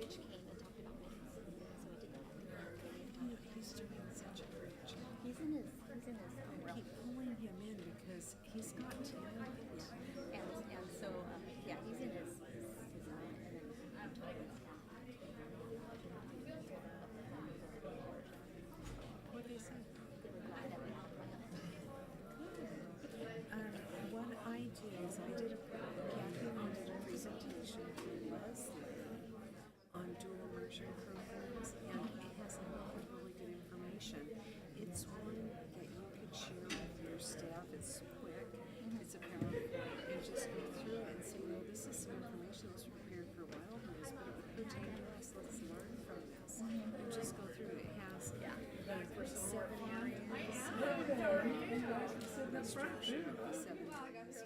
Rich came and talked about minutes, so I did that. He's doing such a great job. He's in his Keep pulling him in because he's got talent. and so yeah, he's in his and then I'm totally What they say? they were glad that we helped plan it. What I did is Kathy and I did a presentation for Leslie on dual immersion programs, and it has a lot of really good information. It's one that you could share with your staff. It's quick, it's a PowerPoint, and just go through it and say, this is some information that was prepared for wilderness, but it would pertain to us. Let's learn from this. And just go through it. It has 7 areas, the structure of the 7 areas.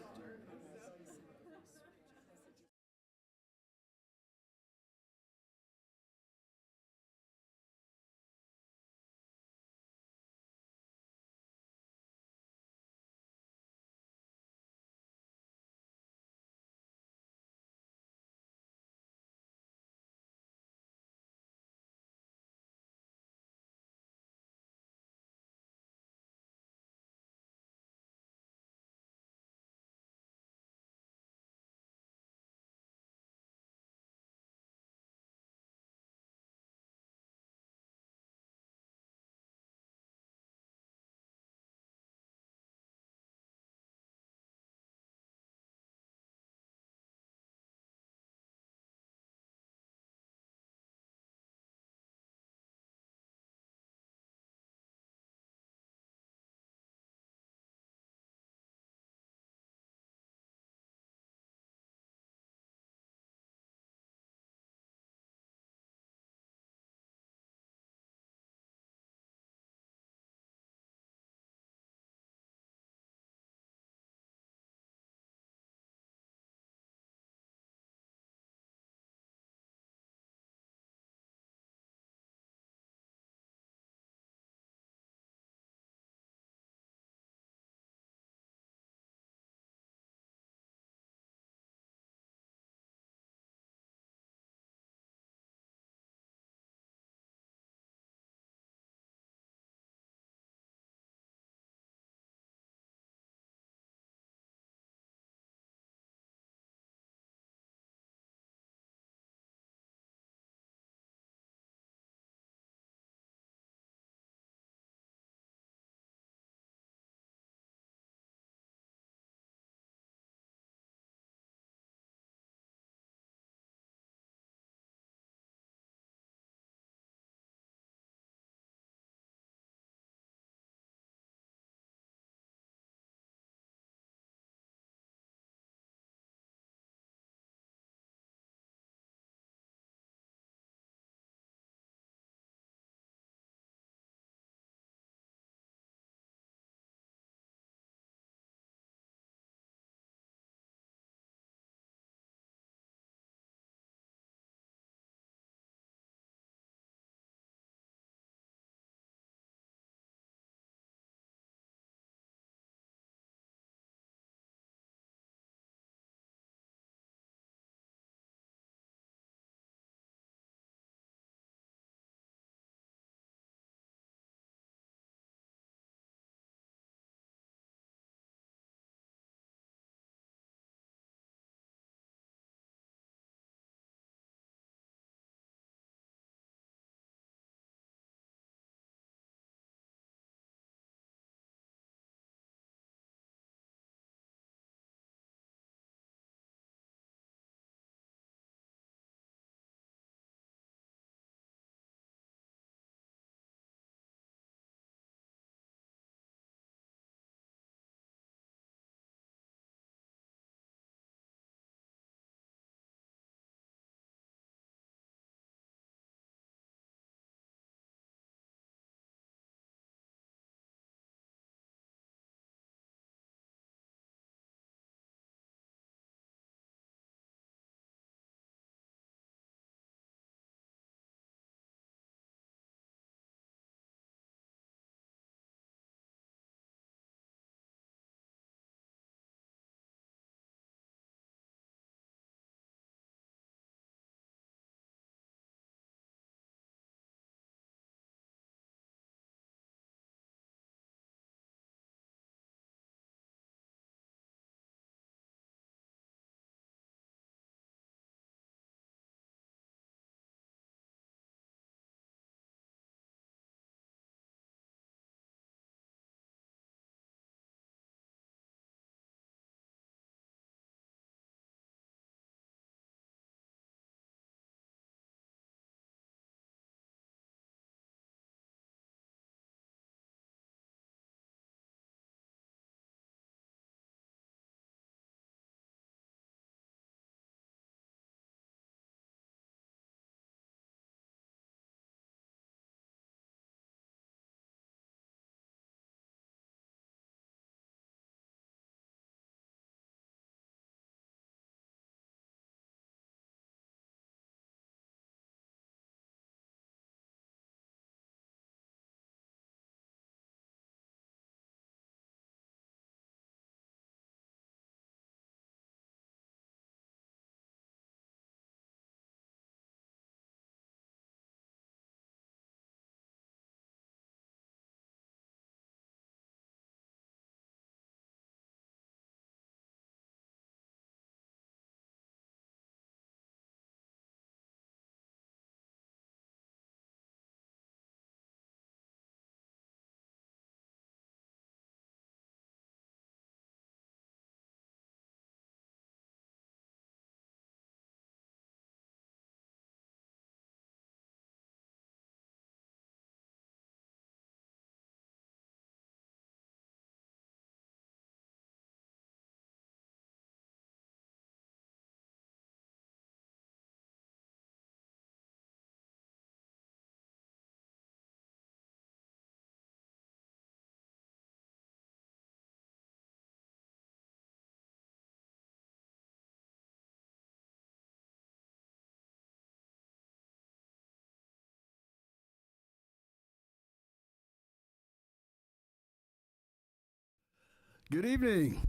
Good evening.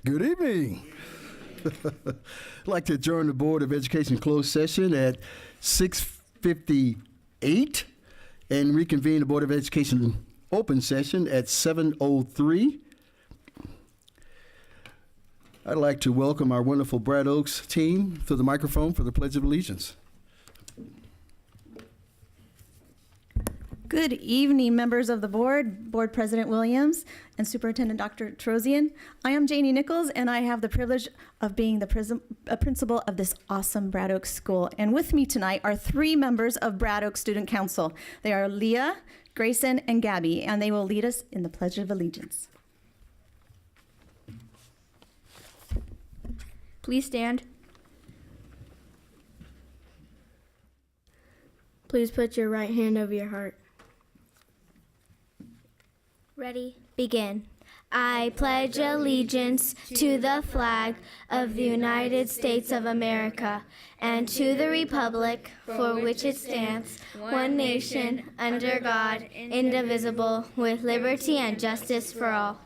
Good evening. I'd like to adjourn the Board of Education closed session at 6:58 and reconvene the Board of Education open session at 7:03. I'd like to welcome our wonderful Brad Oaks team to the microphone for the Pledge of Allegiance. Good evening, members of the board, Board President Williams, and Superintendent Dr. Trozian. I am Janie Nichols, and I have the privilege of being the principal of this awesome Brad Oaks School. And with me tonight are 3 members of Brad Oaks Student Council. They are Leah, Grayson, and Gabby, and they will lead us in the Pledge of Allegiance. Please stand. Please put your right hand over your heart. Ready? Begin. I pledge allegiance to the flag of the United States of America and to the republic for which it stands, one nation, under God, indivisible, with liberty and justice for all.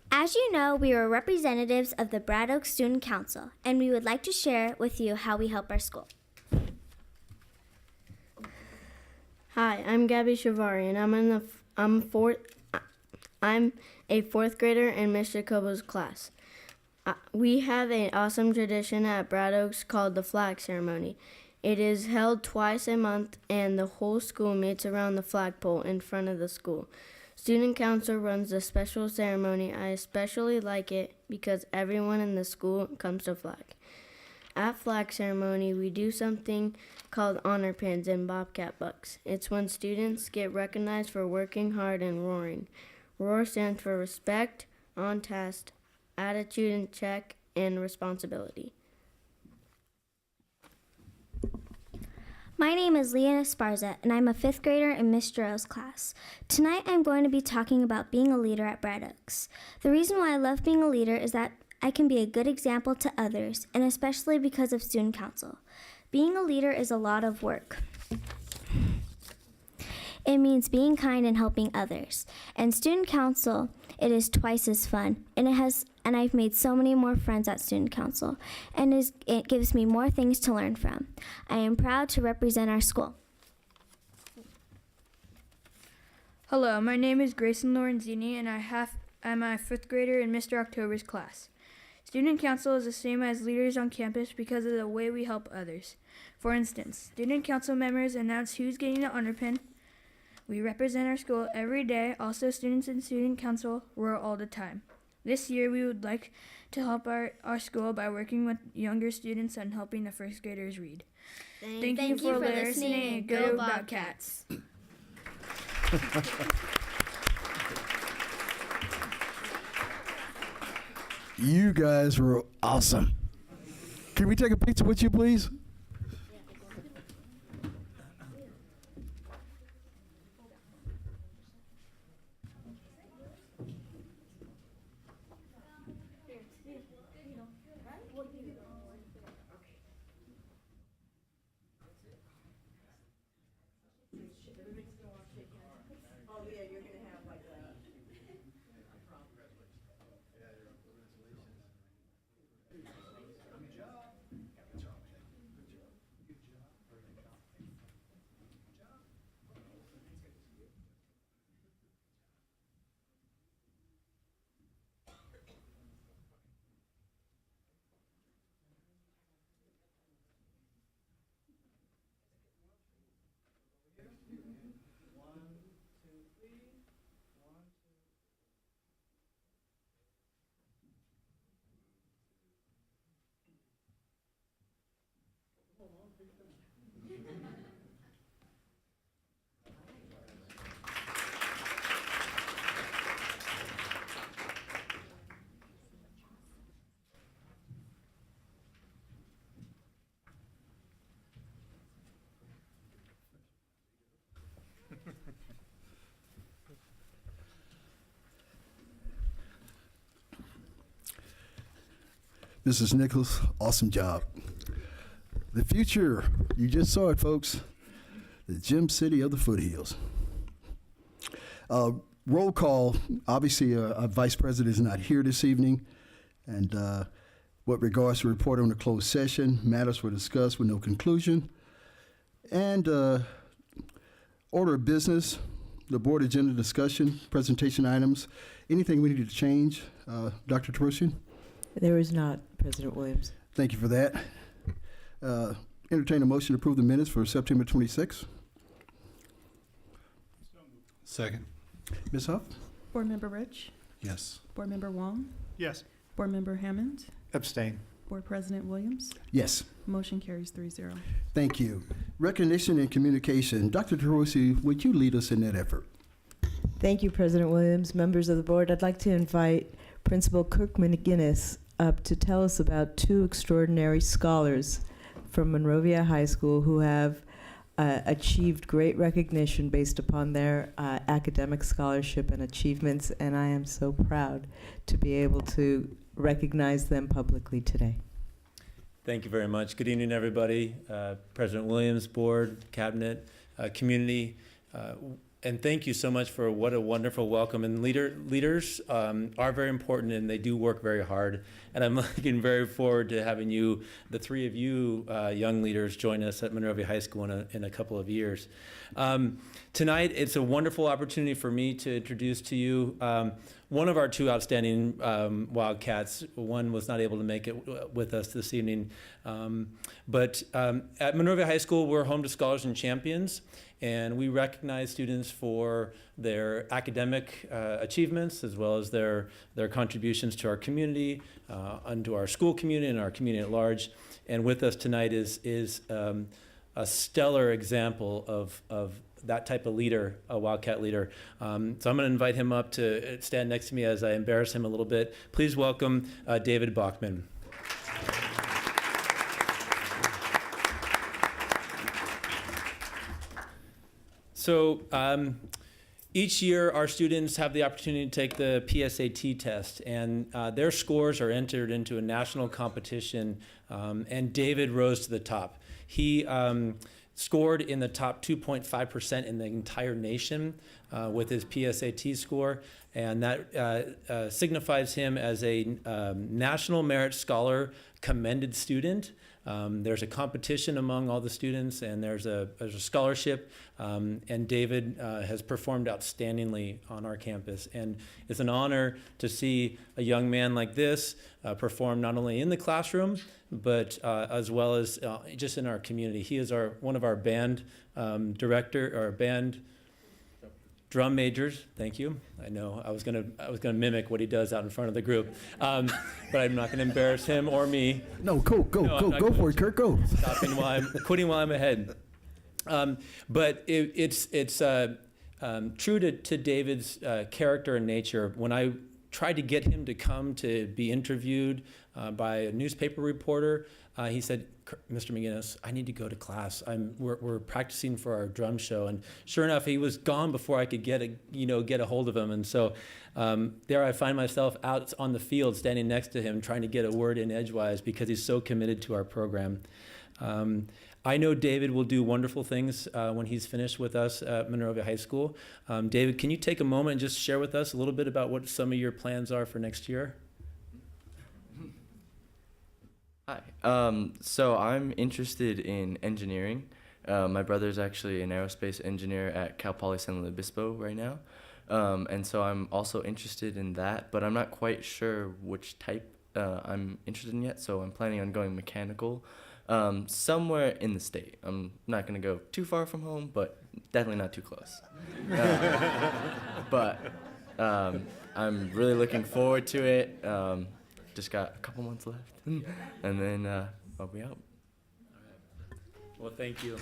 As you know, we are representatives of the Brad Oaks Student Council, and we would like to share with you how we help our school. Hi, I'm Gabby Shivari, and I'm a 4th grader in Miss Jacobo's class. We have an awesome tradition at Brad Oaks called the flag ceremony. It is held twice a month, and the whole school meets around the flagpole in front of the school. Student Council runs the special ceremony. I especially like it because everyone in the school comes to flag. At flag ceremony, we do something called honor pins and bobcat bucks. It's when students get recognized for working hard and roaring. ROAR stands for respect, on task, attitude in check, and responsibility. My name is Leah Esparza, and I'm a 5th grader in Miss Jarrell's class. Tonight, I'm going to be talking about being a leader at Brad Oaks. The reason why I love being a leader is that I can be a good example to others, and especially because of Student Council. Being a leader is a lot of work. It means being kind and helping others. And Student Council, it is twice as fun, and I've made so many more friends at Student Council, and it gives me more things to learn from. I am proud to represent our school. Hello, my name is Grayson Lorenzini, and I'm a 5th grader in Mr. October's class. Student Council is the same as leaders on campus because of the way we help others. For instance, Student Council members announce who's getting an honor pin. We represent our school every day. Also, students in Student Council roar all the time. This year, we would like to help our school by working with younger students and helping the 1st graders read. Thank you for listening, and go Bobcats. You guys were awesome. Can we take a picture with you, please? Mrs. Nichols, awesome job. The future, you just saw it, folks. the Gem City of the foothills. Roll call. Obviously, our vice president is not here this evening. And with regards to report on the closed session, matters were discussed with no conclusion. And order of business, the board agenda discussion, presentation items. Anything we need to change, Dr. Terosian? There is not, President Williams. Thank you for that. Entertain a motion to approve the minutes for September 26th. Second. Ms. Huff? Board Member Rich, Yes. Board Member Wong, Yes. Board Member Hammond, Abstain. Board President Williams. Yes. Motion carries 3-0. Thank you. Recognition and communication. Dr. Terosian, would you lead us in that effort? Thank you, President Williams. Members of the board, I'd like to invite Principal Kirk McGinnis up to tell us about two extraordinary scholars from Monrovia High School who have achieved great recognition based upon their academic scholarship and achievements, and I am so proud to be able to recognize them publicly today. Thank you very much. Good evening, everybody. President Williams, board, cabinet, community, and thank you so much for what a wonderful welcome. And leaders are very important, and they do work very hard. And I'm looking very forward to having you, the three of you young leaders, join us at Monrovia High School in a couple of years. Tonight, it's a wonderful opportunity for me to introduce to you one of our two outstanding Wildcats. One was not able to make it with us this evening. But at Monrovia High School, we're home to Scholars and Champions, and we recognize students for their academic achievements as well as their contributions to our community, and to our school community and our community at large. And with us tonight is a stellar example of that type of leader, a Wildcat leader. So I'm going to invite him up to stand next to me as I embarrass him a little bit. Please welcome David Bachman. So each year our students have the opportunity to take the PSAT test, and their scores are entered into a national competition, and David rose to the top. He scored in the top 2.5% in the entire nation with his PSAT score, and that signifies him as a National Merit Scholar commended student. There's a competition among all the students, and there's a scholarship, and David has performed outstandingly on our campus. And it's an honor to see a young man like this perform not only in the classroom, but as well as just in our community. He is one of our band director, or band drum majors. Thank you. I know I was gonna mimic what he does out in front of the group, but I'm not gonna embarrass him or me. No, go for it, Kirk, go. Quitting while I'm ahead. But it's true to David's character and nature. When I tried to get him to come to be interviewed by a newspaper reporter, he said, "Mr. McGinnis, I need to go to class. We're practicing for our drum show." And sure enough, he was gone before I could get a hold of him. And so there I find myself out on the field, standing next to him, trying to get a word in edgewise because he's so committed to our program. I know David will do wonderful things when he's finished with us at Monrovia High School. David, can you take a moment and just share with us a little bit about what some of your plans are for next year? Hi. So I'm interested in engineering. My brother's actually an aerospace engineer at Cal Poly San Luis Obispo right now. And so I'm also interested in that, but I'm not quite sure which type I'm interested in yet. So I'm planning on going mechanical somewhere in the state. I'm not going to go too far from home, but definitely not too close. But I'm really looking forward to it. Just got a couple months left, and then I'll be out. All right. Well, thank you.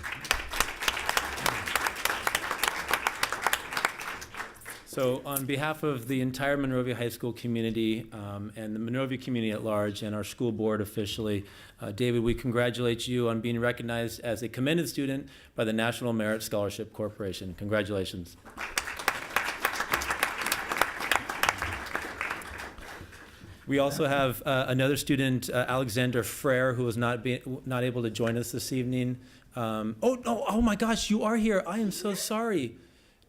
So on behalf of the entire Monrovia High School community and the Monrovia community at large and our school board officially, David, we congratulate you on being recognized as a commended student by the National Merit Scholarship Corporation. Congratulations. We also have another student, Alexander Frere, who was not able to join us this evening. Oh, no, oh my gosh, you are here. I am so sorry.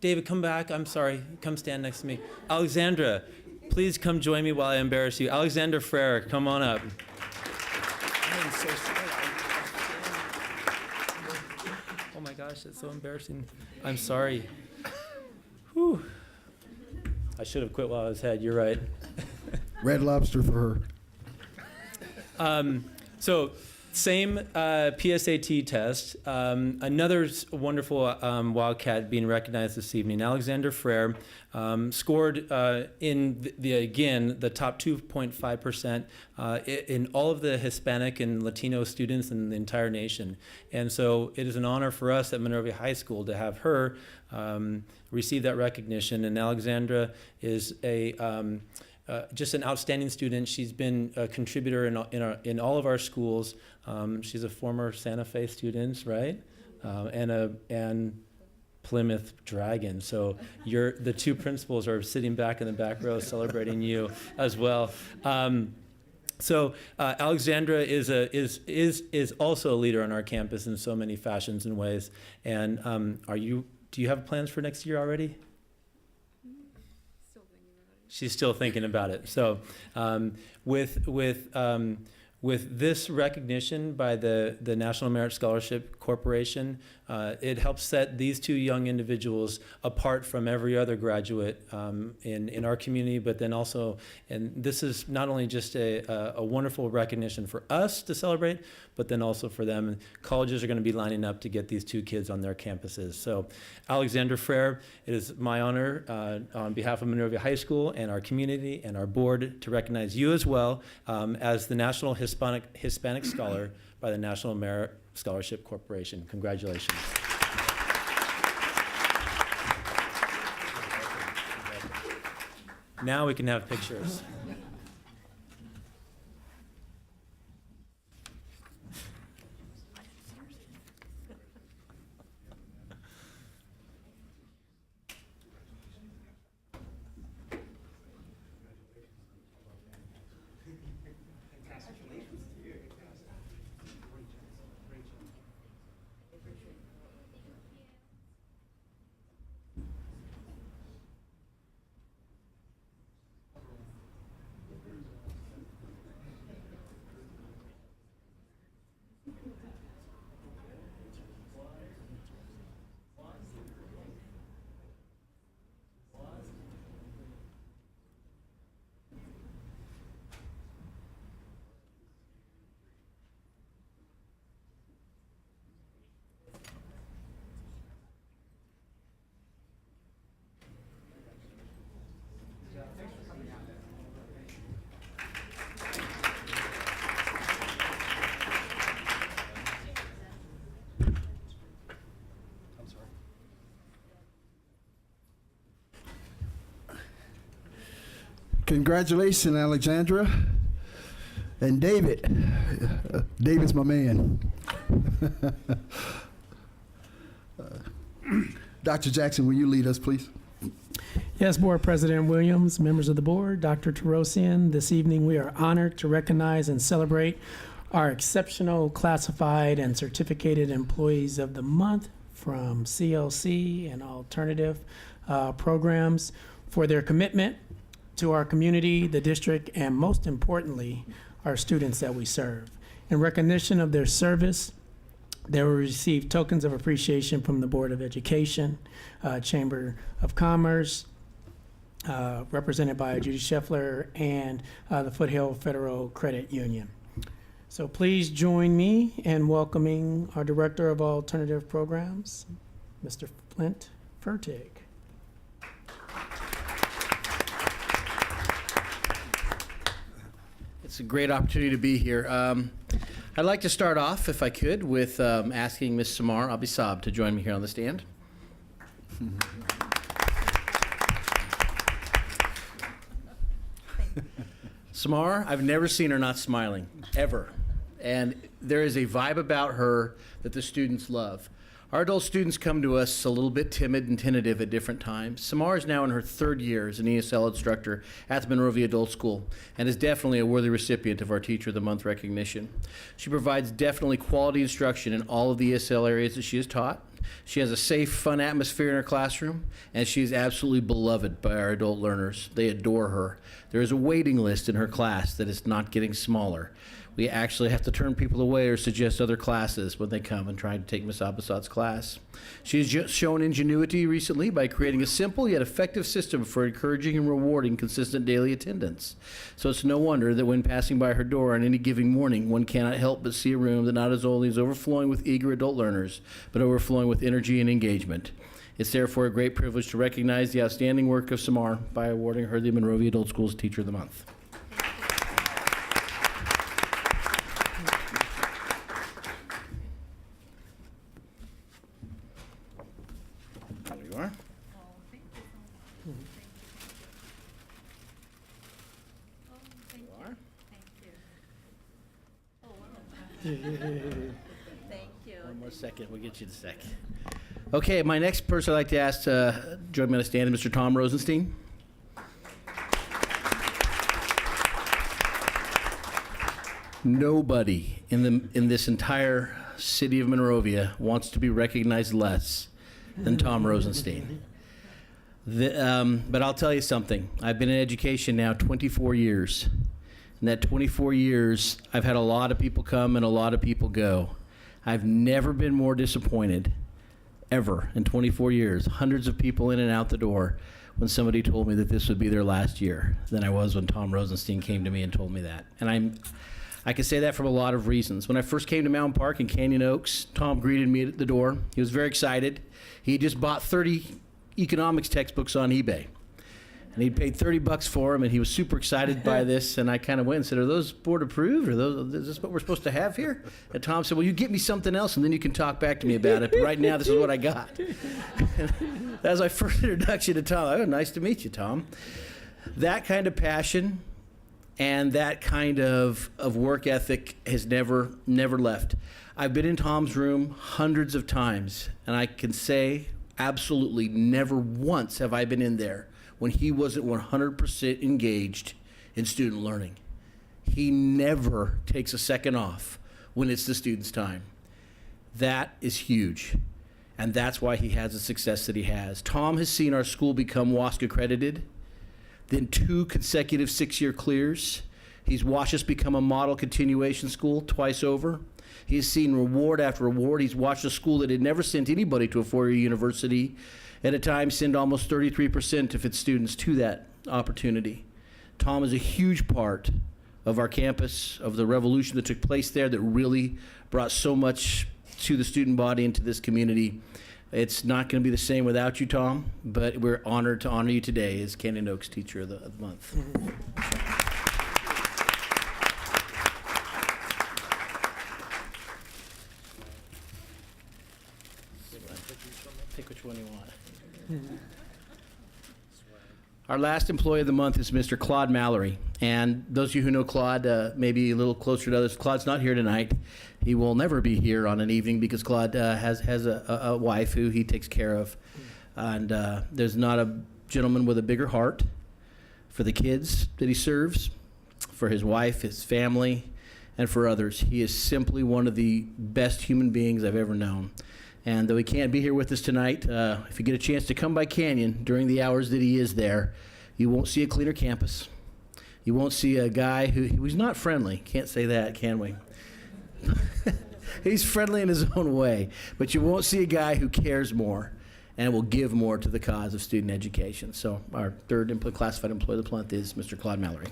David, come back. I'm sorry. Come stand next to me. Alexandra, please come join me while I embarrass you. Alexander Frere, come on up. I am so sorry. Oh my gosh, that's so embarrassing. I'm sorry. Whew. I should have quit while I was ahead. You're right. Red Lobster for her. So same PSAT test. Another wonderful Wildcat being recognized this evening. Alexander Frere scored in the top 2.5% in all of the Hispanic and Latino students in the entire nation. And so it is an honor for us at Monrovia High School to have her receive that recognition. And Alexandra is just an outstanding student. She's been a contributor in all of our schools. She's a former Santa Fe student, right? And Plymouth Dragon. So the two principals are sitting back in the back row celebrating you as well. So Alexandra is also a leader on our campus in so many fashions and ways. And do you have plans for next year already? She's still thinking about it. So with this recognition by the National Merit Scholarship Corporation, it helps set these two young individuals apart from every other graduate in our community, but then also, and this is not only just a wonderful recognition for us to celebrate, but then also for them. And colleges are going to be lining up to get these two kids on their campuses. So Alexander Frere, it is my honor on behalf of Monrovia High School and our community and our board to recognize you as well as the National Hispanic Scholar by the National Merit Scholarship Corporation. Congratulations. Now we can have pictures. Congratulations, Alexandra. And David. David's my man. Dr. Jackson, will you lead us, please? Yes, Board President Williams, members of the board, Dr. Terosian, this evening we are honored to recognize and celebrate our exceptional classified and certificated employees of the month from CLC and alternative programs for their commitment to our community, the district, and most importantly, our students that we serve. In recognition of their service, they will receive tokens of appreciation from the Board of Education, Chamber of Commerce, represented by Judy Scheffler, and the Foothill Federal Credit Union. So please join me in welcoming our Director of Alternative Programs, Mr. Flint Fertig. It's a great opportunity to be here. I'd like to start off, if I could, with asking Ms. Samar Abisab to join me here on the stand. Samar, I've never seen her not smiling, ever. And there is a vibe about her that the students love. Our adult students come to us a little bit timid and tentative at different times. Samar is now in her 3rd year as an ESL instructor at the Monrovia Adult School and is definitely a worthy recipient of our Teacher of the Month recognition. She provides definitely quality instruction in all of the ESL areas that she has taught. She has a safe, fun atmosphere in her classroom, and she is absolutely beloved by our adult learners. They adore her. There is a waiting list in her class that is not getting smaller. We actually have to turn people away or suggest other classes when they come and try to take Ms. Abasad's class. She has just shown ingenuity recently by creating a simple yet effective system for encouraging and rewarding consistent daily attendance. So it's no wonder that when passing by her door on any given morning, one cannot help but see a room that not only is overflowing with eager adult learners, but overflowing with energy and engagement. It's therefore a great privilege to recognize the outstanding work of Samar by awarding her the Monrovia Adult Schools Teacher of the Month. There you are. Thank you. One more second, we'll get you in a sec. Okay, my next person I'd like to ask to join me on the stand is Mr. Tom Rosenstein. Nobody in this entire city of Monrovia wants to be recognized less than Tom Rosenstein. But I'll tell you something. I've been in education now 24 years. In that 24 years, I've had a lot of people come and a lot of people go. I've never been more disappointed, ever, in 24 years. Hundreds of people in and out the door when somebody told me that this would be their last year than I was when Tom Rosenstein came to me and told me that. And I can say that from a lot of reasons. When I first came to Mountain Park in Canyon Oaks, Tom greeted me at the door. He was very excited. He just bought 30 economics textbooks on eBay. And he'd paid $30 for them, and he was super excited by this. And I kind of went and said, "Are those board approved? Is this what we're supposed to have here?" And Tom said, "Well, you get me something else, and then you can talk back to me about it. But right now, this is what I got." That was my first introduction to Tom. Oh, nice to meet you, Tom. That kind of passion and that kind of work ethic has never left. I've been in Tom's room hundreds of times, and I can say absolutely never once have I been in there when he wasn't 100% engaged in student learning. He never takes a second off when it's the student's time. That is huge, and that's why he has the success that he has. Tom has seen our school become WASC accredited, then 2 consecutive 6-year clears. He's watched us become a model continuation school twice over. He's seen reward after reward. He's watched a school that had never sent anybody to a 4-year university at a time send almost 33% of its students to that opportunity. Tom is a huge part of our campus, of the revolution that took place there that really brought so much to the student body and to this community. It's not going to be the same without you, Tom, but we're honored to honor you today as Canyon Oaks Teacher of the Month. Pick which one you want. Our last employee of the month is Mr. Claude Mallory. And those of you who know Claude, maybe a little closer to others, Claude's not here tonight. He will never be here on an evening because Claude has a wife who he takes care of. And there's not a gentleman with a bigger heart for the kids that he serves, for his wife, his family, and for others. He is simply one of the best human beings I've ever known. And though he can't be here with us tonight, if you get a chance to come by Canyon during the hours that he is there, you won't see a cleaner campus. You won't see a guy who's not friendly. Can't say that, can we? He's friendly in his own way. But you won't see a guy who cares more and will give more to the cause of student education. So our third classified employee of the month is Mr. Claude Mallory.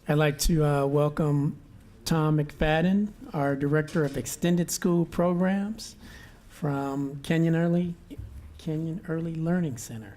I'd like to welcome Tom McFadden, our Director of Extended School Programs from Kenyon Early Learning Center.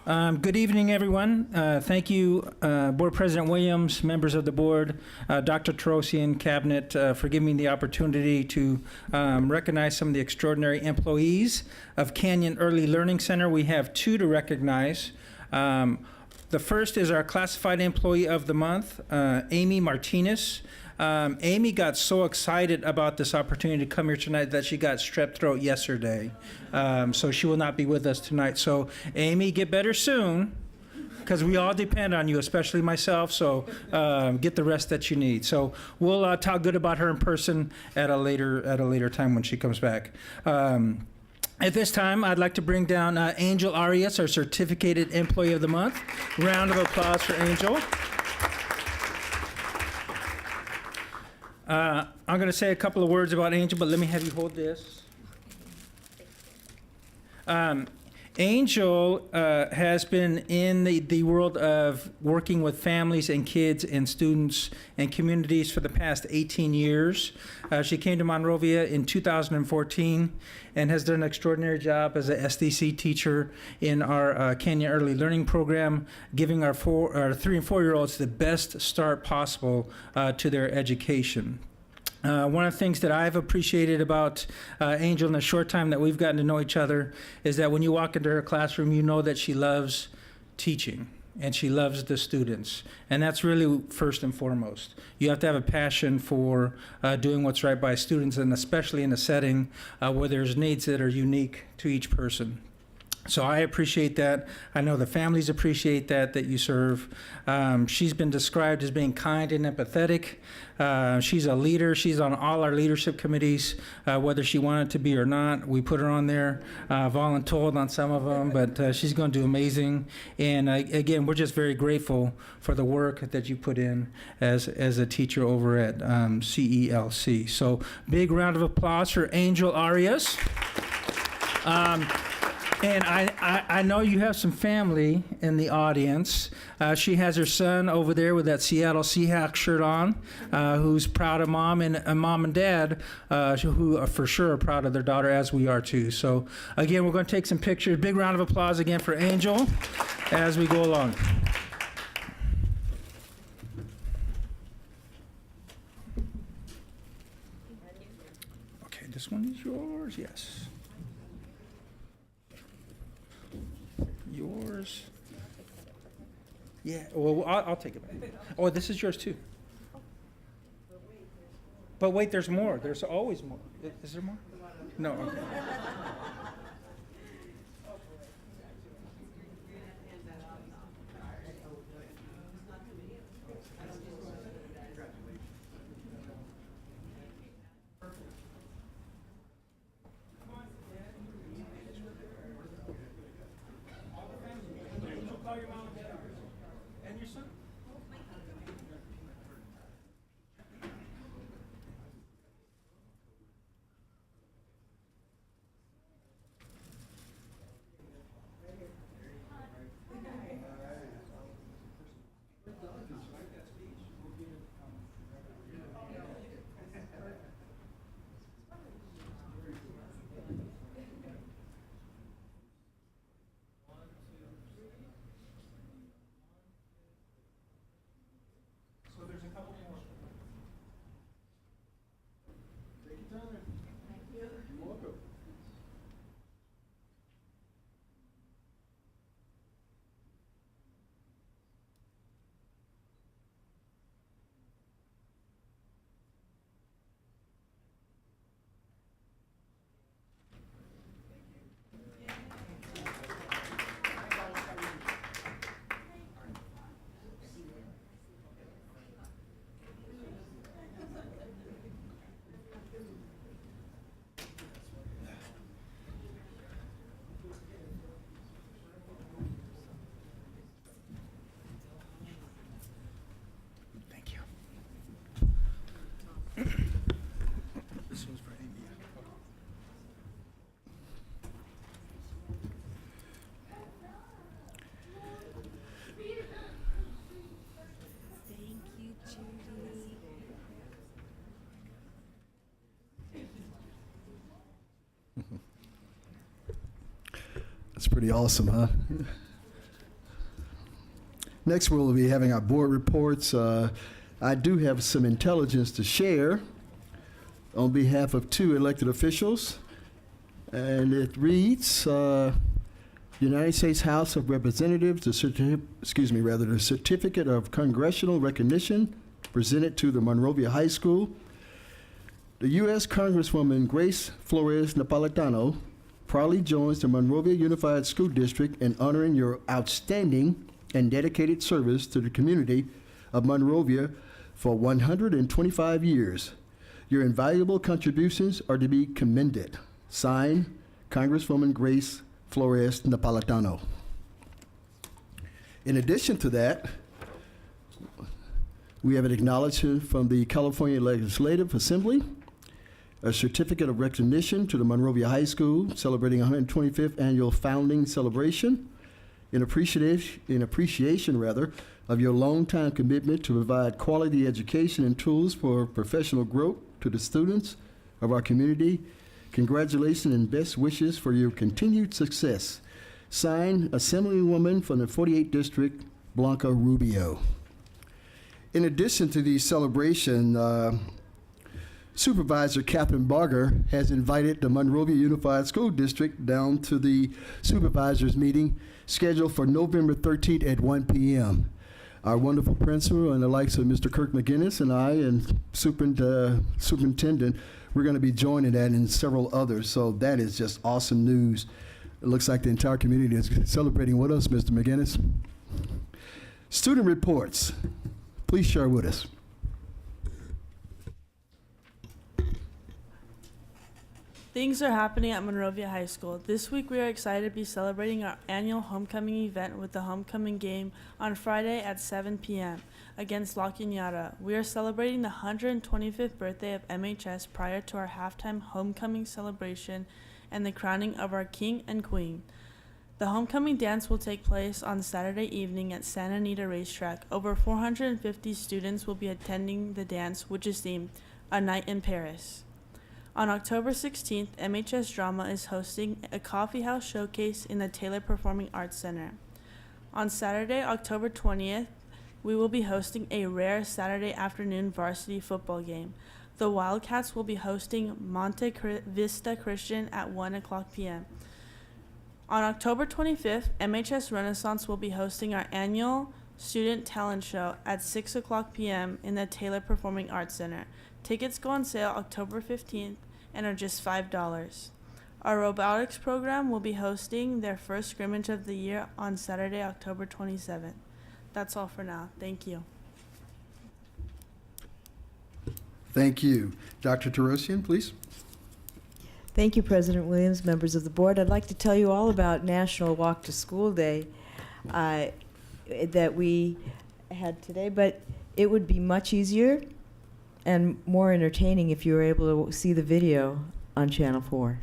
Good evening, everyone. Thank you, Board President Williams, members of the board, Dr. Terosian, Cabinet, for giving me the opportunity to recognize some of the extraordinary employees of Canyon Early Learning Center. We have two to recognize. The first is our Classified Employee of the Month, Amy Martinez. Amy got so excited about this opportunity to come here tonight that she got strep throat yesterday. So she will not be with us tonight. So Amy, get better soon, because we all depend on you, especially myself. So get the rest that you need. So we'll talk good about her in person at a later time when she comes back. At this time, I'd like to bring down Angel Arias, our Certificated Employee of the Month. Round of applause for Angel. I'm going to say a couple of words about Angel, but let me have you hold this. Angel has been in the world of working with families and kids and students and communities for the past 18 years. She came to Monrovia in 2014 and has done an extraordinary job as an SDC teacher in our Canyon Early Learning Program, giving our 3 and 4-year-olds the best start possible to their education. One of the things that I've appreciated about Angel in the short time that we've gotten to know each other is that when you walk into her classroom, you know that she loves teaching and she loves the students. And that's really first and foremost. You have to have a passion for doing what's right by students, and especially in a setting where there's needs that are unique to each person. So I appreciate that. I know the families appreciate that you serve. She's been described as being kind and empathetic. She's a leader. She's on all our leadership committees, whether she wanted to be or not. We put her on there, voluntold on some of them, but she's going to do amazing. And again, we're just very grateful for the work that you put in as a teacher over at CELC. So big round of applause for Angel Arias. And I know you have some family in the audience. She has her son over there with that Seattle Seahawks shirt on, who's proud of mom, and mom and dad, who are for sure are proud of their daughter, as we are too. So again, we're going to take some pictures. Big round of applause again for Angel as we go along. Okay, this one is yours, yes. Yours. Yeah, well, I'll take it back. Oh, this is yours too. But wait, there's more. There's always more. Is there more? No. Okay. That's pretty awesome, huh? Next, we'll be having our board reports. I do have some intelligence to share on behalf of 2 elected officials, and it reads, United States House of Representatives, the certificate of congressional recognition presented to the Monrovia High School. The U.S. Congresswoman Grace Flores Napolitano proudly joins the Monrovia Unified School District in honoring your outstanding and dedicated service to the community of Monrovia for 125 years. Your invaluable contributions are to be commended. Signed, Congresswoman Grace Flores Napolitano. In addition to that, we have an acknowledgement from the California Legislative Assembly, a certificate of recognition to the Monrovia High School celebrating 125th annual founding celebration in appreciation of your long-time commitment to provide quality education and tools for professional growth to the students of our community. Congratulations and best wishes for your continued success. Signed, Assemblywoman from the 48th District, Blanca Rubio. In addition to the celebration, Supervisor Catherine Barger has invited the Monrovia Unified School District down to the supervisors meeting scheduled for November 13th at 1 p.m. Our wonderful principal and the likes of Mr. Kirk McGinnis and I and superintendent, we're going to be joining that and several others. So that is just awesome news. It looks like the entire community is celebrating with us, Mr. McGinnis. Student reports. Please share with us. Things are happening at Monrovia High School. This week we are excited to be celebrating our annual homecoming event with the homecoming game on Friday at 7 p.m. against La Cañada. We are celebrating the 125th birthday of MHS prior to our halftime homecoming celebration and the crowning of our king and queen. The homecoming dance will take place on Saturday evening at Santa Anita Racetrack. Over 450 students will be attending the dance, which is themed A Night in Paris. On October 16th, MHS Drama is hosting a coffee house showcase in the Taylor Performing Arts Center. On Saturday, October 20th, we will be hosting a rare Saturday afternoon varsity football game. The Wildcats will be hosting Monte Vista Christian at 1 o'clock p.m. On October 25th, MHS Renaissance will be hosting our annual student talent show at 6 o'clock p.m. in the Taylor Performing Arts Center. Tickets go on sale October 15th and are just $5. Our robotics program will be hosting their first scrimmage of the year on Saturday, October 27th. That's all for now. Thank you. Thank you. Dr. Terosian, please. Thank you, President Williams, members of the board. I'd like to tell you all about National Walk to School Day that we had today, but it would be much easier and more entertaining if you were able to see the video on Channel 4.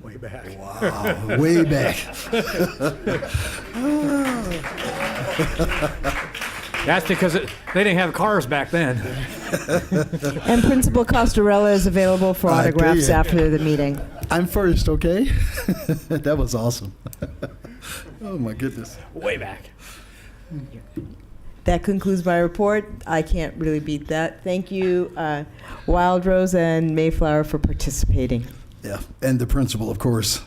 Way back. Wow, way back. That's because they didn't have cars back then. And Principal Costarella is available for autographs after the meeting. I'm first, okay? That was awesome. Oh, my goodness. Way back. That concludes my report. I can't really beat that. Thank you, Wild Rose and Mayflower, for participating. Yeah, and the principal, of course.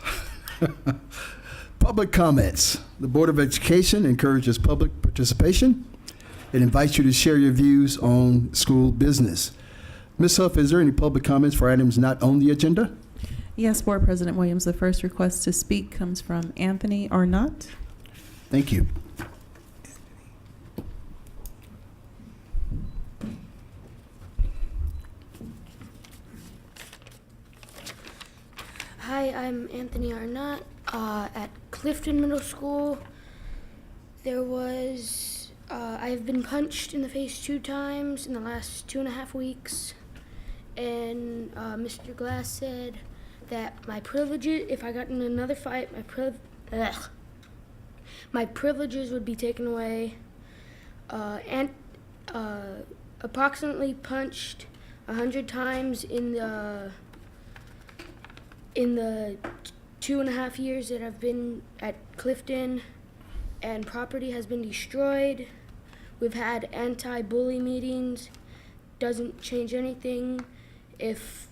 Public comments. The Board of Education encourages public participation. It invites you to share your views on school business. Ms. Huff, is there any public comments for items not on the agenda? Yes, Board President Williams. The first request to speak comes from Anthony Arnott. Thank you. Hi, I'm Anthony Arnott at Clifton Middle School. I've been punched in the face 2 times in the last 2.5 weeks. And Mr. Glass said that my privileges, if I got in another fight, my privileges would be taken away. Approximately punched 100 times in the 2.5 years that I've been at Clifton, and property has been destroyed. We've had anti-bully meetings. Doesn't change anything. If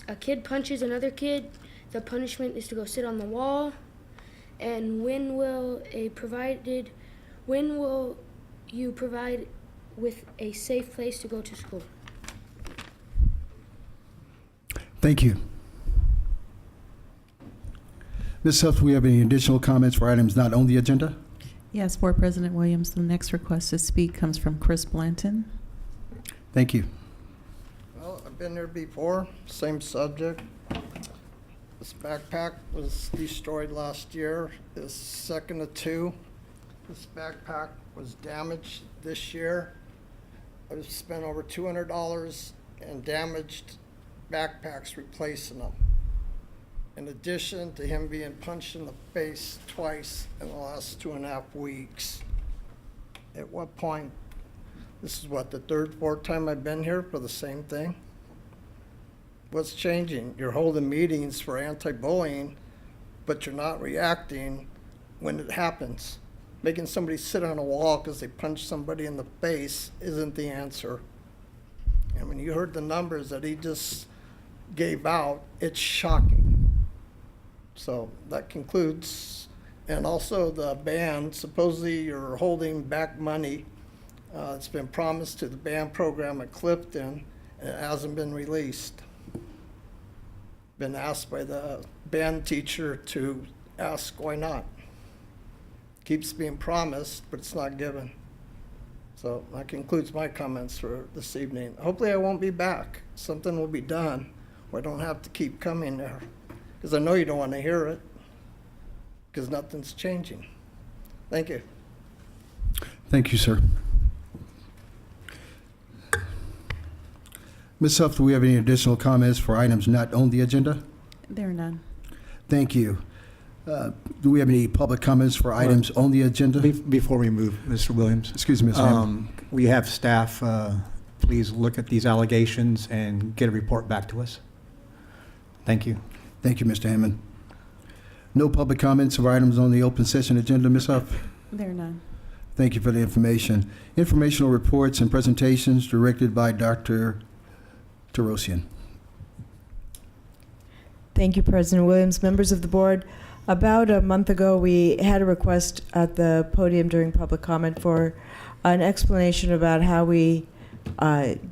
a kid punches another kid, the punishment is to go sit on the wall. And when will you provide with a safe place to go to school? Thank you. Ms. Huff, do we have any additional comments for items not on the agenda? Yes, Board President Williams. The next request to speak comes from Chris Blanton. Thank you. Well, I've been there before, same subject. This backpack was destroyed last year. It's second of 2. This backpack was damaged this year. I've spent over $200 in damaged backpacks replacing them. In addition to him being punched in the face twice in the last 2.5 weeks. At what point? This is what, the 3rd, 4th time I've been here for the same thing? What's changing? You're holding meetings for anti-bullying, but you're not reacting when it happens. Making somebody sit on a wall because they punched somebody in the face isn't the answer. And when you heard the numbers that he just gave out, it's shocking. So that concludes. And also the band, supposedly you're holding back money. It's been promised to the band program at Clifton, and it hasn't been released. Been asked by the band teacher to ask why not. Keeps being promised, but it's not given. So that concludes my comments for this evening. Hopefully I won't be back. Something will be done where I don't have to keep coming there. Because I know you don't want to hear it, because nothing's changing. Thank you. Thank you, sir. Ms. Huff, do we have any additional comments for items not on the agenda? There are none. Thank you. Do we have any public comments for items on the agenda? Before we move, Mr. Williams. Excuse me, Mr. Hammond. We have staff, please look at these allegations and get a report back to us. Thank you. Thank you, Mr. Hammond. No public comments for items on the open session agenda, Ms. Huff? There are none. Thank you for the information. Informational reports and presentations directed by Dr. Terosian. Thank you, President Williams. Members of the board, about a month ago, we had a request at the podium during public comment for an explanation about how we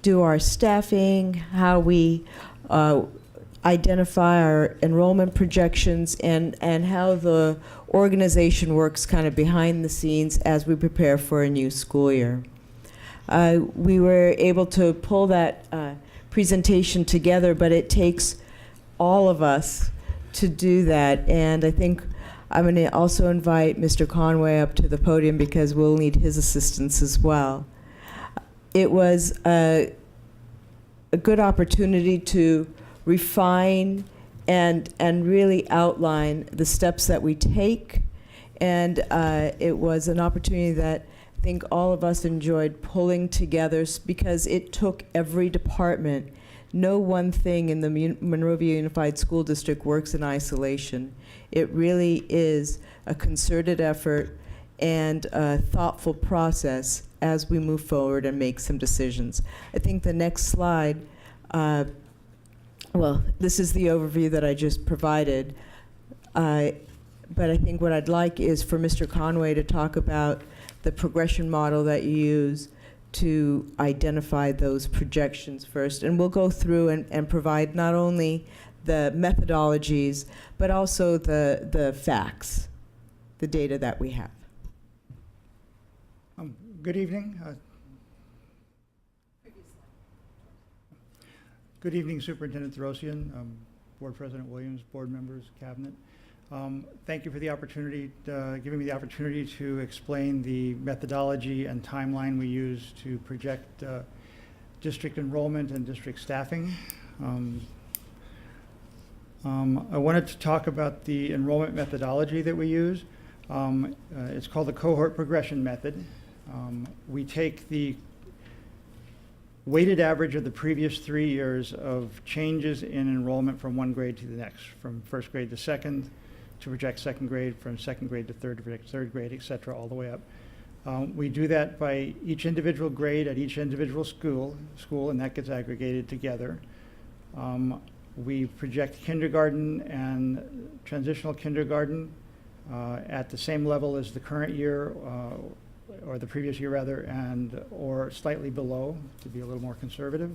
do our staffing, how we identify our enrollment projections, and how the organization works kind of behind the scenes as we prepare for a new school year. We were able to pull that presentation together, but it takes all of us to do that. And I think I'm going to also invite Mr. Conway up to the podium because we'll need his assistance as well. It was a good opportunity to refine and really outline the steps that we take. And it was an opportunity that I think all of us enjoyed pulling together because it took every department. No one thing in the Monrovia Unified School District works in isolation. It really is a concerted effort and a thoughtful process as we move forward and make some decisions. I think the next slide, well, this is the overview that I just provided, but I think what I'd like is for Mr. Conway to talk about the progression model that you use to identify those projections first. And we'll go through and provide not only the methodologies, but also the facts, the data that we have. Good evening. Good evening, Superintendent Therosian, Board President Williams, board members, cabinet. Thank you for the opportunity, giving me the opportunity to explain the methodology and timeline we use to project district enrollment and district staffing. I wanted to talk about the enrollment methodology that we use. It's called the cohort progression method. We take the weighted average of the previous 3 years of changes in enrollment from one grade to the next, from first grade to second, to project second grade, from second grade to third, to project third grade, et cetera, all the way up. We do that by each individual grade at each individual school, and that gets aggregated together. We project kindergarten and transitional kindergarten at the same level as the current year, or the previous year rather, or slightly below, to be a little more conservative.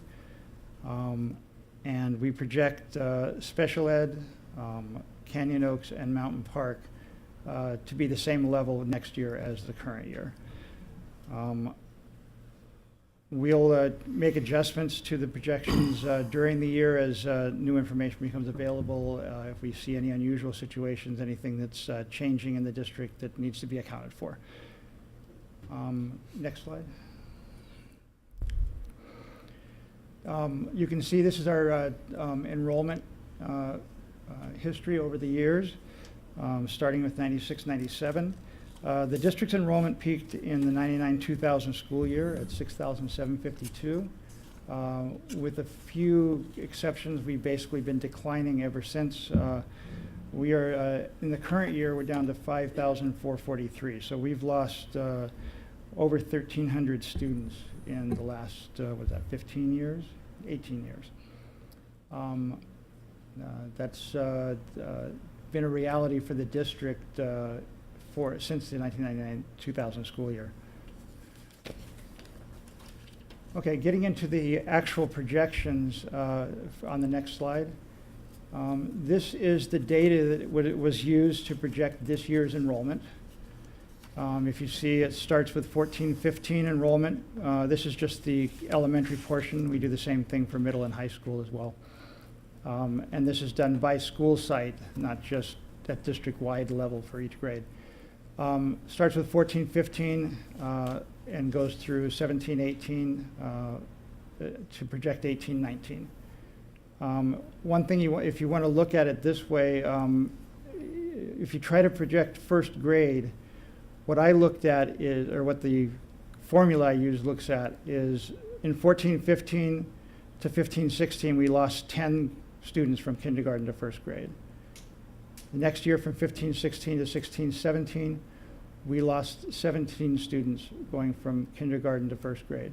And we project special ed, Canyon Oaks, and Mountain Park to be the same level next year as the current year. We'll make adjustments to the projections during the year as new information becomes available, if we see any unusual situations, anything that's changing in the district that needs to be accounted for. Next slide. You can see this is our enrollment history over the years, starting with 96, 97. The district's enrollment peaked in the 99-2000 school year at 6,752. With a few exceptions, we've basically been declining ever since. We are, in the current year, we're down to 5,443. So we've lost over 1,300 students in the last, 15 years? 18 years. That's been a reality for the district since the 1999-2000 school year. Okay, getting into the actual projections on the next slide. This is the data that was used to project this year's enrollment. If you see, it starts with 14-15 enrollment. This is just the elementary portion. We do the same thing for middle and high school as well. And this is done by school site, not just at district-wide level for each grade. Starts with 14-15 and goes through 17-18 to project 18-19. One thing, if you want to look at it this way, if you try to project first grade, what I looked at is, or what the formula I use looks at is, in 14-15 to 15-16, we lost 10 students from kindergarten to first grade. The next year, from 15-16 to 16-17, we lost 17 students going from kindergarten to first grade.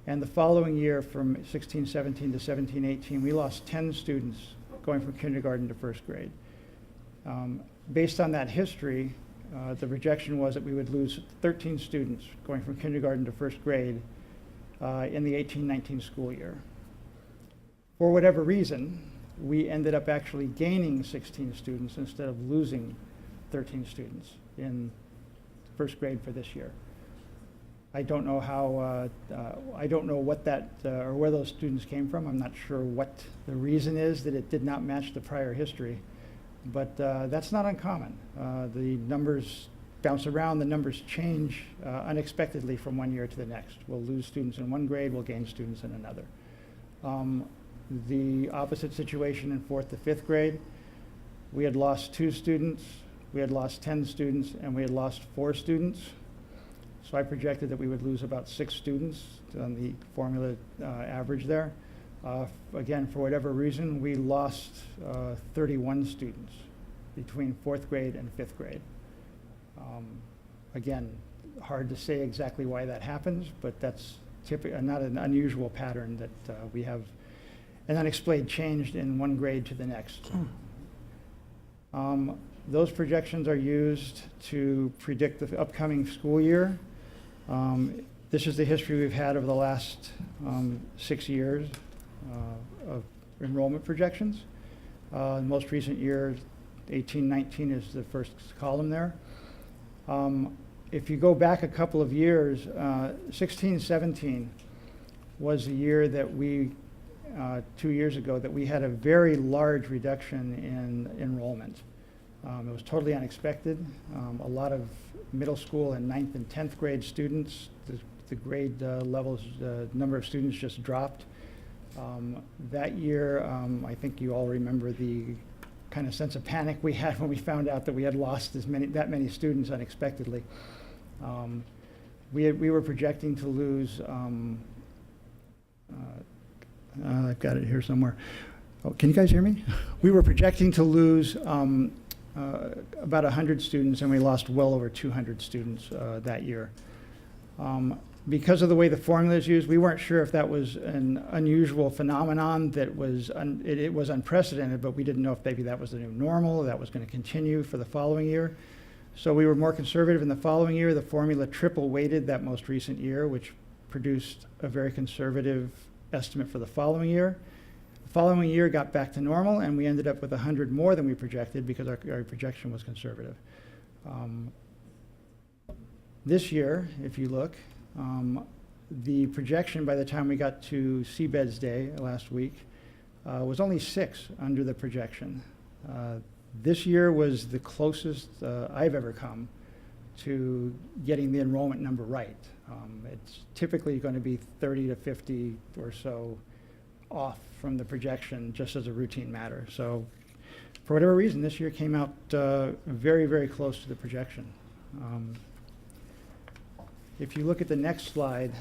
And the following year, from 16-17 to 17-18, we lost 10 students going from kindergarten to first grade. Based on that history, the projection was that we would lose 13 students going from kindergarten to first grade in the 18-19 school year. For whatever reason, we ended up actually gaining 16 students instead of losing 13 students in first grade for this year. I don't know how, I don't know what that, or where those students came from. I'm not sure what the reason is that it did not match the prior history, but that's not uncommon. The numbers bounce around, the numbers change unexpectedly from one year to the next. We'll lose students in one grade, we'll gain students in another. The opposite situation in 4th to 5th grade, we had lost 2 students, we had lost 10 students, and we had lost 4 students. So I projected that we would lose about 6 students on the formula average there. Again, for whatever reason, we lost 31 students between 4th grade and 5th grade. Again, hard to say exactly why that happens, but that's not an unusual pattern that we have an unexplained change in one grade to the next. Those projections are used to predict the upcoming school year. This is the history we've had over the last 6 years of enrollment projections. The most recent year, 18-19 is the first column there. If you go back a couple of years, 16-17 was the year that we, 2 years ago, that we had a very large reduction in enrollment. It was totally unexpected. A lot of middle school and 9th and 10th grade students, the grade levels, the number of students just dropped. That year, I think you all remember the kind of sense of panic we had when we found out that we had lost that many students unexpectedly. We were projecting to lose, I've got it here somewhere. Oh, can you guys hear me? We were projecting to lose about 100 students, and we lost well over 200 students that year. Because of the way the formula is used, we weren't sure if that was an unusual phenomenon that was, it was unprecedented, but we didn't know if maybe that was the new normal, that was going to continue for the following year. So we were more conservative in the following year. The formula triple weighted that most recent year, which produced a very conservative estimate for the following year. The following year got back to normal, and we ended up with 100 more than we projected because our projection was conservative. This year, if you look, the projection by the time we got to Seabeds Day last week was only 6 under the projection. This year was the closest I've ever come to getting the enrollment number right. It's typically going to be 30 to 50 or so off from the projection just as a routine matter. So for whatever reason, this year came out very, very close to the projection. If you look at the next slide,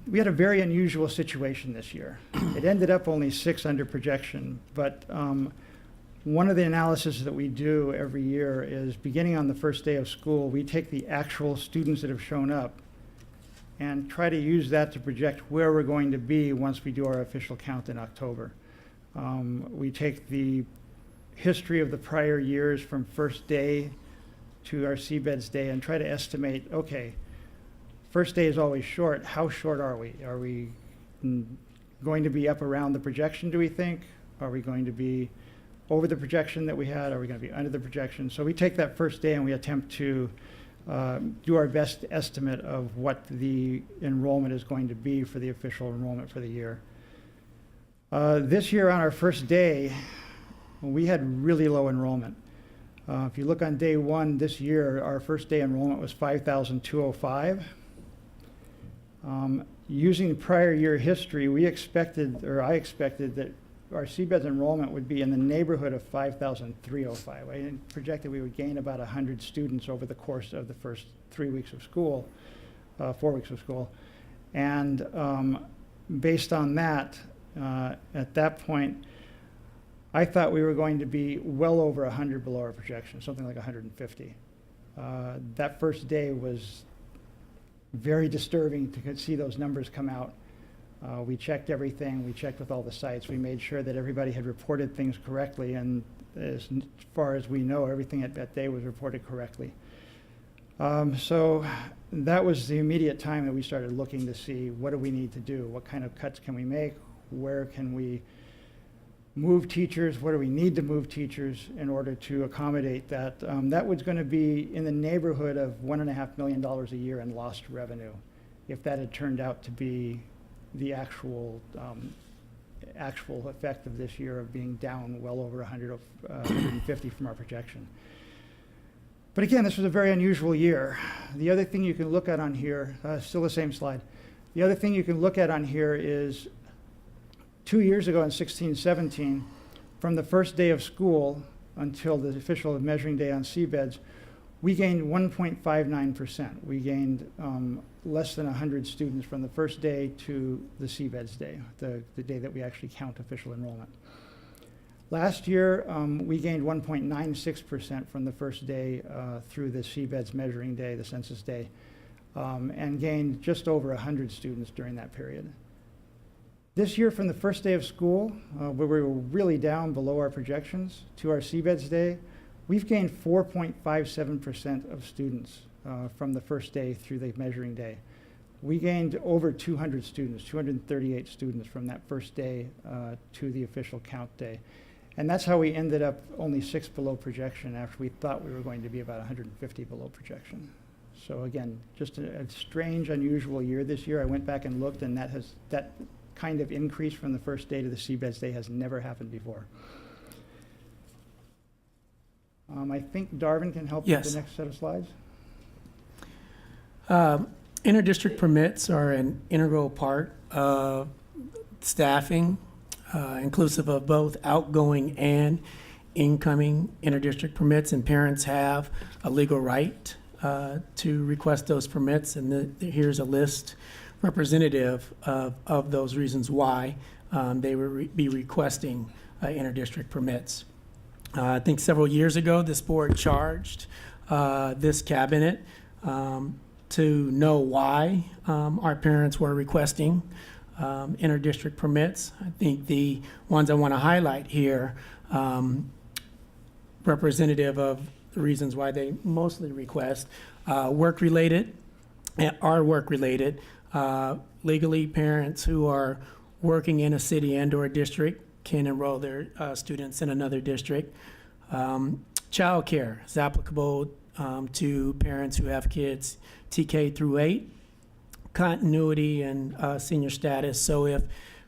we had a very unusual situation this year. It ended up only 6 under projection, but one of the analyses that we do every year is beginning on the first day of school, we take the actual students that have shown up and try to use that to project where we're going to be once we do our official count in October. We take the history of the prior years from first day to our Seabeds Day and try to estimate, okay, first day is always short. How short are we? Are we going to be up around the projection, do we think? Are we going to be over the projection that we had? Are we going to be under the projection? So we take that first day and we attempt to do our best estimate of what the enrollment is going to be for the official enrollment for the year. This year on our first day, we had really low enrollment. If you look on day 1 this year, our first day enrollment was 5,205. Using prior year history, we expected, or I expected, that our Seabeds enrollment would be in the neighborhood of 5,305. I projected we would gain about 100 students over the course of the first 3 weeks of school, 4 weeks of school. And based on that, at that point, I thought we were going to be well over 100 below our projection, something like 150. That first day was very disturbing to see those numbers come out. We checked everything. We checked with all the sites. We made sure that everybody had reported things correctly, and as far as we know, everything at that day was reported correctly. So that was the immediate time that we started looking to see what do we need to do? What kind of cuts can we make? Where can we move teachers? What do we need to move teachers in order to accommodate that? That was going to be in the neighborhood of $1.5 million a year in lost revenue if that had turned out to be the actual effect of this year of being down well over 150 from our projection. But again, this was a very unusual year. The other thing you can look at on here, still the same slide. The other thing you can look at on here is 2 years ago in 16-17, from the first day of school until the official measuring day on Seabeds, we gained 1.59%. We gained less than 100 students from the first day to the Seabeds Day, the day that we actually count official enrollment. Last year, we gained 1.96% from the first day through the Seabeds measuring day, the census day, and gained just over 100 students during that period. This year, from the first day of school, where we were really down below our projections, to our Seabeds Day, we've gained 4.57% of students from the first day through the measuring day. We gained over 200 students, 238 students from that first day to the official count day. And that's how we ended up only 6 below projection after we thought we were going to be about 150 below projection. So again, just a strange, unusual year this year. I went back and looked, and that kind of increase from the first day to the CBEDS day has never happened before. I think Darvin can help with the next set of slides. Interdistrict permits are an integral part of staffing, inclusive of both outgoing and incoming interdistrict permits, and parents have a legal right to request those permits, and here's a list representative of those reasons why they would be requesting interdistrict permits. I think several years ago, this board charged this cabinet to know why our parents were requesting interdistrict permits. I think the ones I want to highlight here, representative of the reasons why they mostly request, work-related, are work-related. Legally, parents who are working in a city and/or district can enroll their students in another district. Child care is applicable to parents who have kids TK through 8. Continuity and senior status. So if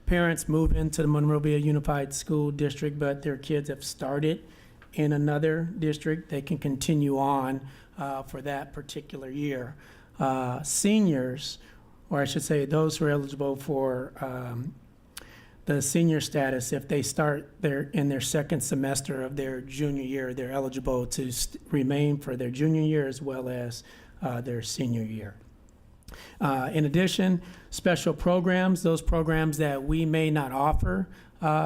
parents move into the Monrovia Unified School District, but their kids have started in another district, they can continue on for that particular year. Seniors, or I should say those who are eligible for the senior status, if they start in their second semester of their junior year, they're eligible to remain for their junior year as well as their senior year. In addition, special programs, those programs that we may not offer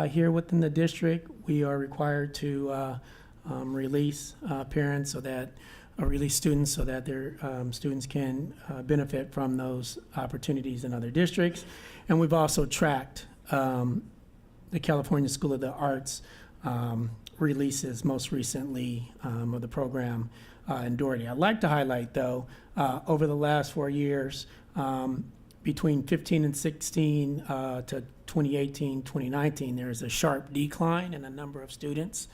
here within the district, we are required to release parents so that, or release students so that their students can benefit from those opportunities in other districts. And we've also tracked the California School of the Arts releases most recently of the program in Doherty. I'd like to highlight, though, over the last 4 years, between 15 and 16 to 2018, 2019, there's a sharp decline in the number of students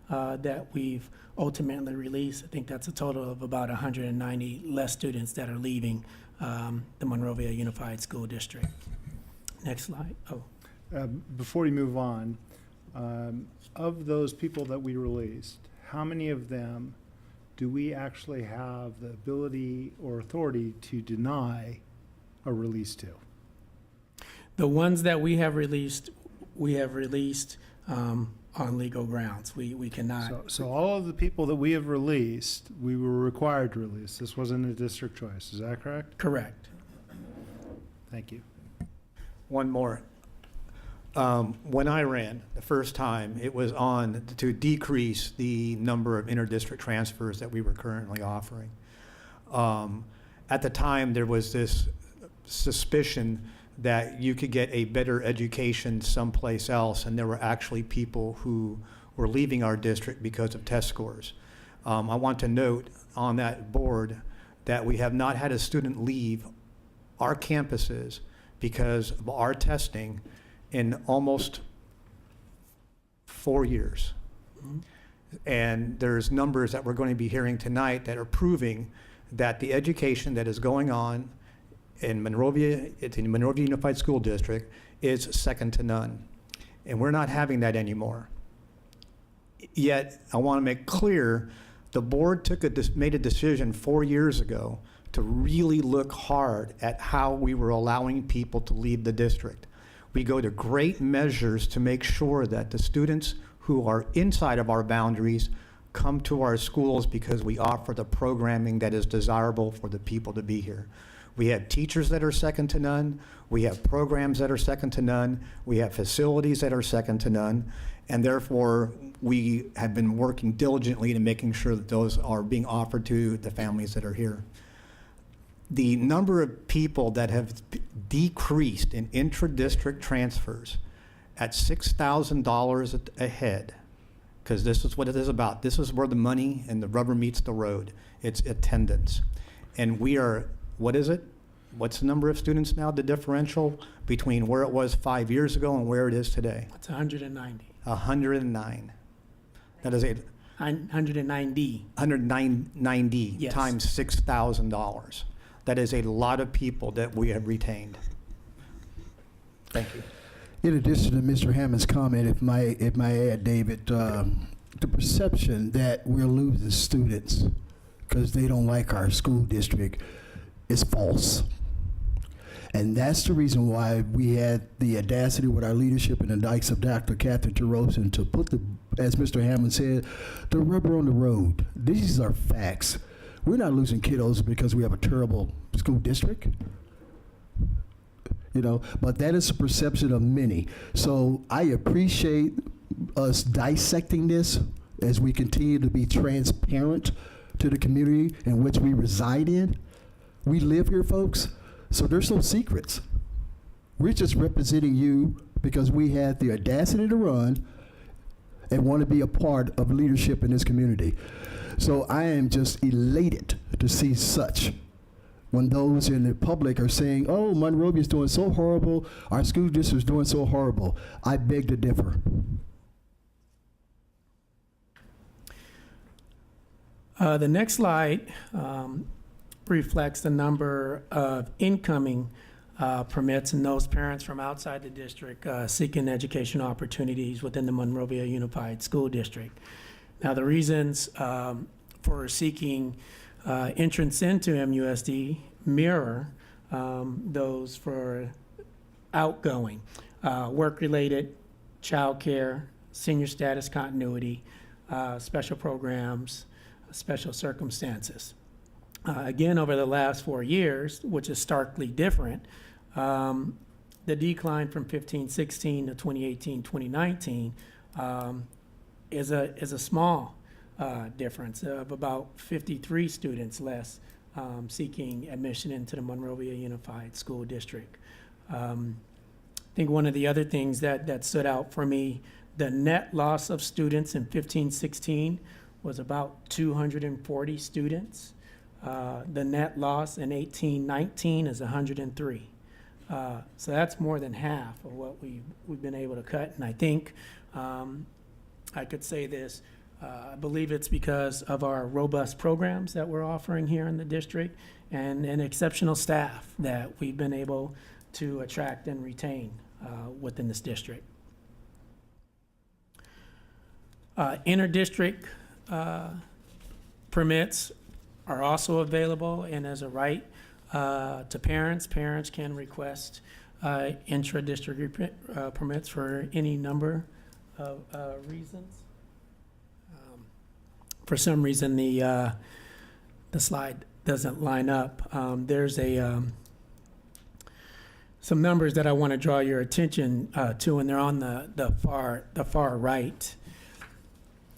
that we've ultimately released. I think that's a total of about 190 less students that are leaving the Monrovia Unified School District. Next slide. Before you move on, of those people that we released, how many of them do we actually have the ability or authority to deny a release to? The ones that we have released on legal grounds. We cannot. So all of the people that we have released, we were required to release. This wasn't a district choice. Is that correct? Correct. Thank you. One more. When I ran the first time, it was on to decrease the number of interdistrict transfers that we were currently offering. At the time, there was this suspicion that you could get a better education someplace else, and there were actually people who were leaving our district because of test scores. I want to note on that board that we have not had a student leave our campuses because of our testing in almost 4 years. Mm-hmm. And there's numbers that we're going to be hearing tonight that are proving that the education that is going on in Monrovia, it's in Monrovia Unified School District, is second to none. And we're not having that anymore. Yet, I want to make clear, the board made a decision 4 years ago to really look hard at how we were allowing people to leave the district. We go to great measures to make sure that the students who are inside of our boundaries come to our schools because we offer the programming that is desirable for the people to be here. We have teachers that are second to none. We have programs that are second to none. We have facilities that are second to none. And therefore, we have been working diligently to making sure that those are being offered to the families that are here. The number of people that have decreased in intra-district transfers at $6,000 a head, because this is what it is about. This is where the money and the rubber meets the road. It's attendance. And we are, what is it? What's the number of students now, the differential between where it was 5 years ago and where it is today? It's 190. 109. That is 190. 190 Yes. times $6,000. That is a lot of people that we have retained. Thank you. In addition to Mr. Hammond's comment, if my add, David, the perception that we're losing students because they don't like our school district is false. And that's the reason why we had the audacity with our leadership in the dikes of Dr. Catherine Terosian to put the, as Mr. Hammond said, the rubber on the road. These are facts. We're not losing kiddos because we have a terrible school district. You know, but that is a perception of many. So I appreciate us dissecting this as we continue to be transparent to the community in which we reside in. We live here, folks, so there's no secrets. We're just representing you because we had the audacity to run and want to be a part of leadership in this community. So I am just elated to see such. When those in the public are saying, oh, Monrovia is doing so horrible, our school district is doing so horrible, I beg to differ. The next slide reflects the number of incoming permits and those parents from outside the district seeking educational opportunities within the Monrovia Unified School District. Now, the reasons for seeking entrance into MUSD mirror those for outgoing, work-related, childcare, senior status continuity, special programs, special circumstances. Again, over the last 4 years, which is starkly different, the decline from 15-16 to 2018-2019 is a small difference of about 53 students less seeking admission into the Monrovia Unified School District. I think one of the other things that stood out for me, the net loss of students in 15-16 was about 240 students. The net loss in 18-19 is 103. So that's more than half of what we've been able to cut. And I think I could say this, I believe it's because of our robust programs that we're offering here in the district and exceptional staff that we've been able to attract and retain within this district. Inter-district permits are also available, and as a right to parents, parents can request intra-district permits for any number of reasons. For some reason, the slide doesn't line up. There's some numbers that I want to draw your attention to, and they're on the far right.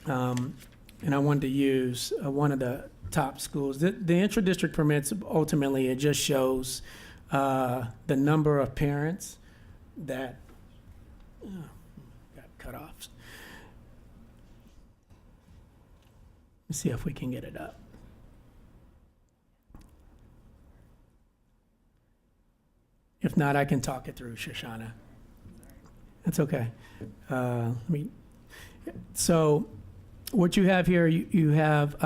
And I wanted to use one of the top schools. The intra-district permits, ultimately, it just shows the number of parents that got cut off. Let's see if we can get it up. If not, I can talk it through, Shoshana. That's okay. So what you have here, you have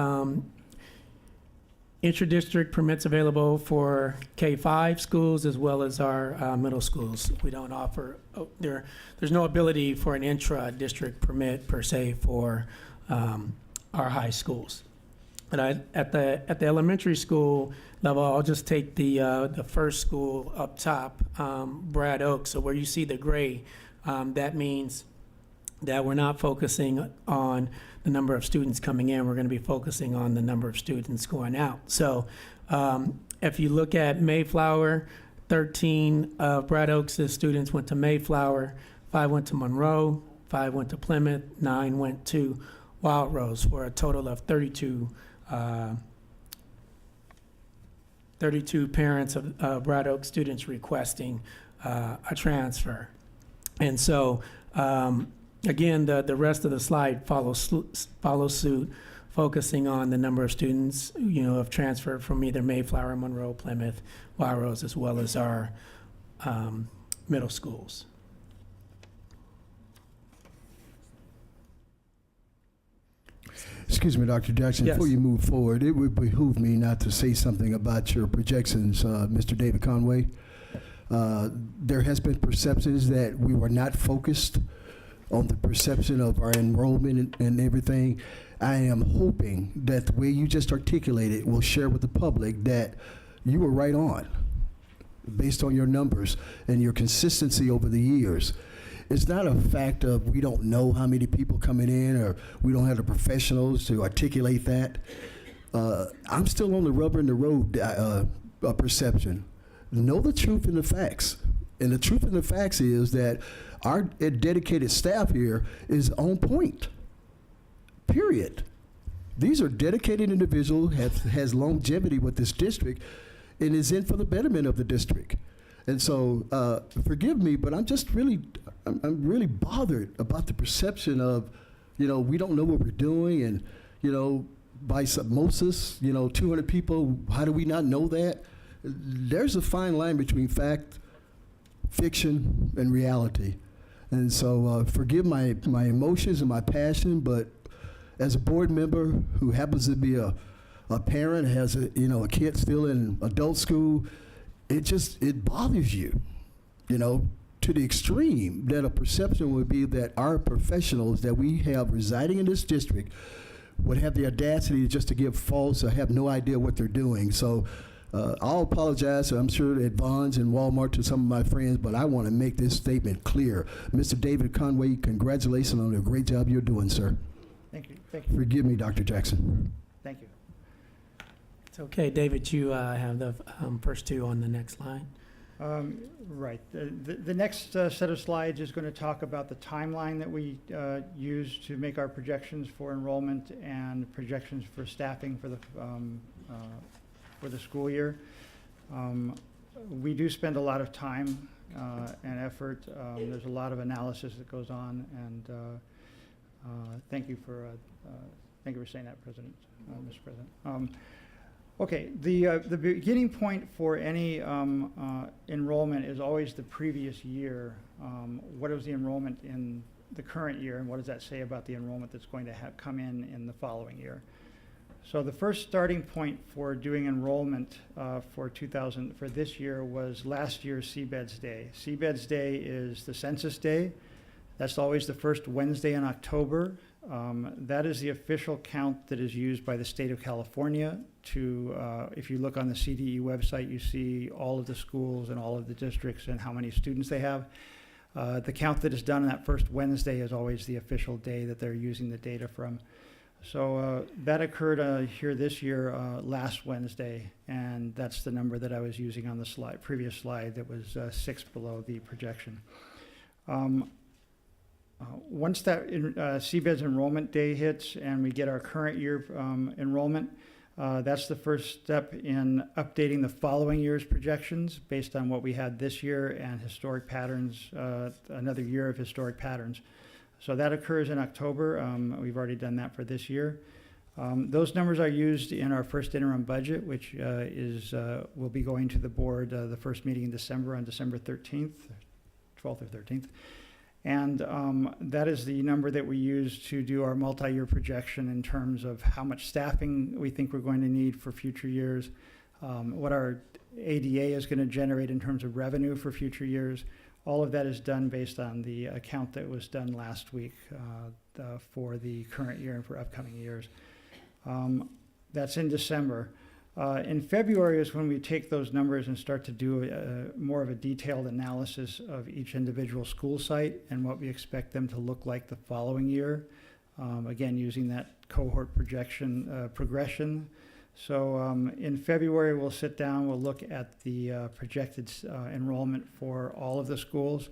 intra-district permits available for K-5 schools as well as our middle schools. We don't offer, there's no ability for an intra-district permit per se for our high schools. But at the elementary school level, I'll just take the first school up top, Brad Oak. So where you see the gray, that means that we're not focusing on the number of students coming in. We're going to be focusing on the number of students going out. So if you look at Mayflower, 13 of Brad Oaks' students went to Mayflower, 5 went to Monroe, 5 went to Plymouth, 9 went to Wild Rose, for a total of 32 parents of Brad Oak students requesting a transfer. And so, again, the rest of the slide follows suit focusing on the number of students, have transferred from either Mayflower, Monroe, Plymouth, Wild Rose, as well as our middle schools. Excuse me, Dr. Jackson, Yes. before you move forward, it would behoove me not to say something about your projections, Mr. David Conway. There has been perceptions that we were not focused on the perception of our enrollment and everything. I am hoping that the way you just articulated will share with the public that you were right on based on your numbers and your consistency over the years. It's not a fact of we don't know how many people coming in or we don't have the professionals to articulate that. I'm still on the rubber in the road perception. Know the truth and the facts. And the truth and the facts is that our dedicated staff here is on point. Period. These are dedicated individuals, has longevity with this district, and is in for the betterment of the district. And so, forgive me, but I'm really bothered about the perception of, we don't know what we're doing, and, by osmosis, 200 people, how do we not know that? There's a fine line between fact, fiction, and reality. And so, forgive my emotions and my passion, but as a board member who happens to be a parent, has a kid still in adult school, it bothers you, to the extreme that a perception would be that our professionals that we have residing in this district would have the audacity just to give false or have no idea what they're doing. So I'll apologize, I'm sure, at Vons and Walmart to some of my friends, but I want to make this statement clear. Mr. David Conway, congratulations on the great job you're doing, sir. Thank you. Thank you. Forgive me, Dr. Jackson. Thank you. It's okay, David, you have the first two on the next line. Right. The next set of slides is going to talk about the timeline that we use to make our projections for enrollment and projections for staffing for the school year. We do spend a lot of time and effort. There's a lot of analysis that goes on, and thank you for saying that, President, Mr. President. Okay, the beginning point for any enrollment is always the previous year. What is the enrollment in the current year, and what does that say about the enrollment that's going to come in the following year? So the first starting point for doing enrollment for this year was last year's Seabeds Day. Seabeds Day is the census day. That's always the first Wednesday in October. That is the official count that is used by the state of California to, if you look on the CDE website, you see all of the schools and all of the districts and how many students they have. The count that is done on that first Wednesday is always the official day that they're using the data from. So that occurred here this year last Wednesday, and that's the number that I was using on the previous slide that was 6 below the projection. Once that CBED's enrollment day hits and we get our current year enrollment, that's the first step in updating the following year's projections based on what we had this year and historic patterns, another year of historic patterns. So that occurs in October. We've already done that for this year. Those numbers are used in our first interim budget, which will be going to the board the first meeting in December on December 13th, 12th or 13th. And that is the number that we use to do our multi-year projection in terms of how much staffing we think we're going to need for future years, what our ADA is going to generate in terms of revenue for future years. All of that is done based on the account that was done last week for the current year and for upcoming years. That's in December. In February is when we take those numbers and start to do more of a detailed analysis of each individual school site and what we expect them to look like the following year. Again, using that cohort projection progression. So in February, we'll sit down, we'll look at the projected enrollment for all of the schools.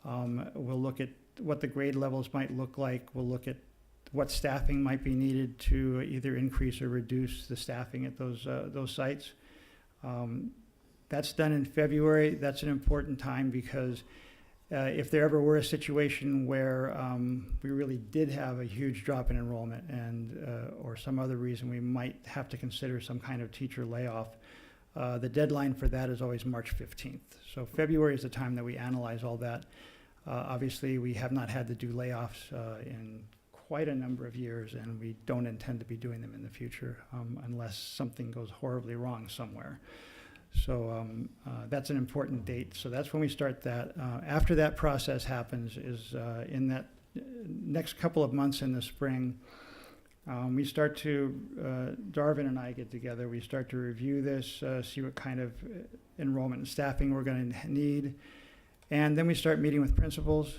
We'll look at what the grade levels might look like. We'll look at what staffing might be needed to either increase or reduce the staffing at those sites. That's done in February. That's an important time because if there ever were a situation where we really did have a huge drop in enrollment and or some other reason we might have to consider some kind of teacher layoff, the deadline for that is always March 15th. So February is the time that we analyze all that. Obviously, we have not had to do layoffs in quite a number of years, and we don't intend to be doing them in the future unless something goes horribly wrong somewhere. So that's an important date. So that's when we start that. After that process happens is in that next couple of months in the spring, we start to, Darvin and I get together, we start to review this, see what kind of enrollment and staffing we're going to need. And then we start meeting with principals.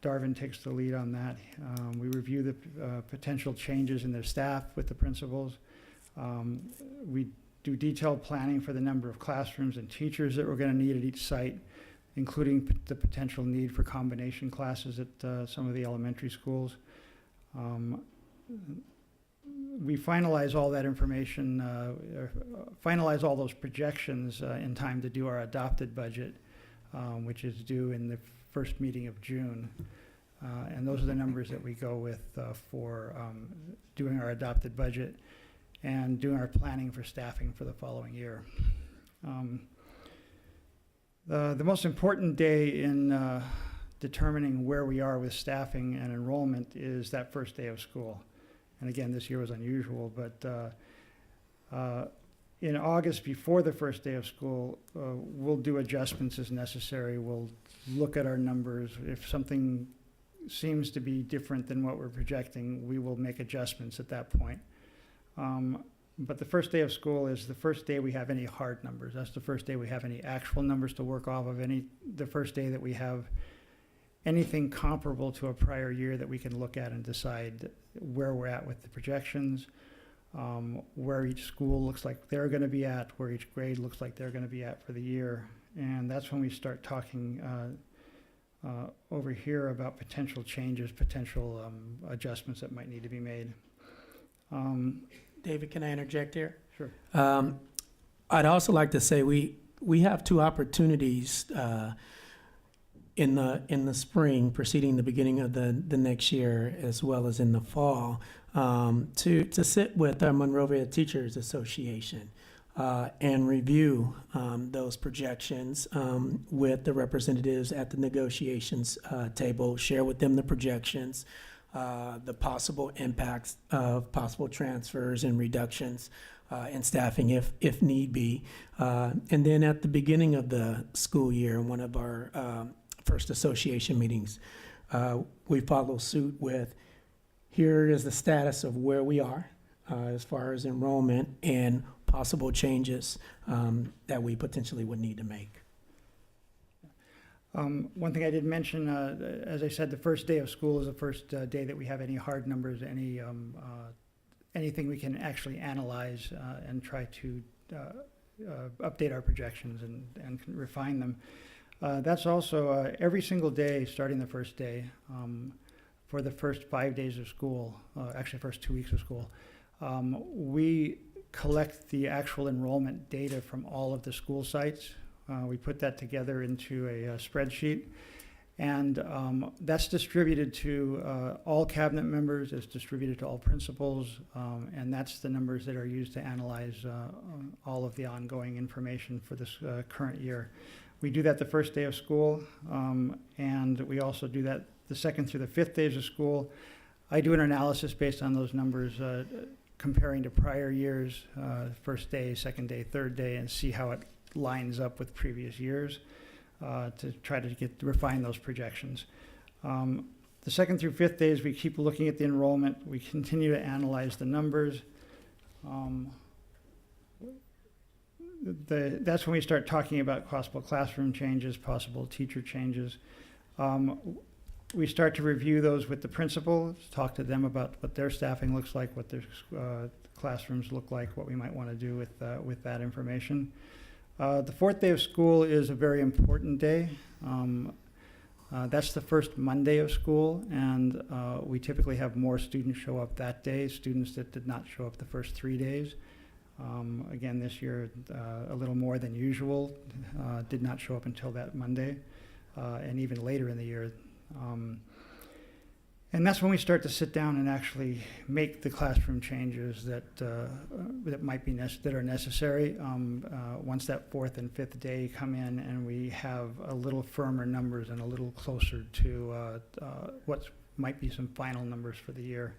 Darvin takes the lead on that. We review the potential changes in their staff with the principals. We do detailed planning for the number of classrooms and teachers that we're going to need at each site, including the potential need for combination classes at some of the elementary schools. We finalize all that information, finalize all those projections in time to do our adopted budget, which is due in the first meeting of June. And those are the numbers that we go with for doing our adopted budget and doing our planning for staffing for the following year. The most important day in determining where we are with staffing and enrollment is that first day of school. And again, this year was unusual, but in August, before the first day of school, we'll do adjustments as necessary. We'll look at our numbers. If something seems to be different than what we're projecting, we will make adjustments at that point. But the first day of school is the first day we have any hard numbers. That's the first day we have any actual numbers to work off of, the first day that we have anything comparable to a prior year that we can look at and decide where we're at with the projections, where each school looks like they're going to be at, where each grade looks like they're going to be at for the year. And that's when we start talking over here about potential changes, potential adjustments that might need to be made. David, can I interject here? Sure. I'd also like to say we have two opportunities in the spring preceding the beginning of the next year, as well as in the fall, to sit with our Monrovia Teachers Association and review those projections with the representatives at the negotiations table, share with them the projections, the possible impacts of possible transfers and reductions in staffing if need be. And then at the beginning of the school year, one of our first association meetings, we follow suit with, here is the status of where we are as far as enrollment and possible changes that we potentially would need to make. One thing I did mention, as I said, the first day of school is the first day that we have any hard numbers, anything we can actually analyze and try to update our projections and refine them. That's also every single day, starting the first day, for the first 5 days of school, actually first 2 weeks of school, we collect the actual enrollment data from all of the school sites. We put that together into a spreadsheet, and that's distributed to all cabinet members, it's distributed to all principals, and that's the numbers that are used to analyze all of the ongoing information for this current year. We do that the first day of school, and we also do that the second through the fifth days of school. I do an analysis based on those numbers, comparing to prior years, first day, second day, third day, and see how it lines up with previous years to try to refine those projections. The second through fifth days, we keep looking at the enrollment. We continue to analyze the numbers. That's when we start talking about possible classroom changes, possible teacher changes. We start to review those with the principals, talk to them about what their staffing looks like, what their classrooms look like, what we might want to do with that information. The fourth day of school is a very important day. That's the first Monday of school, and we typically have more students show up that day, students that did not show up the first 3 days. Again, this year, a little more than usual, did not show up until that Monday. and even later in the year. And that's when we start to sit down and actually make the classroom changes that that are necessary. Once that fourth and fifth day come in, and we have a little firmer numbers and a little closer to what might be some final numbers for the year.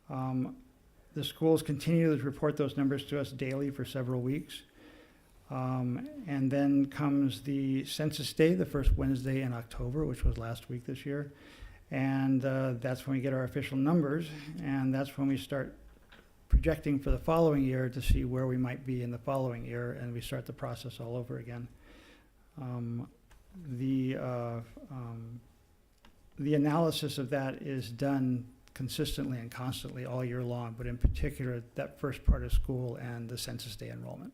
The schools continue to report those numbers to us daily for several weeks. And then comes the census day, the first Wednesday in October, which was last week this year. And that's when we get our official numbers, and that's when we start projecting for the following year to see where we might be in the following year, and we start the process all over again. The analysis of that is done consistently and constantly all year long, but in particular that first part of school and the census day enrollment.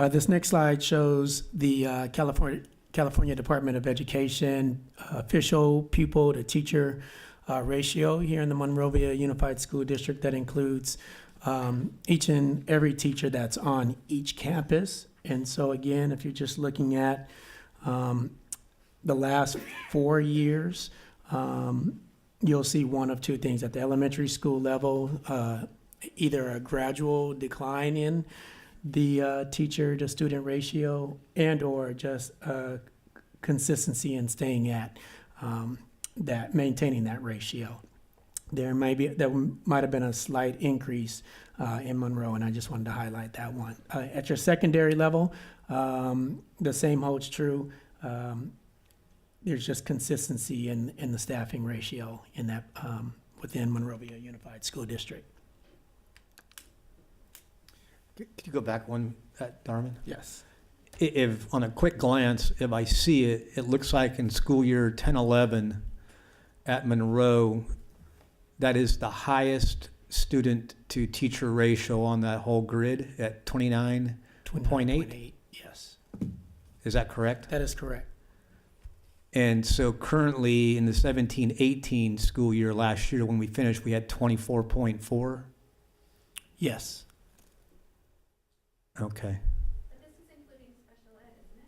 This next slide shows the California Department of Education official pupil to teacher ratio here in the Monrovia Unified School District. That includes each and every teacher that's on each campus. And so again, if you're just looking at the last 4 years, you'll see one of two things. At the elementary school level, either a gradual decline in the teacher to student ratio, and or just consistency in staying at maintaining that ratio. There might have been a slight increase in Monroe, and I just wanted to highlight that one. At your secondary level, the same holds true. There's just consistency in the staffing ratio in that within Monrovia Unified School District. Could you go back one, Darman? Yes. If, on a quick glance, if I see it, it looks like in school year 10-11 at Monroe, that is the highest student to teacher ratio on that whole grid at 29.8? Yes. Is that correct? That is correct. And so currently in the 17-18 school year last year when we finished, we had 24.4? Yes. Okay. But this is including special ed, isn't it?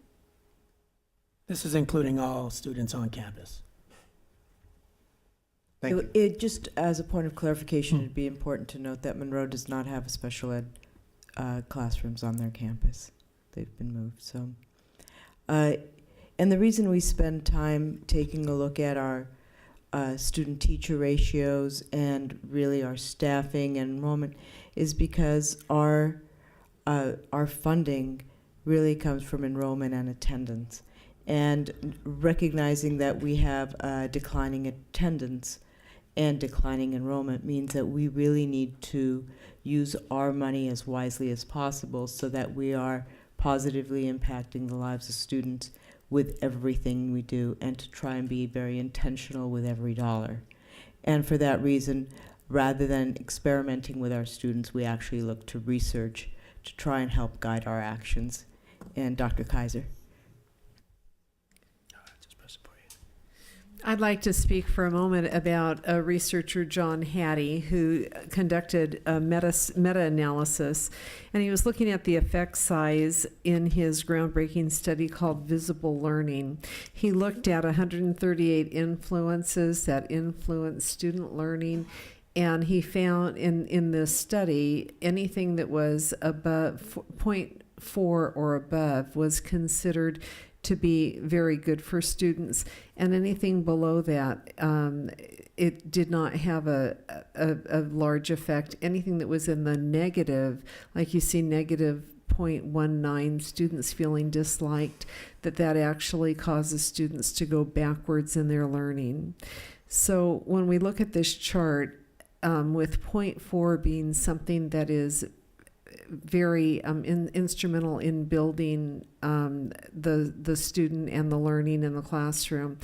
This is including all students on campus. Thank you. It just as a point of clarification, it'd be important to note that Monroe does not have a special ed classrooms on their campus. They've been moved. So, and the reason we spend time taking a look at our student-teacher ratios and really our staffing and enrollment is because our funding really comes from enrollment and attendance. And recognizing that we have declining attendance and declining enrollment means that we really need to use our money as wisely as possible so that we are positively impacting the lives of students with everything we do, and to try and be very intentional with every dollar. And for that reason, rather than experimenting with our students, we actually look to research to try and help guide our actions. And Dr. Kaiser. I'd like to speak for a moment about a researcher, John Hattie, who conducted a meta-analysis, and he was looking at the effect size in his groundbreaking study called Visible Learning. He looked at 138 influences that influence student learning, and he found in this study anything that was above 0.4 or above was considered to be very good for students, and anything below that, it did not have a large effect. Anything that was in the negative, like you see negative 0.19, students feeling disliked, that actually causes students to go backwards in their learning. So when we look at this chart, with 0.4 being something that is very instrumental in building the student and the learning in the classroom.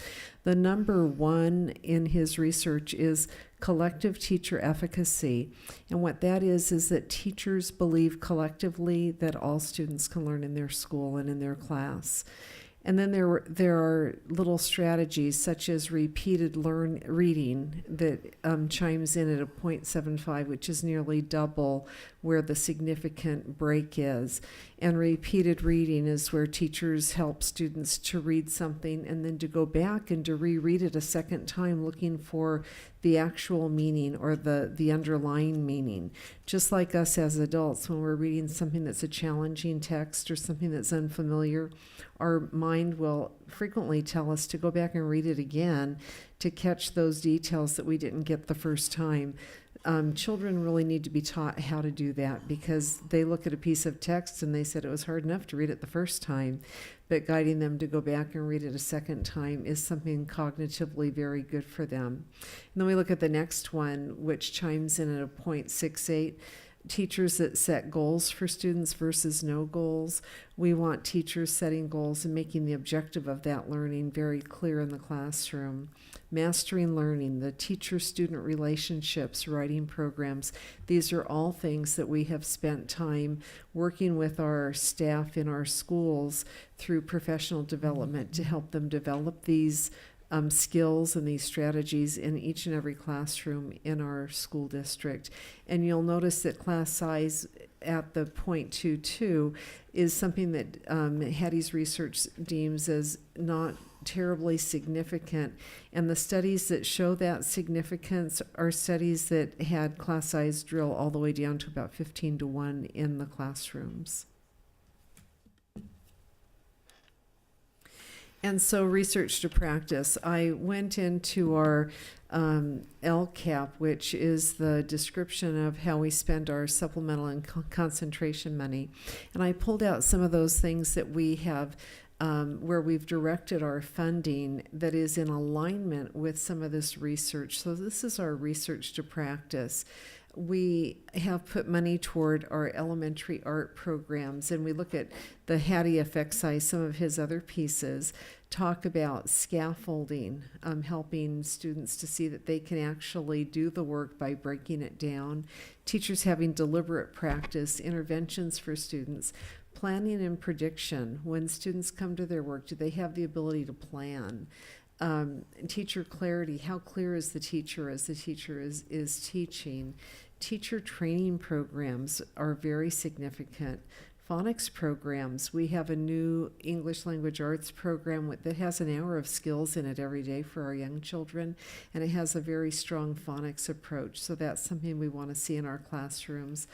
The number one in his research is collective teacher efficacy. And what that is that teachers believe collectively that all students can learn in their school and in their class. And then there are little strategies such as repeated reading that chimes in at a 0.75, which is nearly double where the significant break is. And repeated reading is where teachers help students to read something and then to go back and to reread it a second time, looking for the actual meaning or the underlying meaning. Just like us as adults, when we're reading something that's a challenging text or something that's unfamiliar, our mind will frequently tell us to go back and read it again to catch those details that we didn't get the first time. Children really need to be taught how to do that because they look at a piece of text and they said it was hard enough to read it the first time, but guiding them to go back and read it a second time is something cognitively very good for them. And then we look at the next one, which chimes in at a 0.68. Teachers that set goals for students versus no goals. We want teachers setting goals and making the objective of that learning very clear in the classroom. Mastering learning, the teacher-student relationships, writing programs. These are all things that we have spent time working with our staff in our schools through professional development to help them develop these skills and these strategies in each and every classroom in our school district. And you'll notice that class size at the 0.22 is something that Hattie's research deems as not terribly significant. And the studies that show that significance are studies that had class size drill all the way down to about 15-1 in the classrooms. And so research to practice. I went into our LCAP, which is the description of how we spend our supplemental and concentration money. And I pulled out some of those things that we have where we've directed our funding that is in alignment with some of this research. So this is our research to practice. We have put money toward our elementary art programs, and we look at the Hattie FXI, some of his other pieces, talk about scaffolding, helping students to see that they can actually do the work by breaking it down, teachers having deliberate practice, interventions for students, planning and prediction. When students come to their work, do they have the ability to plan? Teacher clarity, how clear is the teacher as the teacher is teaching? Teacher training programs are very significant. Phonics programs, we have a new English language arts program that has an hour of skills in it every day for our young children, and it has a very strong phonics approach, so that's something we want to see in our classrooms.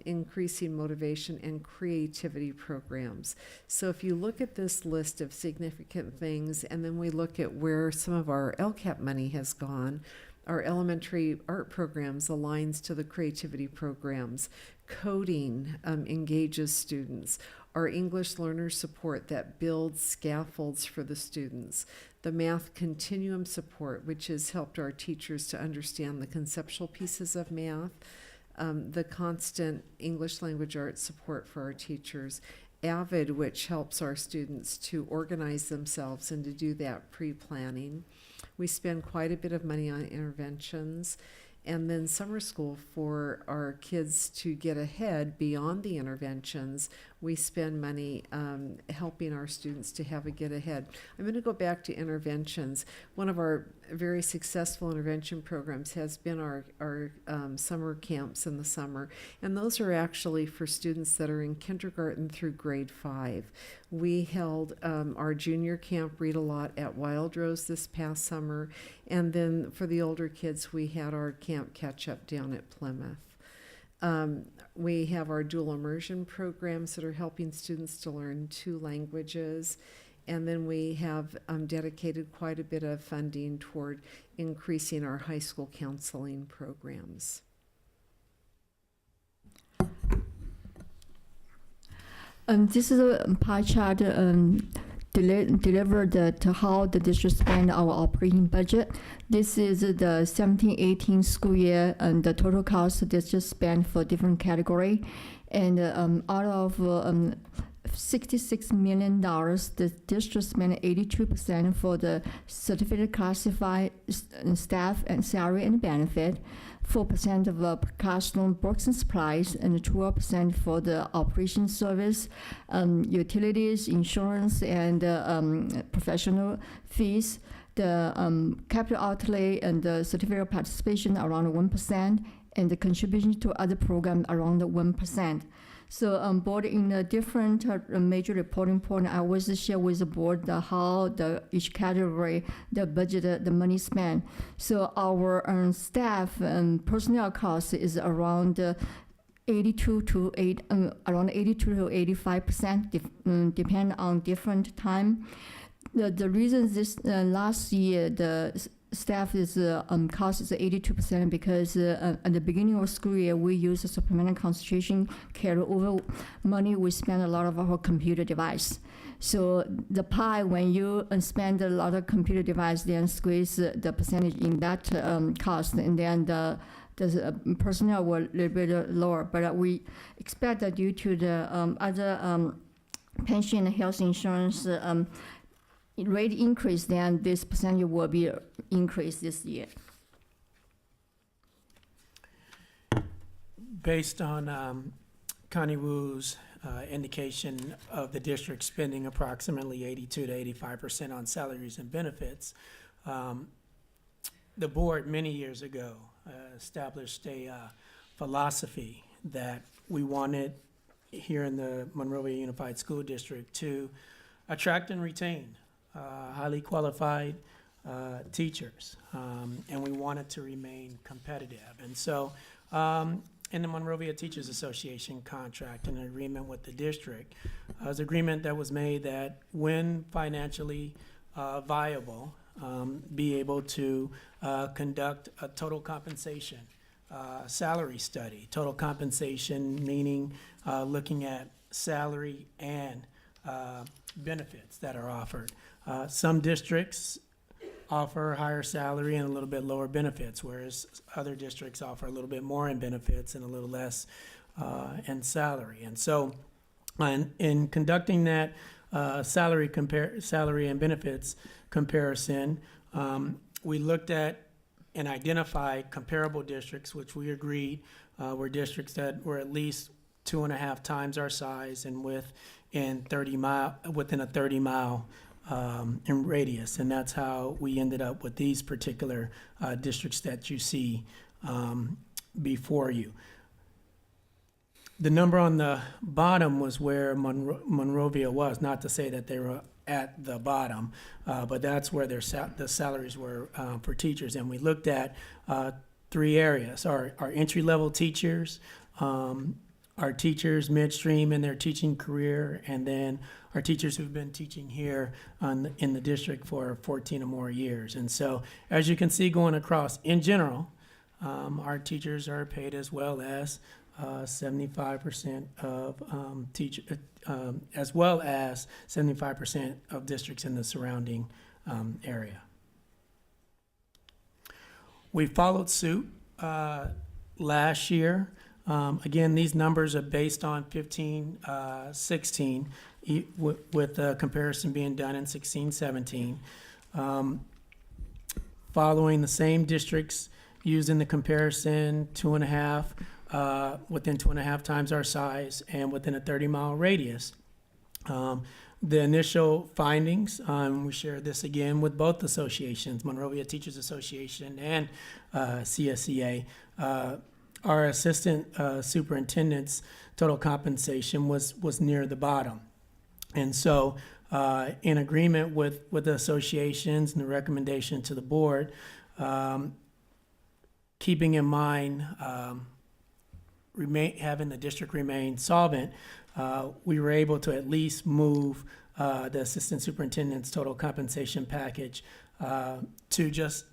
Increasing motivation and creativity programs. So if you look at this list of significant things, and then we look at where some of our LCAP money has gone, our elementary art programs aligns to the creativity programs. Coding engages students. Our English learner support that builds scaffolds for the students. The math continuum support, which has helped our teachers to understand the conceptual pieces of math. The constant English language arts support for our teachers. AVID, which helps our students to organize themselves and to do that pre-planning. We spend quite a bit of money on interventions. And then summer school for our kids to get ahead beyond the interventions. We spend money helping our students to have a get ahead. I'm going to go back to interventions. One of our very successful intervention programs has been our summer camps in the summer. And those are actually for students that are in kindergarten through grade 5. We held our junior camp Read a Lot at Wild Rose this past summer. And then for the older kids, we had our camp catch up down at Plymouth. We have our dual immersion programs that are helping students to learn 2 languages. And then we have dedicated quite a bit of funding toward increasing our high school counseling programs. This is a pie chart delivered to how the district spend our operating budget. This is the 17-18 school year and the total cost the district spent for different category. And out of $66 million. The district spent 82% for the certificate classified staff and salary and benefit, 4% of classroom books and supplies, and 12% for the operation service, utilities, insurance, and professional fees. The capital outlay and the certificate participation around 1%, and the contribution to other programs around 1%. So board, in a different major reporting point, I always share with the board how each category, the budget, the money spent. So our staff and personnel cost is around 82 to 85%, depend on different time. The reason this last year the staff is cost is 82% because at the beginning of school year we use a supplemental concentration carryover money. We spend a lot of our computer device. So the pie, when you spend a lot of computer device, then squeeze the percentage in that cost, and then the personnel were a little bit lower. But we expect that due to the other pension and health insurance rate increase, then this percentage will be increased this year. Based on Connie Wu's indication of the district spending approximately 82 to 85% on salaries and benefits, the board many years ago established a philosophy that we wanted here in the Monrovia Unified School District to attract and retain highly qualified teachers, and we wanted to remain competitive. And so in the Monrovia Teachers Association contract, an agreement with the district, was an agreement that was made that when financially viable, be able to conduct a total compensation salary study. Total compensation meaning looking at salary and benefits that are offered. Some districts offer higher salary and a little bit lower benefits, whereas other districts offer a little bit more in benefits and a little less in salary. And so in conducting that salary and benefits comparison, we looked at and identified comparable districts, which we agreed were districts that were at least 2.5 times our size and within a 30-mile in radius, and that's how we ended up with these particular districts that you see before you. The number on the bottom was where Monrovia was, not to say that they were at the bottom, but that's where the salaries were for teachers. And we looked at 3 areas: our entry-level teachers, our teachers midstream in their teaching career, and then our teachers who've been teaching here in the district for 14 or more years. And so, as you can see going across, in general, our teachers are paid as well as 75% of as well as 75% of districts in the surrounding area. We followed suit last year. Again, these numbers are based on 15-16, with the comparison being done in 16-17. Following the same districts used in the comparison, within 2.5 times our size and within a 30-mile radius. The initial findings, we shared this again with both associations, Monrovia Teachers Association and CSEA. Our assistant superintendent's total compensation was near the bottom. And so in agreement with the associations and the recommendation to the board, keeping in mind having the district remain solvent, we were able to at least move the assistant superintendent's total compensation package to just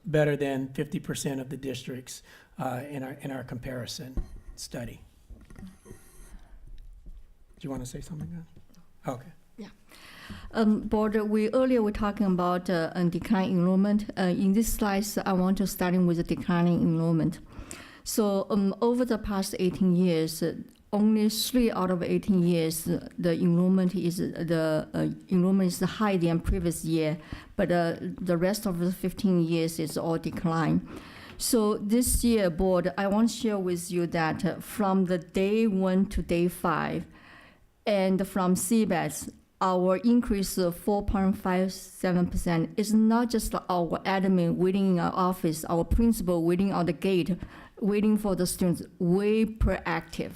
better than 50% of the districts in our comparison study. Do you want to say something, guys? Okay. Yeah. Board, earlier we're talking about declining enrollment. In this slides, I want to start with the declining enrollment. So over the past 18 years, only 3 out of 18 years, the enrollment is higher than previous year, but the rest of the 15 years is all decline. So this year, board, I want to share with you that from the day 1 to day 5, and from CBETS, our increase of 4.57% is not just our admin waiting in our office, our principal waiting on the gate, waiting for the students, way proactive.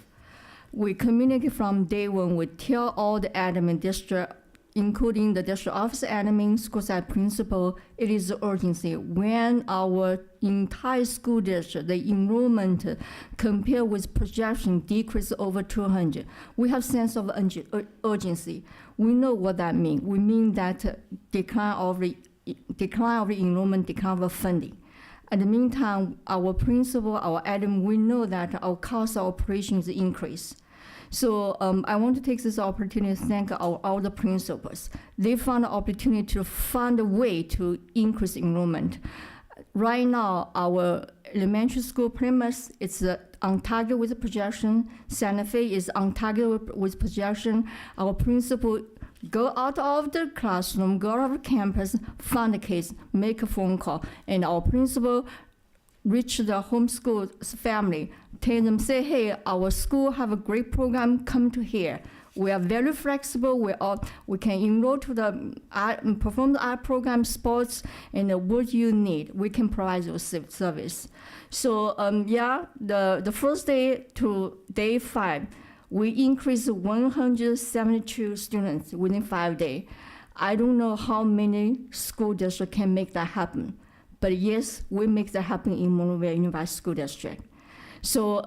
We communicate from day 1. We tell all the admin district, including the district office admin, school site principal, it is urgency. When our entire school district, the enrollment compared with projection decrease over 200, we have sense of urgency. We know what that means. We mean that decline of the enrollment, decline of funding. At the meantime, our principal, our admin, we know that our cost of operations increase. So I want to take this opportunity to thank all the principals. They found an opportunity to find a way to increase enrollment. Right now, our elementary school premise is on target with projection. Santa Fe is on target with projection. Our principal go out of the classroom, go out of campus, find the case, make a phone call, and our principal reach the homeschool family, tell them, say, hey, our school have a great program, come to here. We are very flexible. We can enroll to the art, perform the art program, sports, and what you need. We can provide those service. So the first day to day 5, we increased 172 students within 5 days. I don't know how many school districts can make that happen. But yes, we make that happen in Monrovia Unified School District. So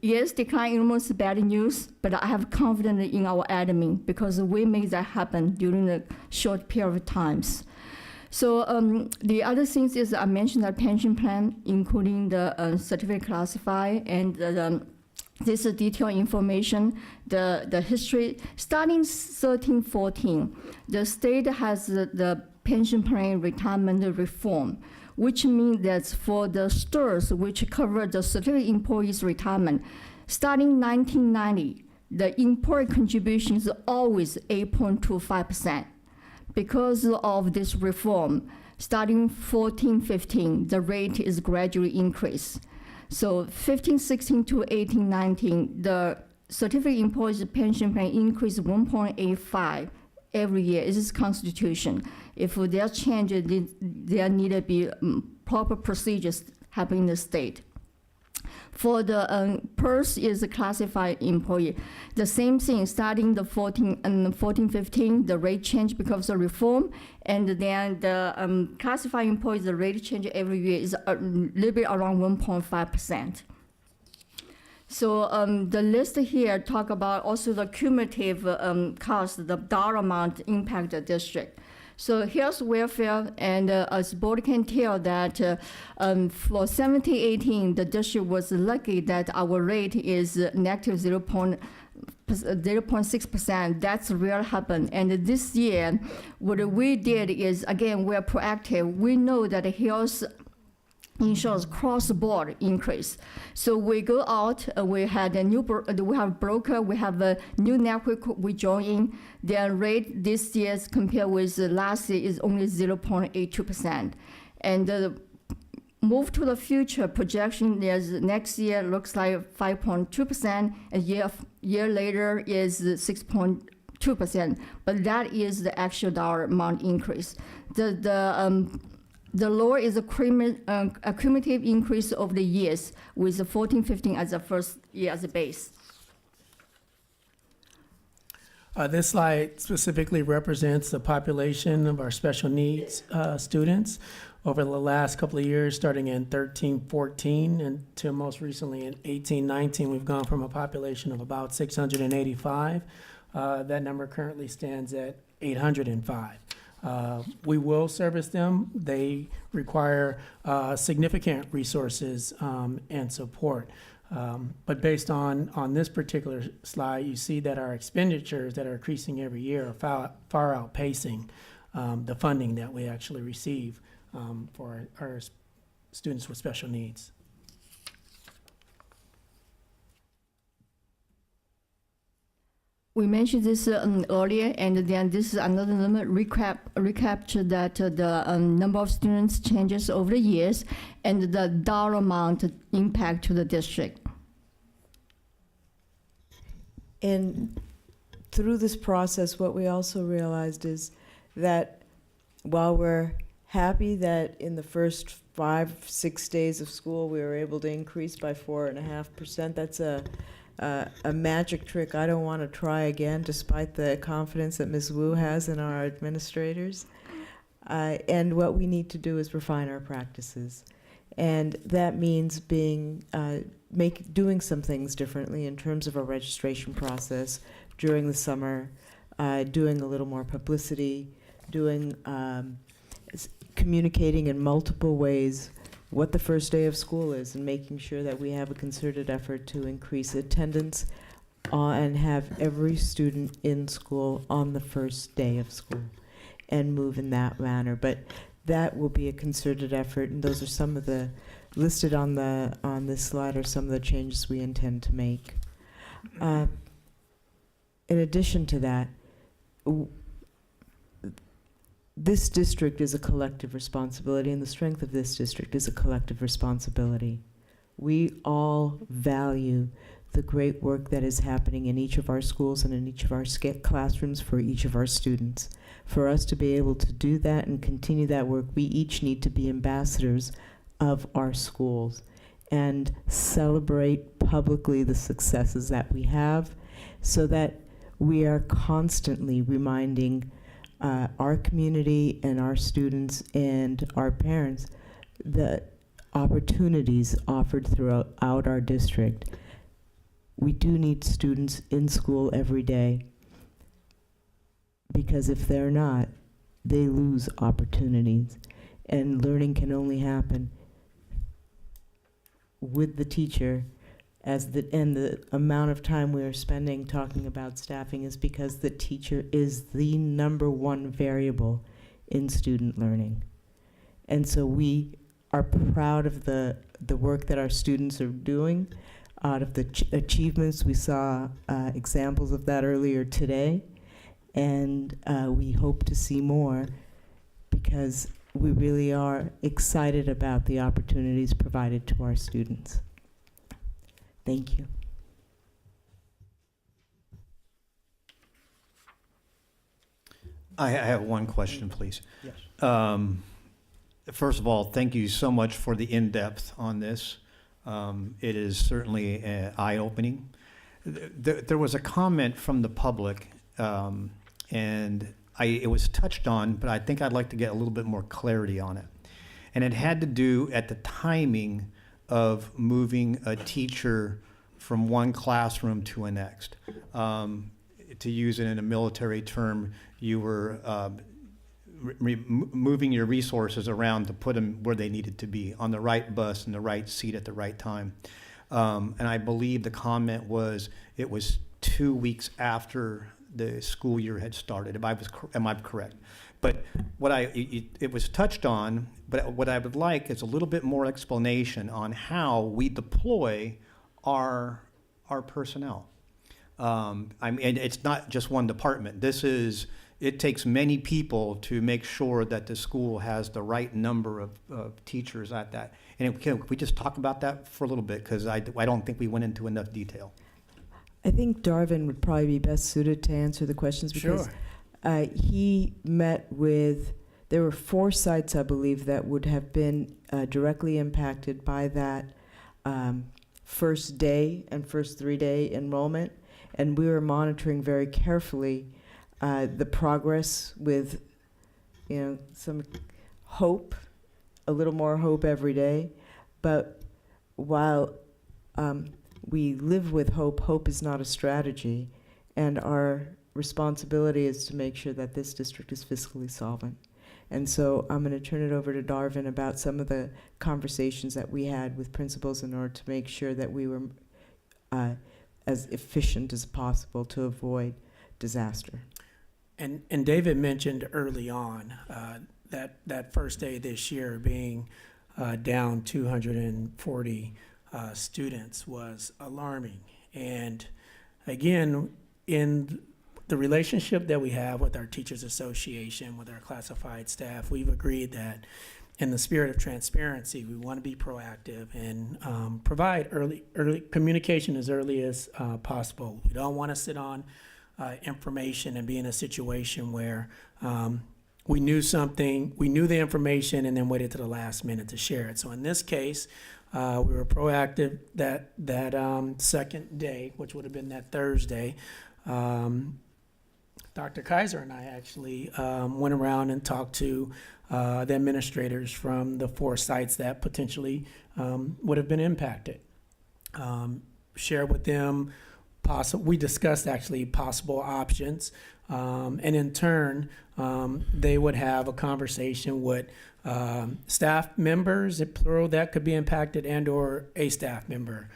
yes, decline enrollment is bad news, but I have confidence in our admin because we make that happen during a short period of times. So the other things is I mentioned that pension plan, including the certificate classified and this is detailed information, the history. Starting 13-14, the state has the pension plan retirement reform, which means that for the stores which cover the certificate employees' retirement, starting 1990, the employee contribution is always 8.25%. Because of this reform, starting 14-15, the rate is gradually increased. So 15-16 to 18-19, the certificate employees' pension plan increased 1.85 every year. This is constitution. If there are changes, there need to be proper procedures happening in the state. For the PERS is a classified employee. The same thing, starting the 14-15, the rate change because of reform, and then the classified employees, the rate change every year is a little bit around 1.5%. So the list here talk about also the cumulative cost, the dollar amount impact the district. So here's welfare, and as board can tell that for 17-18, the district was lucky that our rate is negative 0.6%. That's real happen. And this year, what we did is, again, we're proactive. We know that health insurance cross-board increase. So we go out, we had a new, we have broker, we have a new network we join in. Their rate this year compared with last year is only 0.82%. And the move to the future projection is next year looks like 5.2%, a year later is 6.2%. But that is the actual dollar amount increase. The lower is a cumulative increase over the years with the 14-15 as the first year as a base. This slide specifically represents the population of our special needs students over the last couple of years, starting in 13-14 until most recently in 18-19. We've gone from a population of about 685. That number currently stands at 805. We will service them. They require significant resources and support. But based on this particular slide, you see that our expenditures that are increasing every year are far outpacing the funding that we actually receive for our students with special needs. we mentioned this earlier, and then this is another number recapture that the number of students changes over the years and the dollar amount impact to the district. And through this process, what we also realized is that while we're happy that in the first 5-6 days of school we were able to increase by 4.5%, that's a magic trick I don't want to try again, despite the confidence that Ms. Wu has in our administrators. And what we need to do is refine our practices. And that means doing some things differently in terms of our registration process during the summer, doing a little more publicity, communicating in multiple ways what the first day of school is, and making sure that we have a concerted effort to increase attendance and have every student in school on the first day of school and move in that manner. But that will be a concerted effort, and those are some of the listed on this slide are some of the changes we intend to make. In addition to that, this district is a collective responsibility, and the strength of this district is a collective responsibility. We all value the great work that is happening in each of our schools and in each of our classrooms for each of our students. For us to be able to do that and continue that work, we each need to be ambassadors of our schools and celebrate publicly the successes that we have, so that we are constantly reminding our community and our students and our parents the opportunities offered throughout our district. We do need students in school every day, because if they're not, they lose opportunities, and learning can only happen with the teacher. And the amount of time we are spending talking about staffing is because the teacher is the #1 variable in student learning. And so we are proud of the work that our students are doing. Out of the achievements, we saw examples of that earlier today, and we hope to see more, because we really are excited about the opportunities provided to our students. Thank you. I have one question, please. Yes. First of all, thank you so much for the in-depth on this. It is certainly eye-opening. There was a comment from the public, and it was touched on, but I think I'd like to get a little bit more clarity on it. And it had to do at the timing of moving a teacher from one classroom to a next. To use it in a military term, you were moving your resources around to put them where they needed to be, on the right bus, in the right seat at the right time. And I believe the comment was, it was 2 weeks after the school year had started. Am I correct? But it was touched on, but what I would like is a little bit more explanation on how we deploy our personnel. I mean, it's not just one department. It takes many people to make sure that the school has the right number of teachers at that. And can we just talk about that for a little bit? Because I don't think we went into enough detail. I think Darvin would probably be best suited to answer the questions, because he met with, there were 4 sites, I believe, that would have been directly impacted by that first day and first 3-day enrollment. And we were monitoring very carefully the progress with, some hope, a little more hope every day. But while we live with hope, hope is not a strategy, and our responsibility is to make sure that this district is fiscally solvent. And so I'm going to turn it over to Darvin about some of the conversations that we had with principals in order to make sure that we were as efficient as possible to avoid disaster. And David mentioned early on that first day this year being down 240 students was alarming. And again, in the relationship that we have with our teachers association, with our classified staff, we've agreed that in the spirit of transparency, we want to be proactive and provide early communication as early as possible. We don't want to sit on information and be in a situation where we knew something, we knew the information, and then waited to the last minute to share it. So in this case, we were proactive that second day, which would have been that Thursday. Dr. Kaiser and I actually went around and talked to the administrators from the 4 sites that potentially would have been impacted. Share with them we discussed actually possible options, and in turn, they would have a conversation with staff members, plural, that could be impacted, and or a staff member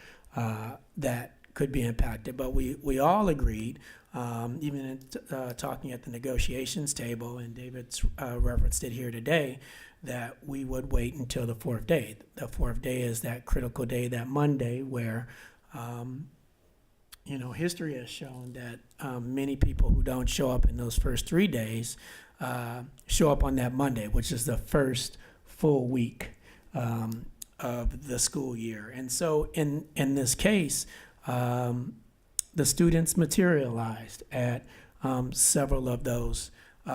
that could be impacted. But we all agreed, even in talking at the negotiations table, and David's referenced it here today, that we would wait until the 4th day. The 4th day is that critical day, that Monday, where history has shown that many people who don't show up in those first 3 days show up on that Monday, which is the first full week of the school year. And so in this case, the students materialized at several of those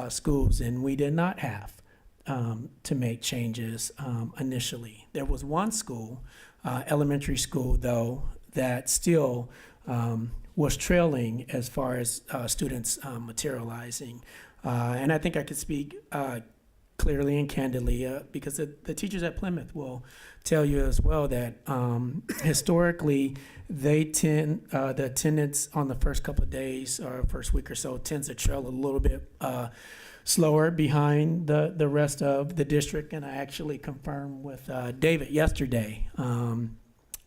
schools, and we did not have to make changes initially. There was one school, elementary school, though, that still was trailing as far as students materializing. And I think I could speak clearly and candidly because the teachers at Plymouth will tell you as well that historically they tend, the attendance on the first couple of days or first week or so tends to trail a little bit slower behind the rest of the district. And I actually confirmed with David yesterday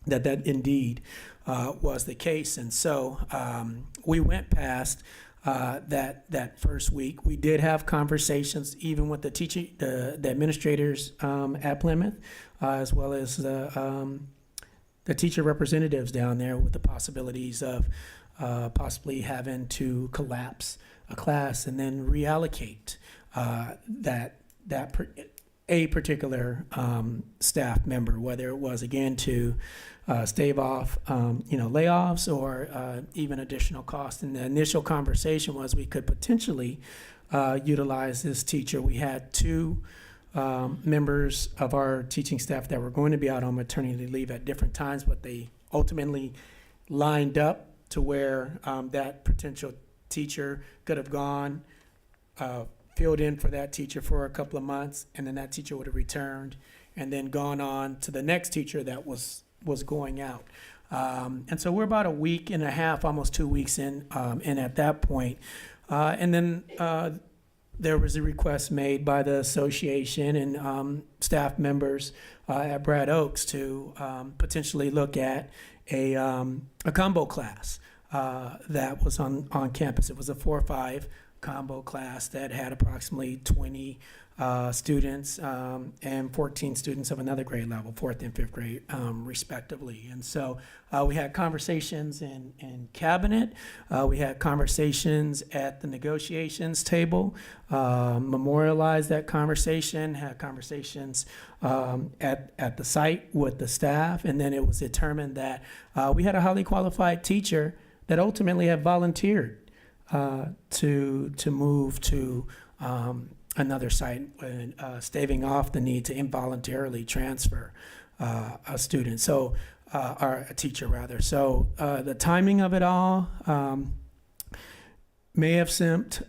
that indeed was the case. And so we went past that first week. We did have conversations even with the administrators at Plymouth, as well as the teacher representatives down there, with the possibilities of possibly having to collapse a class and then reallocate a particular staff member, whether it was again to stave off layoffs or even additional costs. And the initial conversation was we could potentially utilize this teacher. We had 2 members of our teaching staff that were going to be out on maternity leave at different times, but they ultimately lined up to where that potential teacher could have gone, filled in for that teacher for a couple of months, and then that teacher would have returned and then gone on to the next teacher that was going out. And so we're about a week and a half, almost 2 weeks in at that point. And then there was a request made by the association and staff members at Brad Oaks to potentially look at a combo class that was on campus. It was a 4 or 5 combo class that had approximately 20 students and 14 students of another grade level, 4th and 5th grade, respectively. And so we had conversations in cabinet. We had conversations at the negotiations table, memorialized that conversation, had conversations at the site with the staff, and then it was determined that we had a highly qualified teacher that ultimately had volunteered to move to another site, staving off the need to involuntarily transfer a student, or a teacher rather. So the timing of it all may have seemed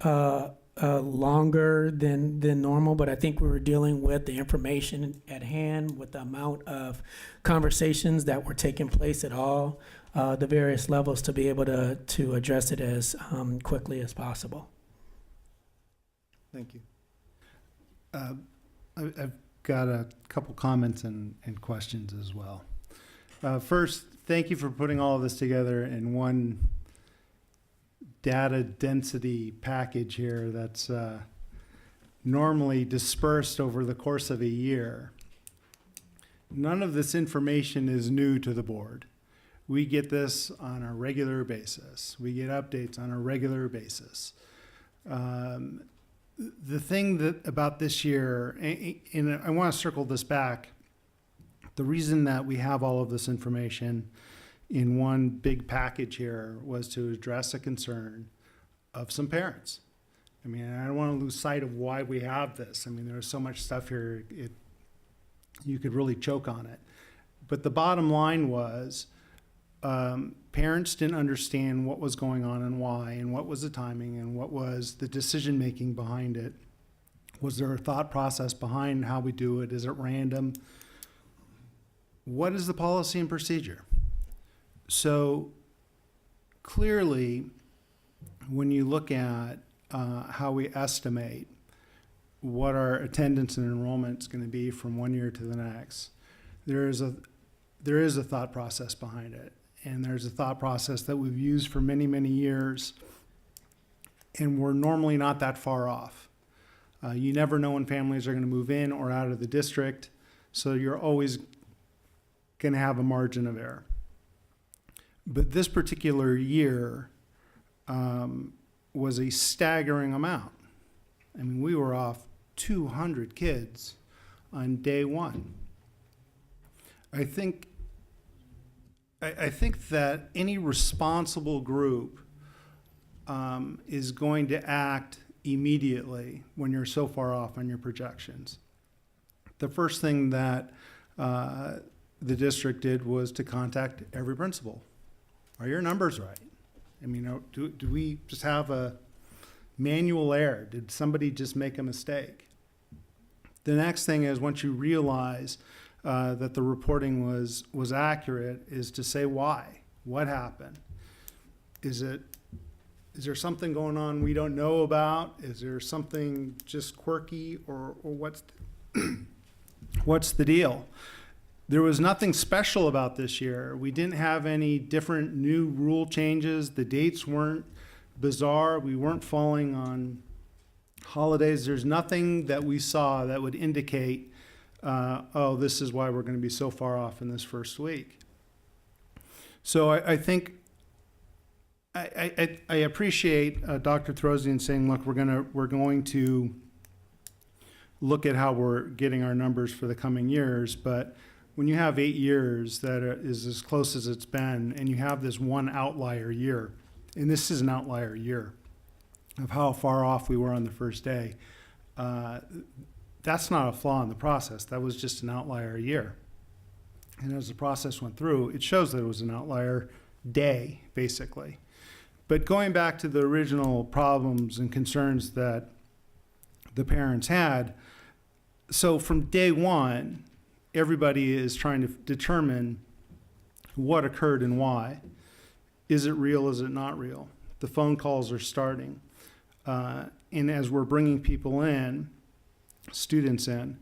longer than normal, but I think we were dealing with the information at hand, with the amount of conversations that were taking place at all the various levels, to be able to address it as quickly as possible. Thank you. I've got a couple comments and questions as well. First, thank you for putting all of this together in one data density package here that's normally dispersed over the course of a year. None of this information is new to the board. We get this on a regular basis. We get updates on a regular basis. The thing that about this year, and I want to circle this back, the reason that we have all of this information in one big package here was to address a concern of some parents. I mean, I don't want to lose sight of why we have this. I mean, there's so much stuff here, you could really choke on it. But the bottom line was, parents didn't understand what was going on and why, and what was the timing, and what was the decision-making behind it. Was there a thought process behind how we do it? Is it random? What is the policy and procedure? So clearly, when you look at how we estimate what our attendance and enrollment is going to be from one year to the next, there is a thought process behind it. And there's a thought process that we've used for many, many years, and we're normally not that far off. You never know when families are going to move in or out of the district, so you're always going to have a margin of error. But this particular year was a staggering amount. I mean, we were off 200 kids on day one. I think that any responsible group is going to act immediately when you're so far off on your projections. The first thing that the district did was to contact every principal. Are your numbers right? I mean, do we just have a manual error? Did somebody just make a mistake? The next thing is, once you realize that the reporting was accurate, is to say why. What happened? Is there something going on we don't know about? Is there something just quirky, or what's what's the deal? There was nothing special about this year. We didn't have any different new rule changes. The dates weren't bizarre. We weren't falling on holidays. There's nothing that we saw that would indicate, oh, this is why we're going to be so far off in this first week. So I think I appreciate Dr. Throsian saying, look, we're going to look at how we're getting our numbers for the coming years, but when you have 8 years that is as close as it's been, and you have this one outlier year, and this is an outlier year of how far off we were on the first day, that's not a flaw in the process. That was just an outlier year. And as the process went through, it shows that it was an outlier day, basically. But going back to the original problems and concerns that the parents had, so from day one, everybody is trying to determine what occurred and why. Is it real? Is it not real? The phone calls are starting. And as we're bringing people in, students in,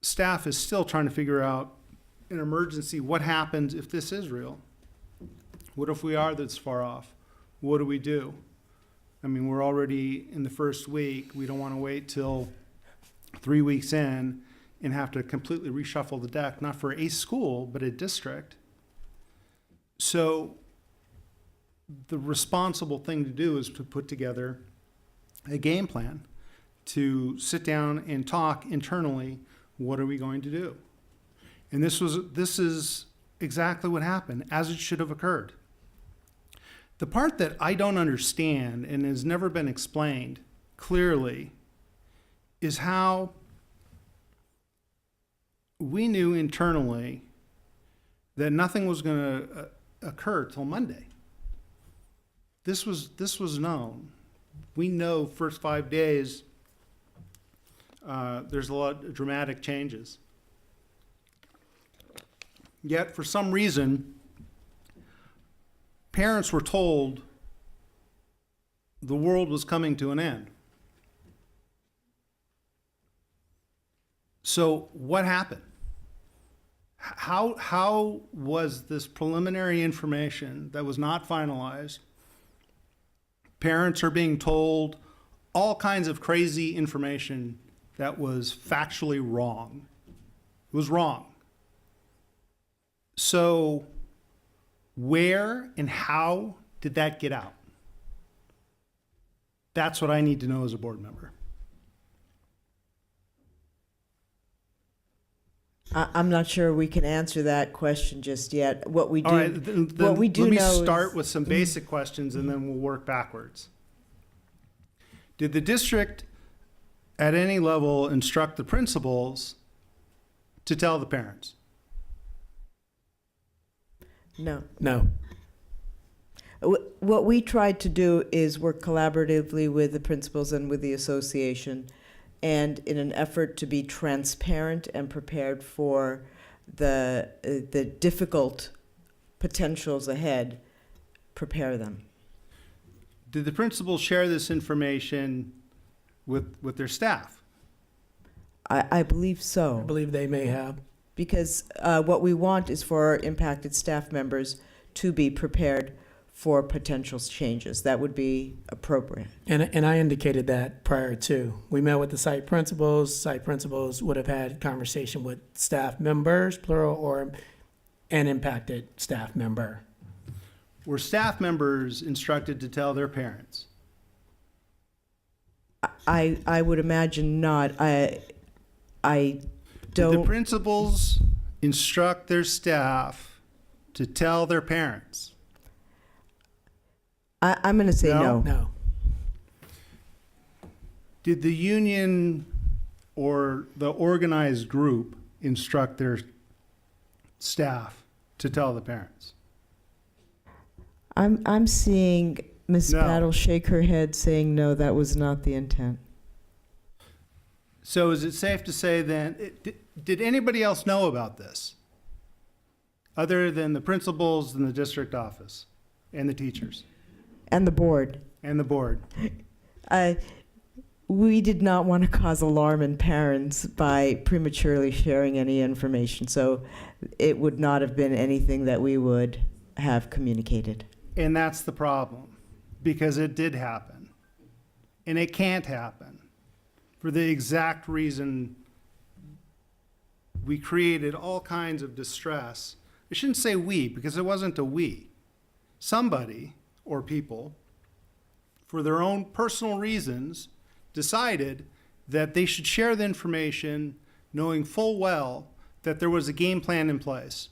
staff is still trying to figure out in emergency what happens if this is real. What if we are this far off? What do we do? I mean, we're already in the first week. We don't want to wait till 3 weeks in and have to completely reshuffle the deck, not for a school, but a district. So the responsible thing to do is to put together a game plan, to sit down and talk internally, what are we going to do? And this is exactly what happened, as it should have occurred. The part that I don't understand and has never been explained clearly is how we knew internally that nothing was going to occur till Monday. This was known. We know first 5 days there's a lot of dramatic changes. Yet for some reason, parents were told the world was coming to an end. So what happened? How was this preliminary information that was not finalized? Parents are being told all kinds of crazy information that was factually wrong. It was wrong. So where and how did that get out? That's what I need to know as a board member. I'm not sure we can answer that question just yet. What we do, All right, then what we do let me know start is, with some basic questions and then we'll work backwards. Did the district at any level instruct the principals to tell the parents? No. No. What we tried to do is work collaboratively with the principals and with the association, and in an effort to be transparent and prepared for the difficult potentials ahead, prepare them. Did the principals share this information with their staff? I believe so. I believe they may have. Because what we want is for our impacted staff members to be prepared for potential changes. That would be appropriate. And I indicated that prior to. We met with the site principals. Site principals would have had conversation with staff members, plural, or an impacted staff member. Were staff members instructed to tell their parents? I would imagine not. I don't. Did the principals instruct their staff to tell their parents? I'm going to say no. No. Did the union or the organized group instruct their staff to tell the parents? I'm seeing Ms. No. Battle shake her head saying no, that was not the intent. So is it safe to say then, did anybody else know about this? Other than the principals and the district office and the teachers? And the board. And the board. We did not want to cause alarm in parents by prematurely sharing any information, so it would not have been anything that we would have communicated. And that's the problem, because it did happen. And it can't happen for the exact reason we created all kinds of distress. I shouldn't say we, because it wasn't a we. Somebody or people, for their own personal reasons, decided that they should share the information knowing full well that there was a game plan in place.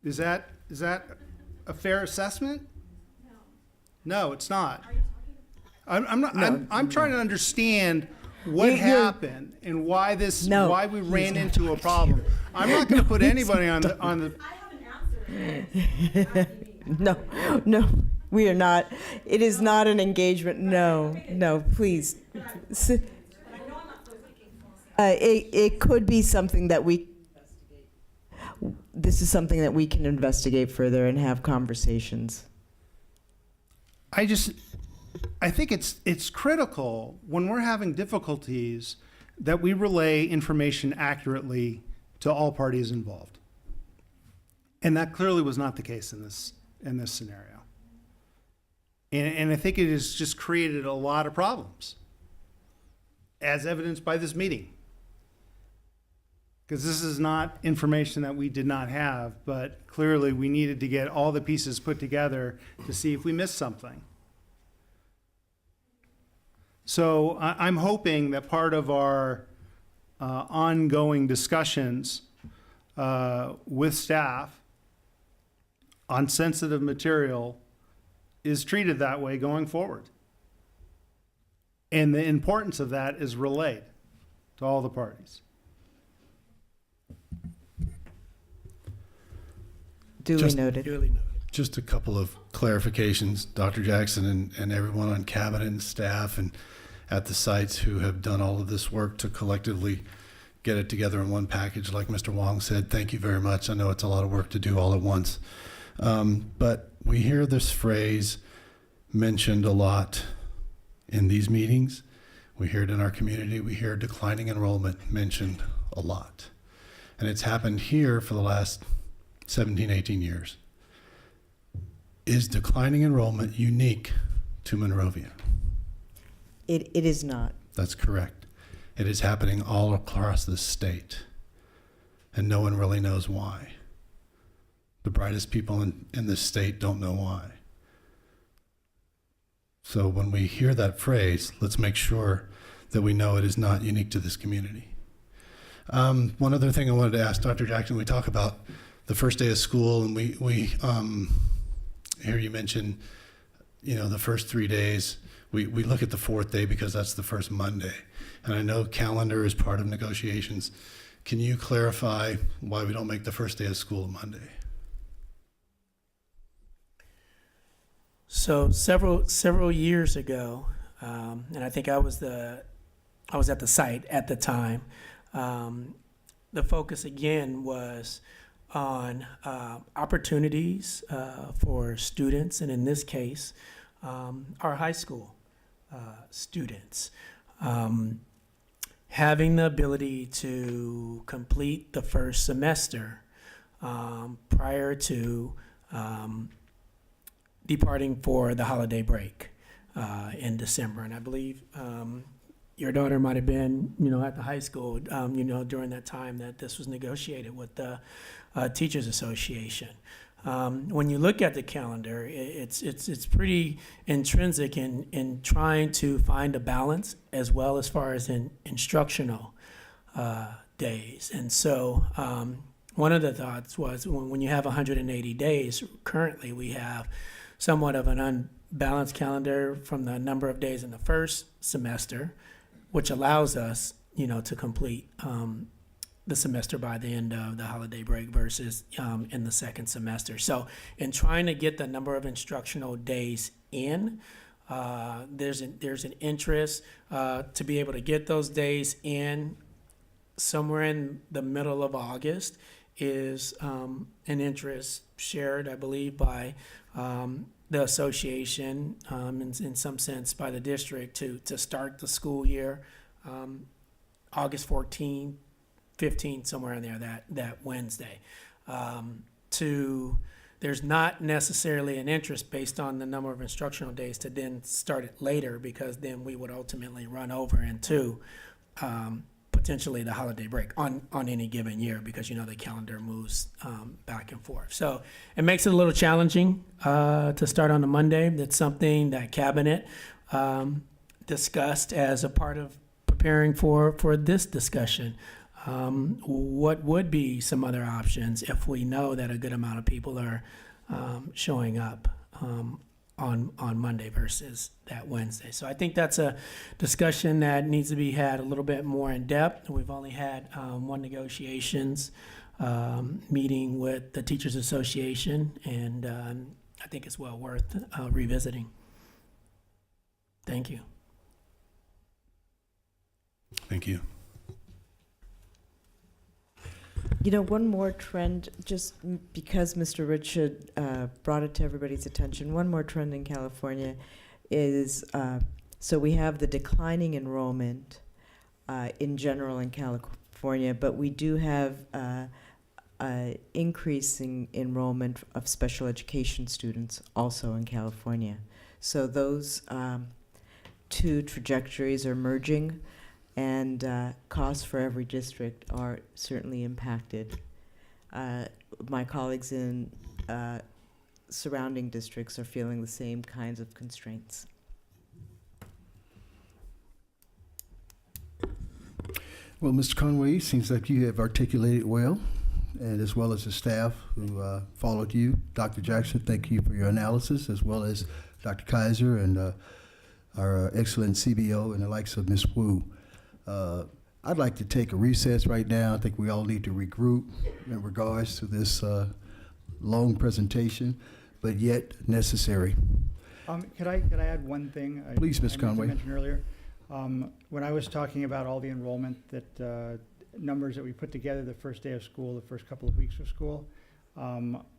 Is that a fair assessment? No, it's not. I'm trying to understand what happened and why why we ran into a problem. I'm not going to put anybody on the. No, we are not. It is not an engagement. No, please. It could be something that this is something that we can investigate further and have conversations. I think it's critical when we're having difficulties that we relay information accurately to all parties involved. And that clearly was not the case in this scenario. And I think it has just created a lot of problems, as evidenced by this meeting. Because this is not information that we did not have, but clearly we needed to get all the pieces put together to see if we missed something. So I'm hoping that part of our ongoing discussions with staff on sensitive material is treated that way going forward. And the importance of that is relayed to all the parties. Duly noted. Just a couple of clarifications, Dr. Jackson and everyone on cabinet and staff and at the sites who have done all of this work to collectively get it together in one package. Like Mr. Wong said, thank you very much. I know it's a lot of work to do all at once. But we hear this phrase mentioned a lot in these meetings. We hear it in our community. We hear declining enrollment mentioned a lot. And it's happened here for the last 17, 18 years. Is declining enrollment unique to Monrovia? It is not. That's correct. It is happening all across the state. and no one really knows why. The brightest people in this state don't know why. So when we hear that phrase, let's make sure that we know it is not unique to this community. One other thing I wanted to ask Dr. Jackson, we talk about the first day of school, and we here you mentioned, the first 3 days. We look at the fourth day because that's the first Monday. And I know calendar is part of negotiations. Can you clarify why we don't make the first day of school a Monday? So several years ago, and I think I was at the site at the time. The focus again was on opportunities for students, and in this case, our high school students. Having the ability to complete the first semester prior to departing for the holiday break in December. And I believe your daughter might have been, at the high school, during that time that this was negotiated with the Teachers Association. When you look at the calendar, it's pretty intrinsic in trying to find a balance as well as far as in instructional days. And so one of the thoughts was when you have 180 days, currently we have somewhat of an unbalanced calendar from the number of days in the first semester, which allows us, to complete the semester by the end of the holiday break versus in the second semester. So in trying to get the number of instructional days in, there's an interest to be able to get those days in somewhere in the middle of August is an interest shared, I believe, by the association, in some sense by the district to start the school year August 14th, 15th, somewhere in there, that Wednesday. There's not necessarily an interest based on the number of instructional days to then start it later, because then we would ultimately run over into potentially the holiday break on any given year, because the calendar moves back and forth. So it makes it a little challenging to start on a Monday. That's something that Cabinet discussed as a part of preparing for this discussion. What would be some other options if we know that a good amount of people are showing up on Monday versus that Wednesday? So I think that's a discussion that needs to be had a little bit more in depth. We've only had one negotiations meeting with the Teachers Association, and I think it's well worth revisiting. Thank you. Thank you. One more trend, just because Mr. Richard brought it to everybody's attention, one more trend in California is, so we have the declining enrollment in general in California, but we do have increasing enrollment of special education students also in California. So those two trajectories are merging, and costs for every district are certainly impacted. My colleagues in surrounding districts are feeling the same kinds of constraints. Well, Mr. Conway, seems like you have articulated well, and as well as the staff who followed you. Dr. Jackson, thank you for your analysis, as well as Dr. Kaiser and our excellent CBO and the likes of Ms. Wu. I'd like to take a recess right now. I think we all need to regroup in regards to this long presentation, but yet necessary. Could I add one thing? Please, Ms. I Conway. mentioned earlier, when I was talking about all the enrollment numbers that we put together the first day of school, the first couple of weeks of school,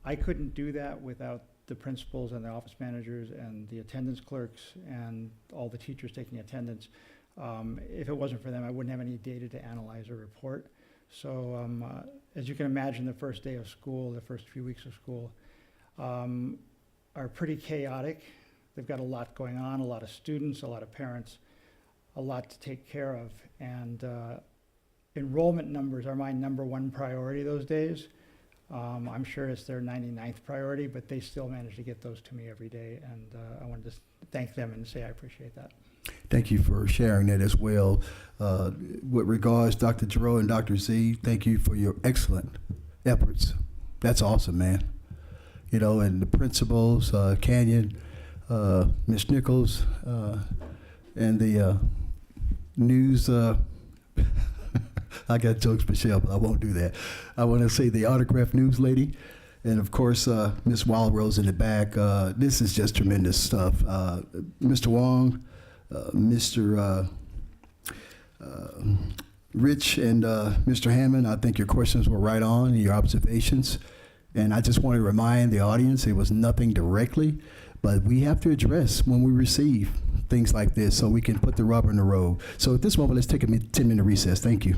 I couldn't do that without the principals and the office managers and the attendance clerks and all the teachers taking attendance. If it wasn't for them, I wouldn't have any data to analyze or report. So as you can imagine, the first day of school, the first few weeks of school are pretty chaotic. They've got a lot going on, a lot of students, a lot of parents, a lot to take care of. And enrollment numbers are my number one priority those days. I'm sure it's their 99th priority, but they still manage to get those to me every day, and I wanted to thank them and say I appreciate that. Thank you for sharing that as well. With regards, Dr. Giroux and Dr. Z, thank you for your excellent efforts. That's awesome, man. You know, and the principals, Canyon, Ms. Nichols, and the news. I got jokes, Michelle, but I won't do that. I want to say the autograph news lady, and of course, Miss Wildrose in the back. This is just tremendous stuff. Mr. Wong, Mr. Rich, and Mr. Hammond, I think your questions were right on, your observations. And I just want to remind the audience it was nothing directly, but we have to address when we receive things like this so we can put the rubber in the road. So at this moment, let's take a 10-minute recess. Thank you.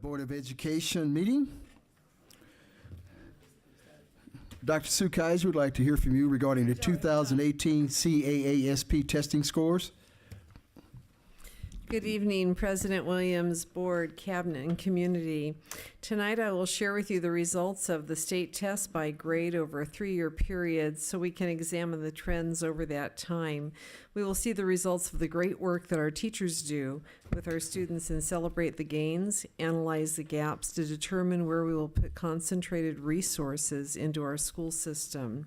Board of Education meeting. Dr. Sue Kaiser would like to hear from you regarding the 2018 CAASP testing scores. Good evening, President Williams, Board, Cabinet, and Community. Tonight I will share with you the results of the state test by grade over a 3-year period so we can examine the trends over that time. We will see the results of the great work that our teachers do with our students and celebrate the gains, analyze the gaps to determine where we will put concentrated resources into our school system.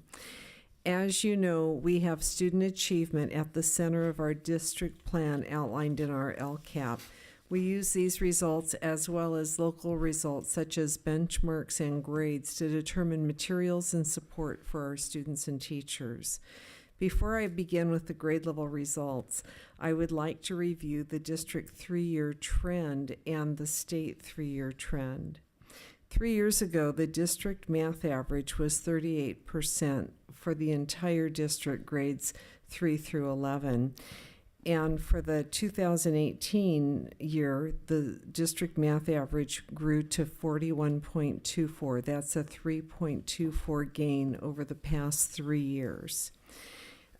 As you know, we have student achievement at the center of our district plan outlined in our LCAP. We use these results as well as local results such as benchmarks and grades to determine materials and support for our students and teachers. Before I begin with the grade level results, I would like to review the district 3-year trend and the state 3-year trend. 3 years ago, the district math average was 38% for the entire district grades 3 through 11. And for the 2018 year, the district math average grew to 41.24. That's a 3.24 gain over the past 3 years.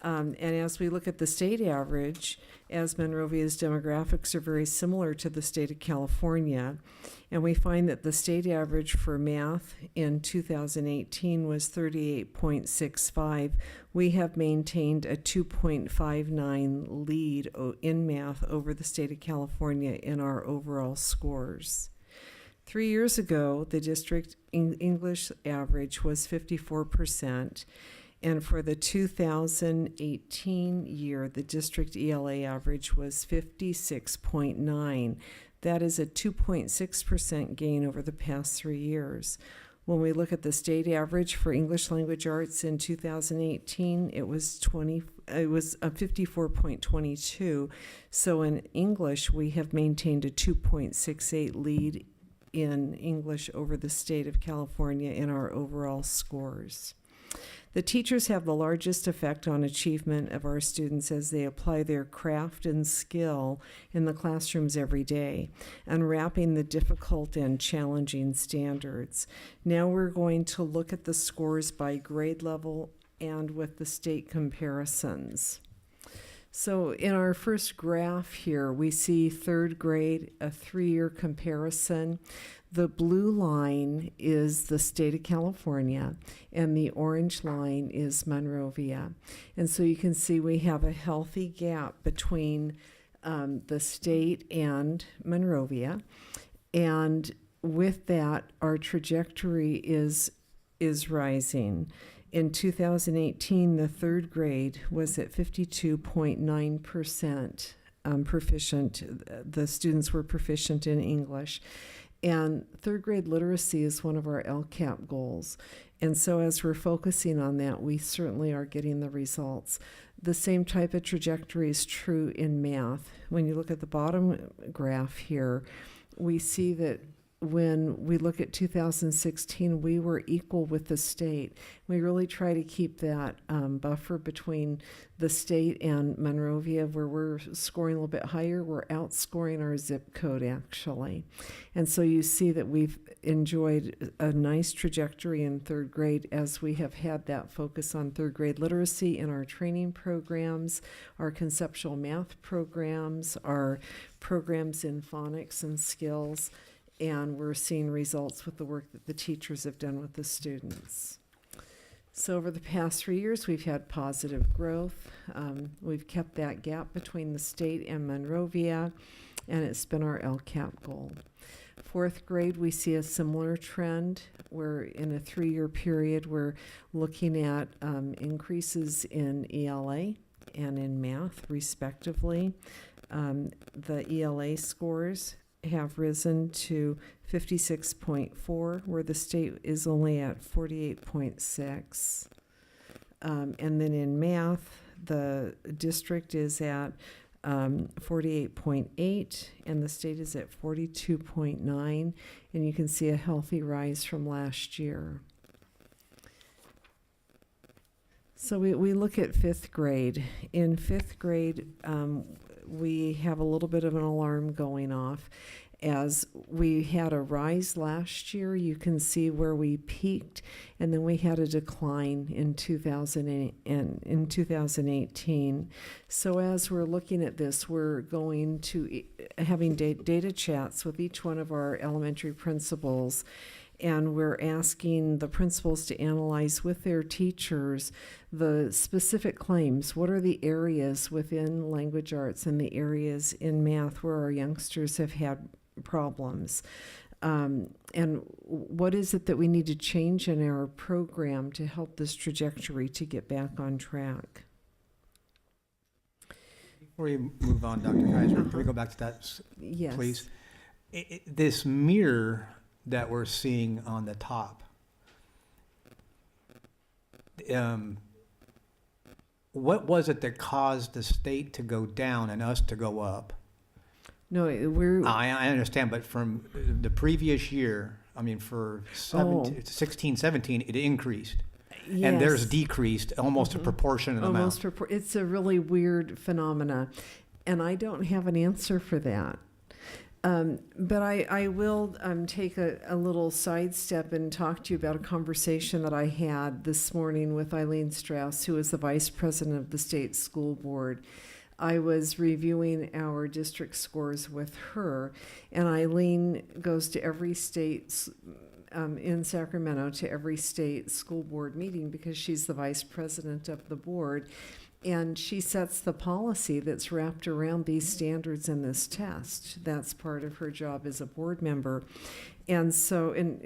And as we look at the state average, as Monrovia's demographics are very similar to the state of California, and we find that the state average for math in 2018 was 38.65, we have maintained a 2.59 lead in math over the state of California in our overall scores. 3 years ago, the district English average was 54%. And for the 2018 year, the district ELA average was 56.9. That is a 2.6% gain over the past 3 years. When we look at the state average for English language arts in 2018, it was 54.22. So in English, we have maintained a 2.68 lead in English over the state of California in our overall scores. The teachers have the largest effect on achievement of our students as they apply their craft and skill in the classrooms every day, unwrapping the difficult and challenging standards. Now we're going to look at the scores by grade level and with the state comparisons. So in our first graph here, we see third grade, a 3-year comparison. The blue line is the state of California, and the orange line is Monrovia. And so you can see we have a healthy gap between the state and Monrovia. And with that, our trajectory is rising. In 2018, the third grade was at 52.9% proficient. The students were proficient in English. And third grade literacy is one of our LCAP goals. And so as we're focusing on that, we certainly are getting the results. The same type of trajectory is true in math. When you look at the bottom graph here, we see that when we look at 2016, we were equal with the state. We really try to keep that buffer between the state and Monrovia, where we're scoring a little bit higher. We're outscoring our zip code, actually. And so you see that we've enjoyed a nice trajectory in third grade as we have had that focus on third grade literacy in our training programs, our conceptual math programs, our programs in phonics and skills. And we're seeing results with the work that the teachers have done with the students. So over the past 3 years, we've had positive growth. We've kept that gap between the state and Monrovia, and it's been our LCAP goal. Fourth grade, we see a similar trend where in a 3-year period, we're looking at increases in ELA and in math, respectively. The ELA scores have risen to 56.4, where the state is only at 48.6. And then in math, the district is at 48.8, and the state is at 42.9, and you can see a healthy rise from last year. So we look at fifth grade. In fifth grade, we have a little bit of an alarm going off. As we had a rise last year, you can see where we peaked, and then we had a decline in 2018. So as we're looking at this, we're going to having data chats with each one of our elementary principals, and we're asking the principals to analyze with their teachers the specific claims. What are the areas within language arts and the areas in math where our youngsters have had problems? And what is it that we need to change in our program to help this trajectory to get back on track? Before you move on, Dr. Kaiser, can we go back to that, Yes. please? This mirror that we're seeing on the top, what was it that caused the state to go down and us to go up? No, we're. I understand, but from the previous year, I mean, for 16, 17, it increased. Yes. And theirs decreased almost a proportionate amount. It's a really weird phenomena, and I don't have an answer for that. But I will take a little sidestep and talk to you about a conversation that I had this morning with Eileen Strauss, who is the vice president of the state school board. I was reviewing our district scores with her, and Eileen goes to every state in Sacramento, to every state school board meeting because she's the vice president of the board. And she sets the policy that's wrapped around these standards in this test. That's part of her job as a board member. And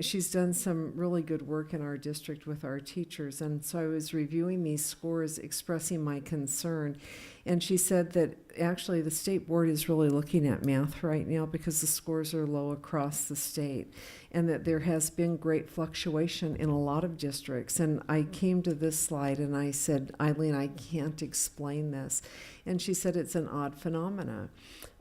she's done some really good work in our district with our teachers. And so I was reviewing these scores, expressing my concern. And she said that actually the state board is really looking at math right now because the scores are low across the state, and that there has been great fluctuation in a lot of districts. And I came to this slide and I said, Eileen, I can't explain this. And she said it's an odd phenomena.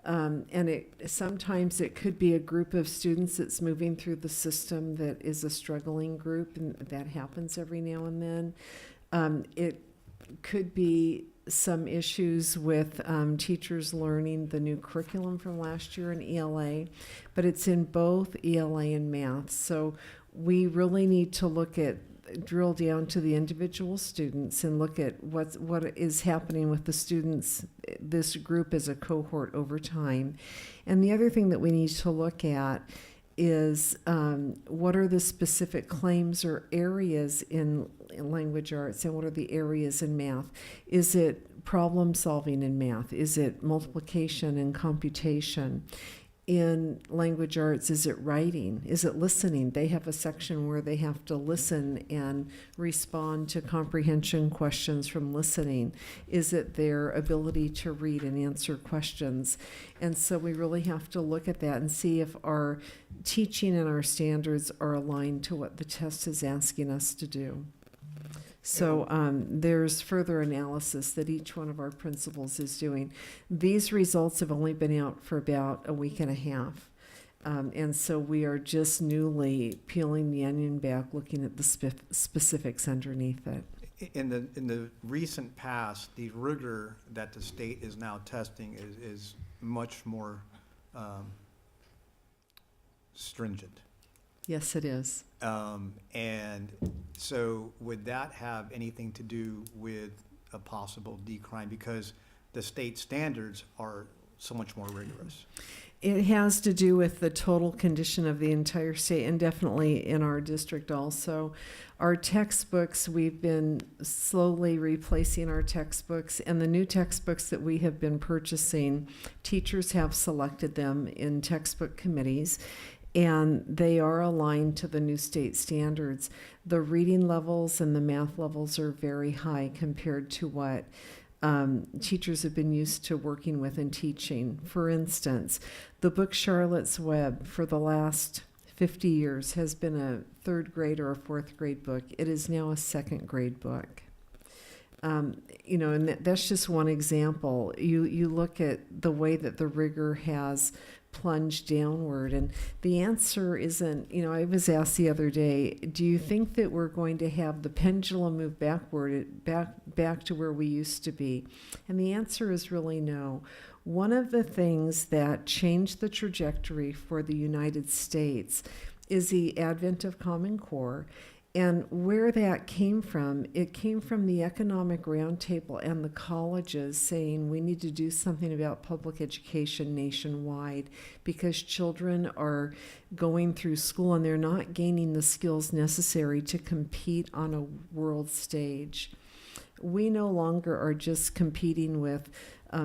And sometimes it could be a group of students that's moving through the system that is a struggling group, and that happens every now and then. It could be some issues with teachers learning the new curriculum from last year in ELA, but it's in both ELA and math. So we really need to drill down to the individual students and look at what is happening with the students, this group as a cohort over time. And the other thing that we need to look at is what are the specific claims or areas in language arts, and what are the areas in math? Is it problem solving in math? Is it multiplication and computation? In language arts, is it writing? Is it listening? They have a section where they have to listen and respond to comprehension questions from listening. Is it their ability to read and answer questions? And so we really have to look at that and see if our teaching and our standards are aligned to what the test is asking us to do. So there's further analysis that each one of our principals is doing. These results have only been out for about a week and a half. And so we are just newly peeling the onion back, looking at the specifics underneath it. In the recent past, the rigor that the state is now testing is much more stringent. Yes, it is. And so would that have anything to do with a possible decline, because the state standards are so much more rigorous? It has to do with the total condition of the entire state, and definitely in our district also. Our textbooks, we've been slowly replacing our textbooks, and the new textbooks that we have been purchasing, teachers have selected them in textbook committees, and they are aligned to the new state standards. The reading levels and the math levels are very high compared to what teachers have been used to working with and teaching. For instance, the book Charlotte's Web for the last 50 years has been a third grade or a fourth grade book. It is now a second grade book. And that's just one example. You look at the way that the rigor has plunge downward. And the answer isn't, I was asked the other day, do you think that we're going to have the pendulum move backward, back to where we used to be? And the answer is really no. One of the things that changed the trajectory for the United States is the advent of Common Core. And where that came from, it came from the Economic Roundtable and the colleges saying we need to do something about public education nationwide because children are going through school and they're not gaining the skills necessary to compete on a world stage. We no longer are just competing with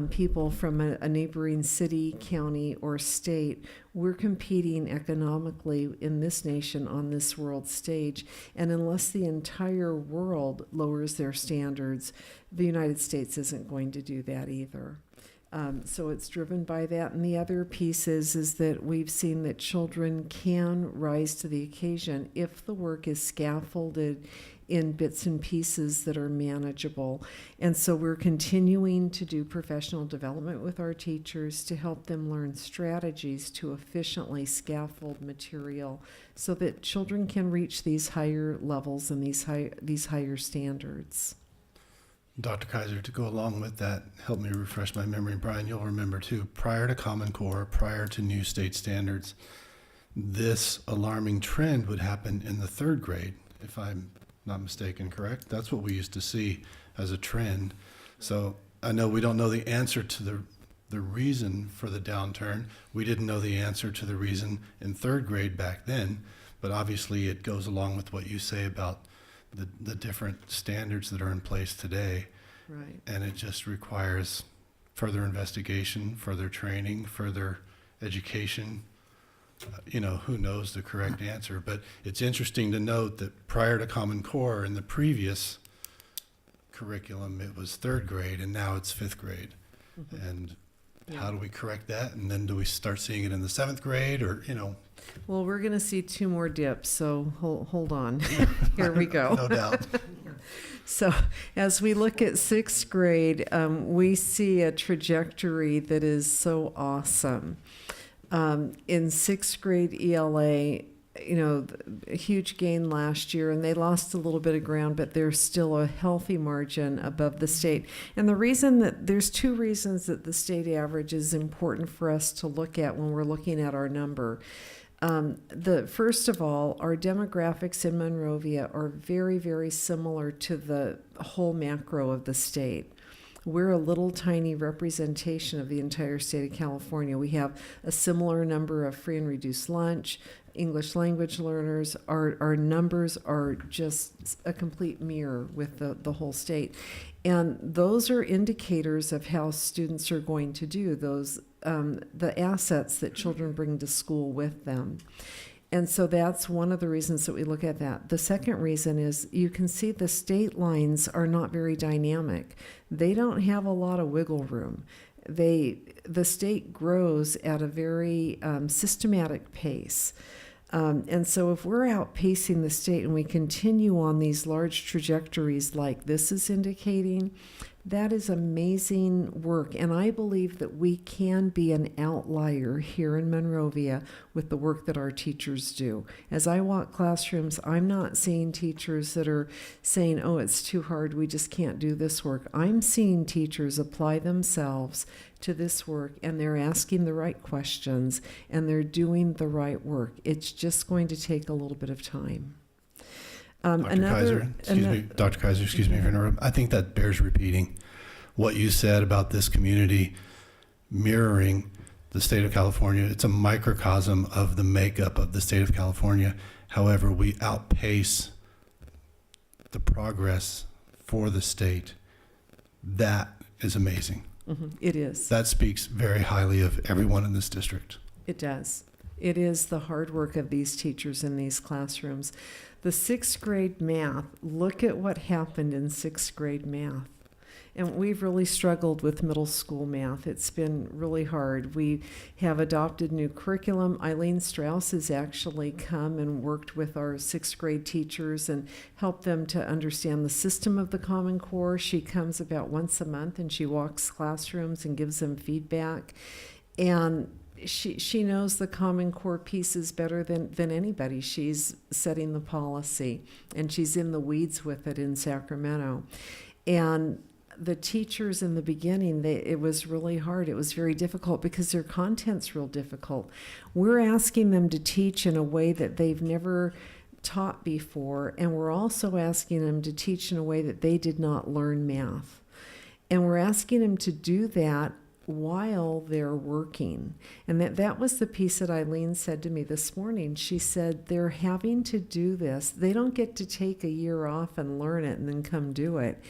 people from a neighboring city, county, or state. We're competing economically in this nation on this world stage. And unless the entire world lowers their standards, the United States isn't going to do that either. So it's driven by that. And the other piece is that we've seen that children can rise to the occasion if the work is scaffolded in bits and pieces that are manageable. And so we're continuing to do professional development with our teachers to help them learn strategies to efficiently scaffold material so that children can reach these higher levels and these higher standards. Dr. Kaiser, to go along with that, help me refresh my memory. Brian, you'll remember too, prior to Common Core, prior to new state standards, this alarming trend would happen in the third grade, if I'm not mistaken, correct? That's what we used to see as a trend. So I know we don't know the answer to the reason for the downturn. We didn't know the answer to the reason in third grade back then, but obviously it goes along with what you say about the different standards that are in place today. Right. And it just requires further investigation, further training, further education. Who knows the correct answer, but it's interesting to note that prior to Common Core in the previous curriculum, it was third grade and now it's fifth grade. Mm-hmm. And how do we correct that? And then do we start seeing it in the seventh grade or, Well, we're going to see 2 more dips, so hold on. Here we go. No doubt. So as we look at 6th grade, we see a trajectory that is so awesome. In 6th grade ELA, a huge gain last year, and they lost a little bit of ground, but there's still a healthy margin above the state. And there's 2 reasons that the state average is important for us to look at when we're looking at our number. First of all, our demographics in Monrovia are very, very similar to the whole macro of the state. We're a little tiny representation of the entire state of California. We have a similar number of free and reduced lunch, English language learners. Our numbers are just a complete mirror with the whole state. And those are indicators of how students are going to do the assets that children bring to school with them. And so that's one of the reasons that we look at that. The second reason is you can see the state lines are not very dynamic. They don't have a lot of wiggle room. The state grows at a very systematic pace. And so if we're outpacing the state and we continue on these large trajectories like this is indicating, that is amazing work. And I believe that we can be an outlier here in Monrovia with the work that our teachers do. As I walk classrooms, I'm not seeing teachers that are saying, oh, it's too hard, we just can't do this work. I'm seeing teachers apply themselves to this work, and they're asking the right questions, and they're doing the right work. It's just going to take a little bit of time. Dr. Kaiser, excuse me for interrupting. I think that bears repeating. What you said about this community mirroring the state of California, it's a microcosm of the makeup of the state of California. However, we outpace the progress for the state. That is amazing. Mm-hmm. It is. That speaks very highly of everyone in this district. It does. It is the hard work of these teachers in these classrooms. The 6th grade math, look at what happened in 6th grade math. And we've really struggled with middle school math. It's been really hard. We have adopted new curriculum. Eileen Strauss has actually come and worked with our 6th grade teachers and helped them to understand the system of the Common Core. She comes about once a month and she walks classrooms and gives them feedback. And she knows the Common Core pieces better than anybody. She's setting the policy, and she's in the weeds with it in Sacramento. And the teachers in the beginning, it was really hard. It was very difficult because their content's real difficult. We're asking them to teach in a way that they've never taught before, and we're also asking them to teach in a way that they did not learn math. And we're asking them to do that while they're working. And that was the piece that Eileen said to me this morning. She said they're having to do this. They don't get to take a year off and learn it and then come do it.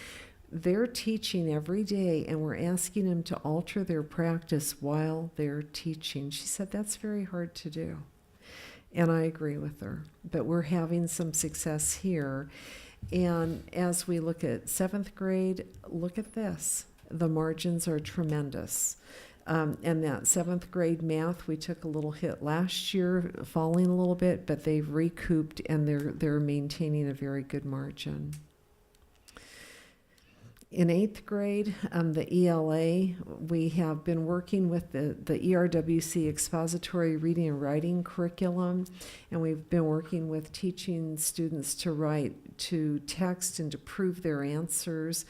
They're teaching every day, and we're asking them to alter their practice while they're teaching. She said that's very hard to do. And I agree with her. But we're having some success here. And as we look at 7th grade, look at this. The margins are tremendous. And that 7th grade math, we took a little hit last year, falling a little bit, but they've recouped, and they're maintaining a very good margin. In 8th grade, the ELA, we have been working with the ERWC expository reading and writing curriculum, and we've been working with teaching students to write to text and to prove their answers.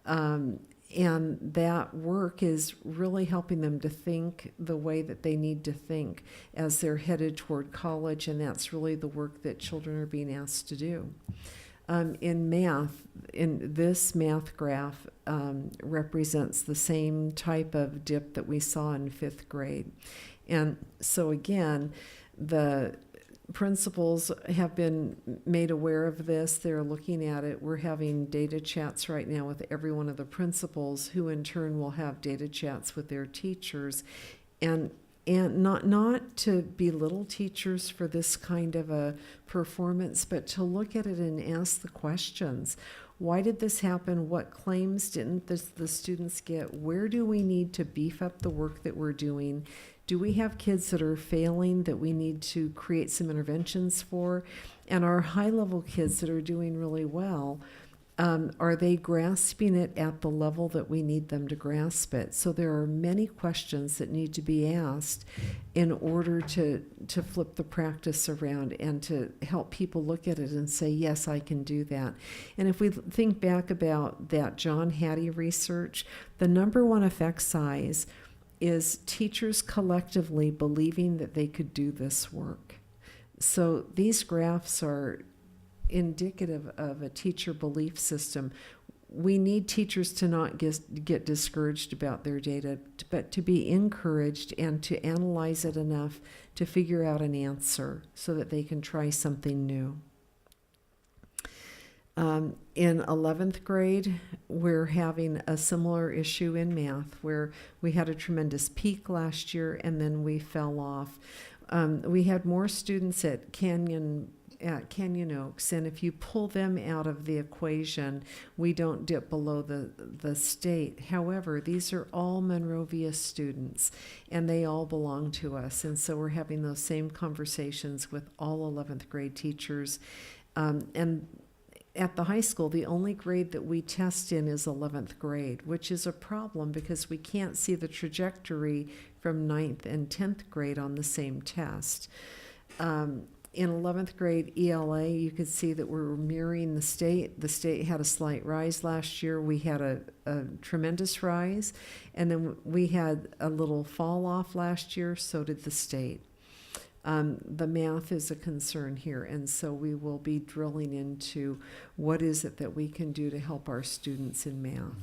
And that work is really helping them to think the way that they need to think as they're headed toward college, and that's really the work that children are being asked to do. In math, in this math graph represents the same type of dip that we saw in 5th grade. And so again, the principals have been made aware of this. They're looking at it. We're having data chats right now with every one of the principals, who in turn will have data chats with their teachers. And not to belittle teachers for this kind of a performance, but to look at it and ask the questions. Why did this happen? What claims didn't the students get? Where do we need to beef up the work that we're doing? Do we have kids that are failing that we need to create some interventions for? And our high-level kids that are doing really well, are they grasping it at the level that we need them to grasp it? So there are many questions that need to be asked in order to flip the practice around and to help people look at it and say, yes, I can do that. And if we think back about that John Hattie research, the number one effect size is teachers collectively believing that they could do this work. So these graphs are indicative of a teacher belief system. We need teachers to not get discouraged about their data, but to be encouraged and to analyze it enough to figure out an answer so that they can try something new. In 11th grade, we're having a similar issue in math where we had a tremendous peak last year and then we fell off. We had more students at Canyon Oaks, and if you pull them out of the equation, we don't dip below the state. However, these are all Monrovia students, and they all belong to us, and so we're having those same conversations with all 11th grade teachers. And at the high school, the only grade that we test in is 11th grade, which is a problem because we can't see the trajectory from 9th and 10th grade on the same test. In 11th grade ELA, you could see that we're mirroring the state. The state had a slight rise last year. We had a tremendous rise. And then we had a little fall off last year, so did the state. The math is a concern here, and so we will be drilling into what is it that we can do to help our students in math.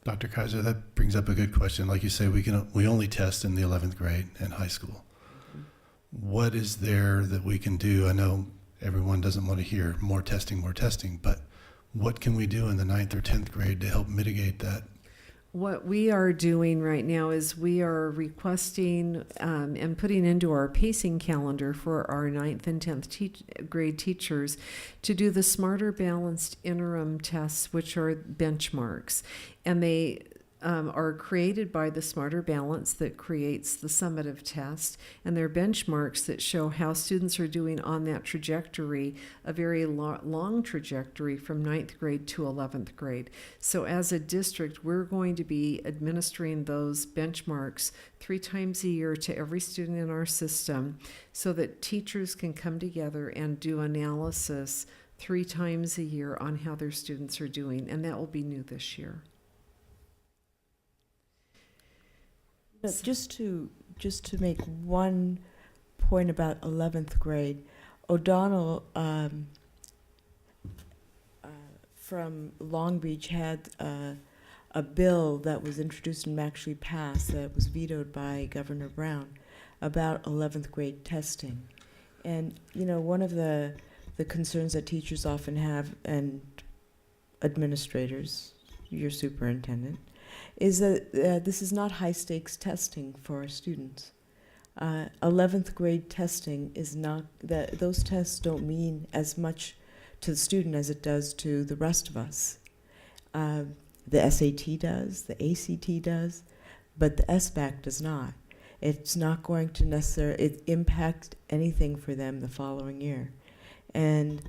Dr. Kaiser, that brings up a good question. Like you say, we only test in the 11th grade and high school. What is there that we can do? I know everyone doesn't want to hear more testing, but what can we do in the 9th or 10th grade to help mitigate that? What we are doing right now is we are requesting and putting into our pacing calendar for our 9th and 10th grade teachers to do the Smarter Balanced Interim tests, which are benchmarks. And they are created by the Smarter Balance that creates the summative test, and they're benchmarks that show how students are doing on that trajectory, a very long trajectory from 9th grade to 11th grade. So as a district, we're going to be administering those benchmarks 3 times a year to every student in our system so that teachers can come together and do analysis 3 times a year on how their students are doing, and that will be new this year. Just to make one point about 11th grade, O'Donnell from Long Beach had a bill that was introduced and actually passed that was vetoed by Governor Brown about 11th grade testing. And, you know, one of the concerns that teachers often have, and administrators, your superintendent, is that this is not high-stakes testing for our students. 11th grade testing is not, that those tests don't mean as much to the student as it does to the rest of us. The SAT does, the ACT does, but the SBAC does not. It's not going to necessarily impact anything for them the following year. And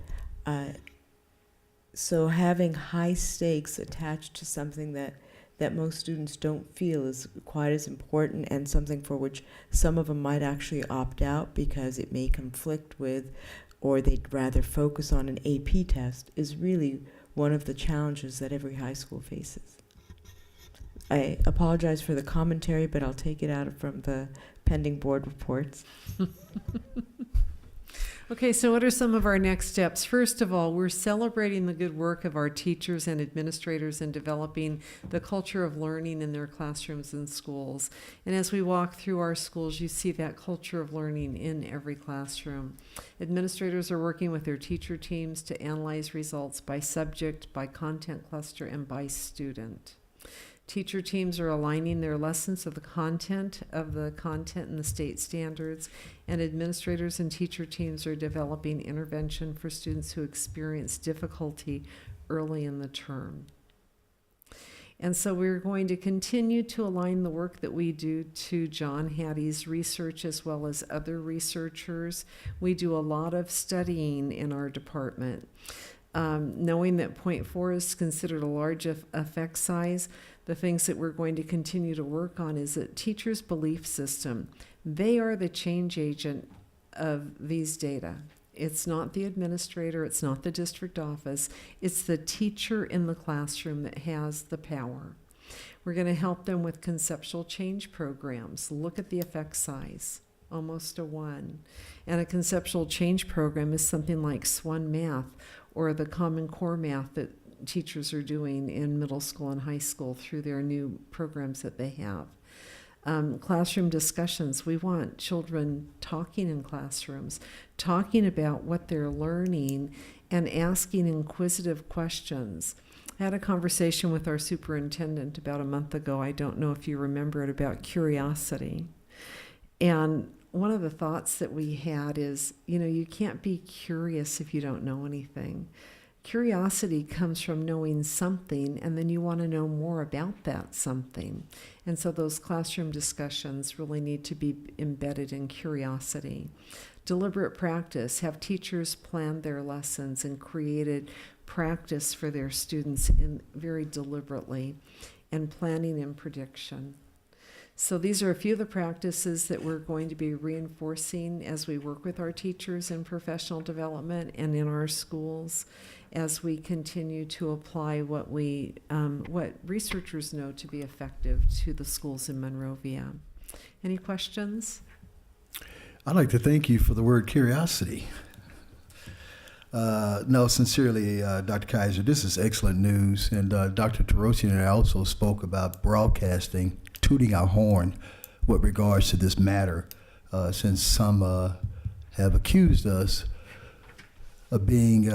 so having high stakes attached to something that most students don't feel is quite as important, and something for which some of them might actually opt out because it may conflict with, or they'd rather focus on an AP test, is really one of the challenges that every high school faces. I apologize for the commentary, but I'll take it out from the pending board reports. Okay, so what are some of our next steps? First of all, we're celebrating the good work of our teachers and administrators in developing the culture of learning in their classrooms and schools. And as we walk through our schools, you see that culture of learning in every classroom. Administrators are working with their teacher teams to analyze results by subject, by content cluster, and by student. Teacher teams are aligning their lessons to the content and the state standards, and administrators and teacher teams are developing intervention for students who experience difficulty early in the term. And so we're going to continue to align the work that we do to John Hattie's research as well as other researchers. We do a lot of studying in our department. Knowing that 0.4 is considered a large effect size, the things that we're going to continue to work on is that teachers' belief system. They are the change agent of these data. It's not the administrator, it's not the district office, it's the teacher in the classroom that has the power. We're going to help them with conceptual change programs. Look at the effect size, almost a 1. And a conceptual change program is something like SWAN Math or the Common Core Math that teachers are doing in middle school and high school through their new programs that they have. Classroom discussions. We want children talking in classrooms, talking about what they're learning and asking inquisitive questions. I had a conversation with our superintendent about a month ago. I don't know if you remember it, about curiosity. And one of the thoughts that we had is, you know, you can't be curious if you don't know anything. Curiosity comes from knowing something, and then you want to know more about that something. And so those classroom discussions really need to be embedded in curiosity. Deliberate practice. Have teachers planned their lessons and created practice for their students very deliberately, and planning and prediction. So these are a few of the practices that we're going to be reinforcing as we work with our teachers in professional development and in our schools, as we continue to apply what researchers know to be effective to the schools in Monrovia. Any questions? I'd like to thank you for the word curiosity. No, sincerely, Dr. Kaiser, this is excellent news. And Dr. Tarosian and I also spoke about broadcasting, tooting our horn with regards to this matter, since some have accused us of being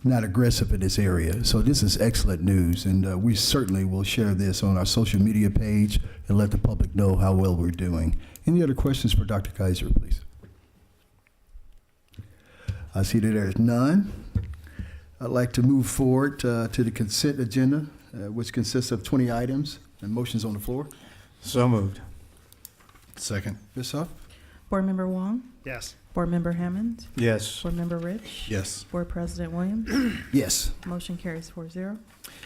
not aggressive in this area. So this is excellent news, and we certainly will share this on our social media page and let the public know how well we're doing. Any other questions for Dr. Kaiser, please? I see that there's none. I'd like to move forward to the consent agenda, which consists of 20 items. And motion's on the floor. So moved. Second. Ms. Huff? Board Member Wong, Yes. Board Member Hammond, Yes. Board Member Rich, Yes. Board President Williams. Yes. Motion carries 4-0.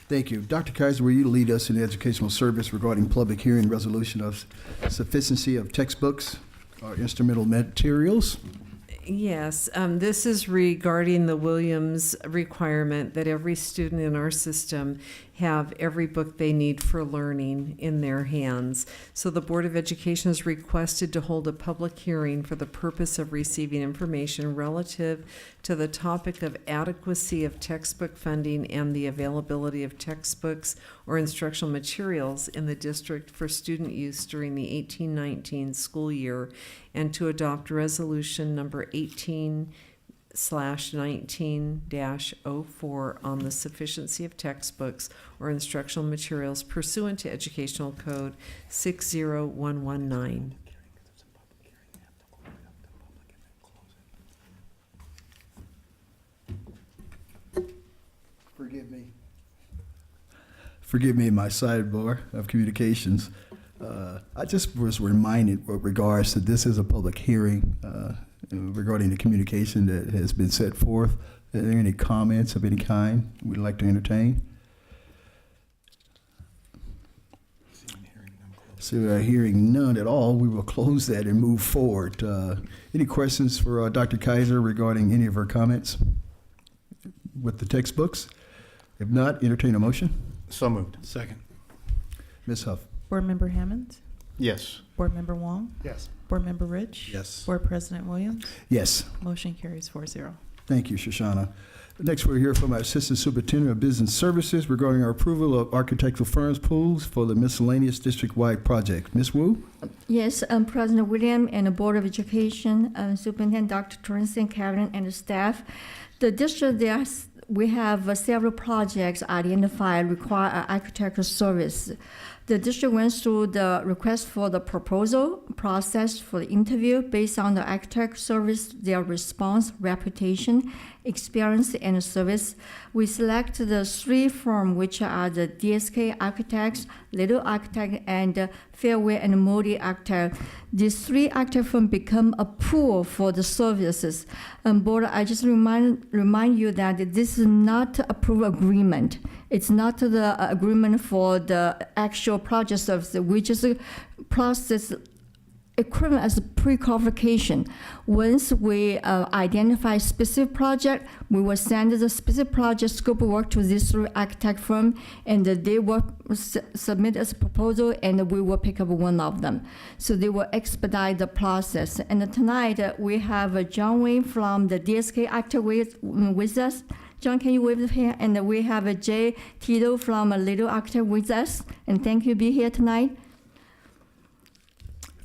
Thank you. Dr. Kaiser, will you lead us in the educational service regarding public hearing resolution of sufficiency of textbooks or instrumental materials? Yes, this is regarding the Williams requirement that every student in our system have every book they need for learning in their hands. So the Board of Education has requested to hold a public hearing for the purpose of receiving information relative to the topic of adequacy of textbook funding and the availability of textbooks or instructional materials in the district for student use during the 18-19 school year, and to adopt resolution number 18/19-04 on the sufficiency of textbooks or instructional materials pursuant to Educational Code 60119. Forgive me my sidebar of communications. I just was reminded with regards to this is a public hearing regarding the communication that has been set forth. Are there any comments of any kind we'd like to entertain? So hearing none at all, we will close that and move forward. Any questions for Dr. Kaiser regarding any of her comments with the textbooks? If not, entertain a motion. So moved. Second. Ms. Huff? Board Member Hammond, Yes. Board Member Wong, Yes. Board Member Rich, Yes. Board President Williams. Yes. Motion carries 4-0. Thank you, Shoshana. Next, we'll hear from our Assistant Superintendent of Business Services regarding our approval of architectural firms pools for the miscellaneous district-wide project. Ms. Wu? Yes, President William and the Board of Education, Superintendent Dr. Torrenson, Cabinet, and the staff. The district, we have several projects identified require architectural service. The district went through the request for the proposal process for the interview based on the architect service, their response, reputation, experience, and service. We select the three firms, which are the DSK Architects, Little Architect, and Fairway and Moody Architect. These three architect firms become a pool for the services. Board, I just remind you that this is not approval agreement. It's not the agreement for the actual project service. We just process equivalent as a pre-qualification. Once we identify specific project, we will send the specific project scope of work to this three architect firm, and they will submit as a proposal, and we will pick up one of them. So they will expedite the process. And tonight we have John Wayne from the DSK Architect with us. John, can you wave the hand? And we have Jay Tito from Little Architect with us. And thank you for being here tonight.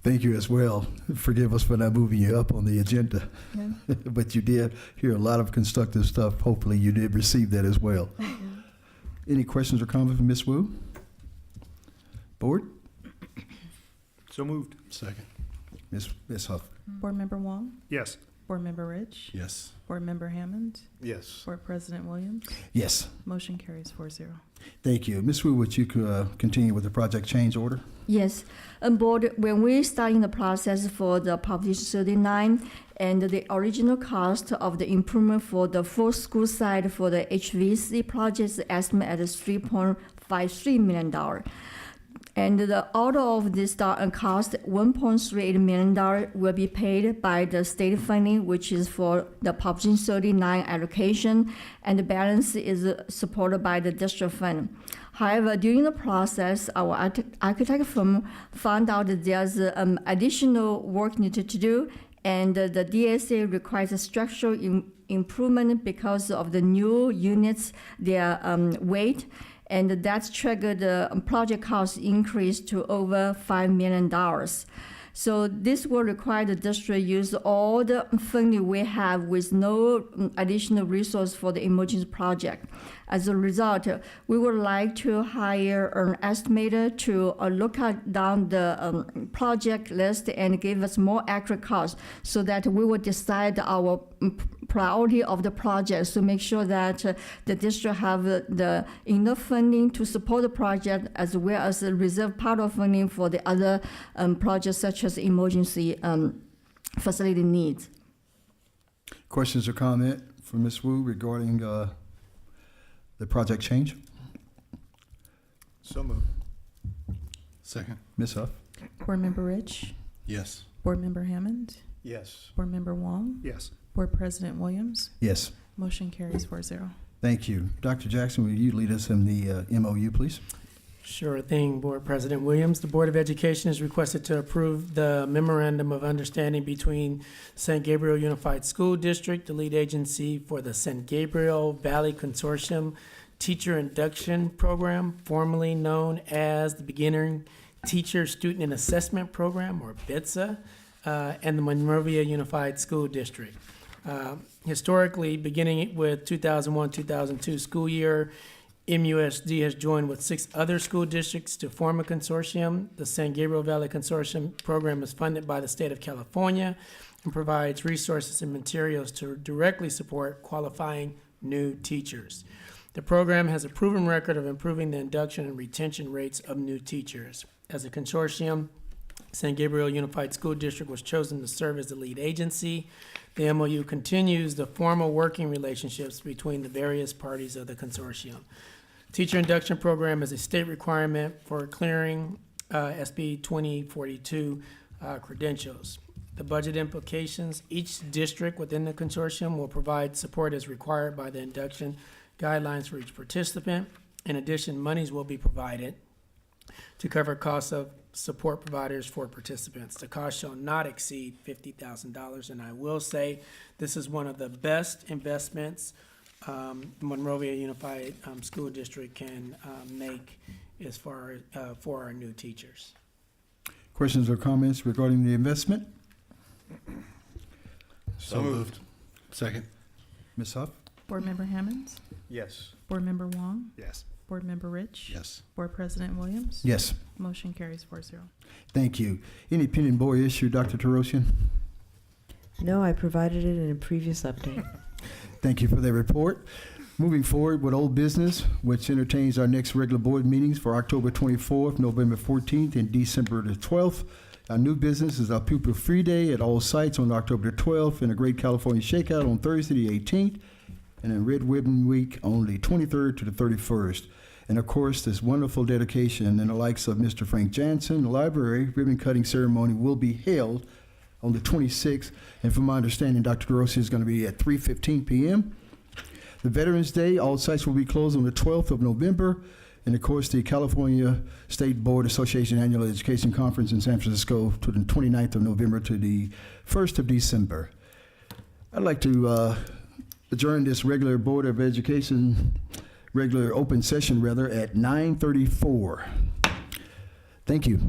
Thank you as well. Forgive us for not moving you up on the agenda. Yeah. But you did hear a lot of constructive stuff. Hopefully you did receive that as well. Any questions or comments from Ms. Wu? Board? So moved. Second. Ms. Huff? Board Member Wong, Yes. Board Member Rich, Yes. Board Member Hammond, Yes. Board President Williams. Yes. Motion carries 4-0. Thank you. Ms. Wu, would you continue with the project change order? Yes, Board, when we starting the process for the Proposition 39, and the original cost of the improvement for the full school site for the HVC project is estimated at $3.53 million. And out of this cost, $1.38 million will be paid by the state funding, which is for the Proposition 39 allocation, and the balance is supported by the district fund. However, during the process, our architect firm found out that there's additional work needed to do, and the DSA requires a structural improvement because of the new units, their weight, and that's triggered the project cost increase to over $5 million. So this will require the district use all the funding we have with no additional resource for the emergency project. As a result, we would like to hire an estimator to look down the project list and give us more accurate costs so that we will decide our priority of the projects to make sure that the district have the enough funding to support the project as well as a reserve part of funding for the other projects such as emergency facility needs. Questions or comment from Ms. Wu regarding the project change? So moved. Second. Ms. Huff? Board Member Rich, Yes. Board Member Hammond, Yes. Board Member Wong, Yes. Board President Williams. Yes. Motion carries 4-0. Thank you. Dr. Jackson, will you lead us in the MOU, please? Sure thing, Board President Williams. The Board of Education is requested to approve the Memorandum of Understanding between San Gabriel Unified School District, the lead agency for the San Gabriel Valley Consortium Teacher Induction Program, formerly known as the Beginner Teacher Student and Assessment Program, or BITSA, and the Monrovia Unified School District. Historically, beginning with 2001-2002 school year, MUSD has joined with 6 other school districts to form a consortium. The San Gabriel Valley Consortium program is funded by the state of California and provides resources and materials to directly support qualifying new teachers. The program has a proven record of improving the induction and retention rates of new teachers. As a consortium, San Gabriel Unified School District was chosen to serve as the lead agency. The MOU continues the formal working relationships between the various parties of the consortium. Teacher induction program is a state requirement for clearing SB 2042 credentials. The budget implications: each district within the consortium will provide support as required by the induction guidelines for each participant. In addition, monies will be provided to cover costs of support providers for participants. The cost shall not exceed $50,000, and I will say this is one of the best investments Monrovia Unified School District can make as far as for our new teachers. Questions or comments regarding the investment? So moved. Second. Ms. Huff? Board Member Hammond, Yes. Board Member Wong, Yes. Board Member Rich. Yes. Board President Williams. Yes. Motion carries 4-0. Thank you. Any pending board issue, Dr. Terosian? No, I provided it in a previous update. Thank you for that report. Moving forward with old business, which entertains our next regular board meetings for October 24th, November 14th, and December the 12th. Our new business is our Pupil Free Day at all sites on October the 12th, and a Great California Shakeout on Thursday the 18th, and then Red Ribbon Week on the 23rd to the 31st. And of course, this wonderful dedication and the likes of Mr. Frank Jansen, the library ribbon cutting ceremony will be held on the 26th. And from my understanding, Dr. Grossi is going to be at 3:15 p.m. The Veterans Day, all sites will be closed on the 12th of November. And of course, the California State Board Association Annual Education Conference in San Francisco to the 29th of November to the 1st of December. I'd like to adjourn this regular Board of Education, regular open session rather, at 9:34. Thank you.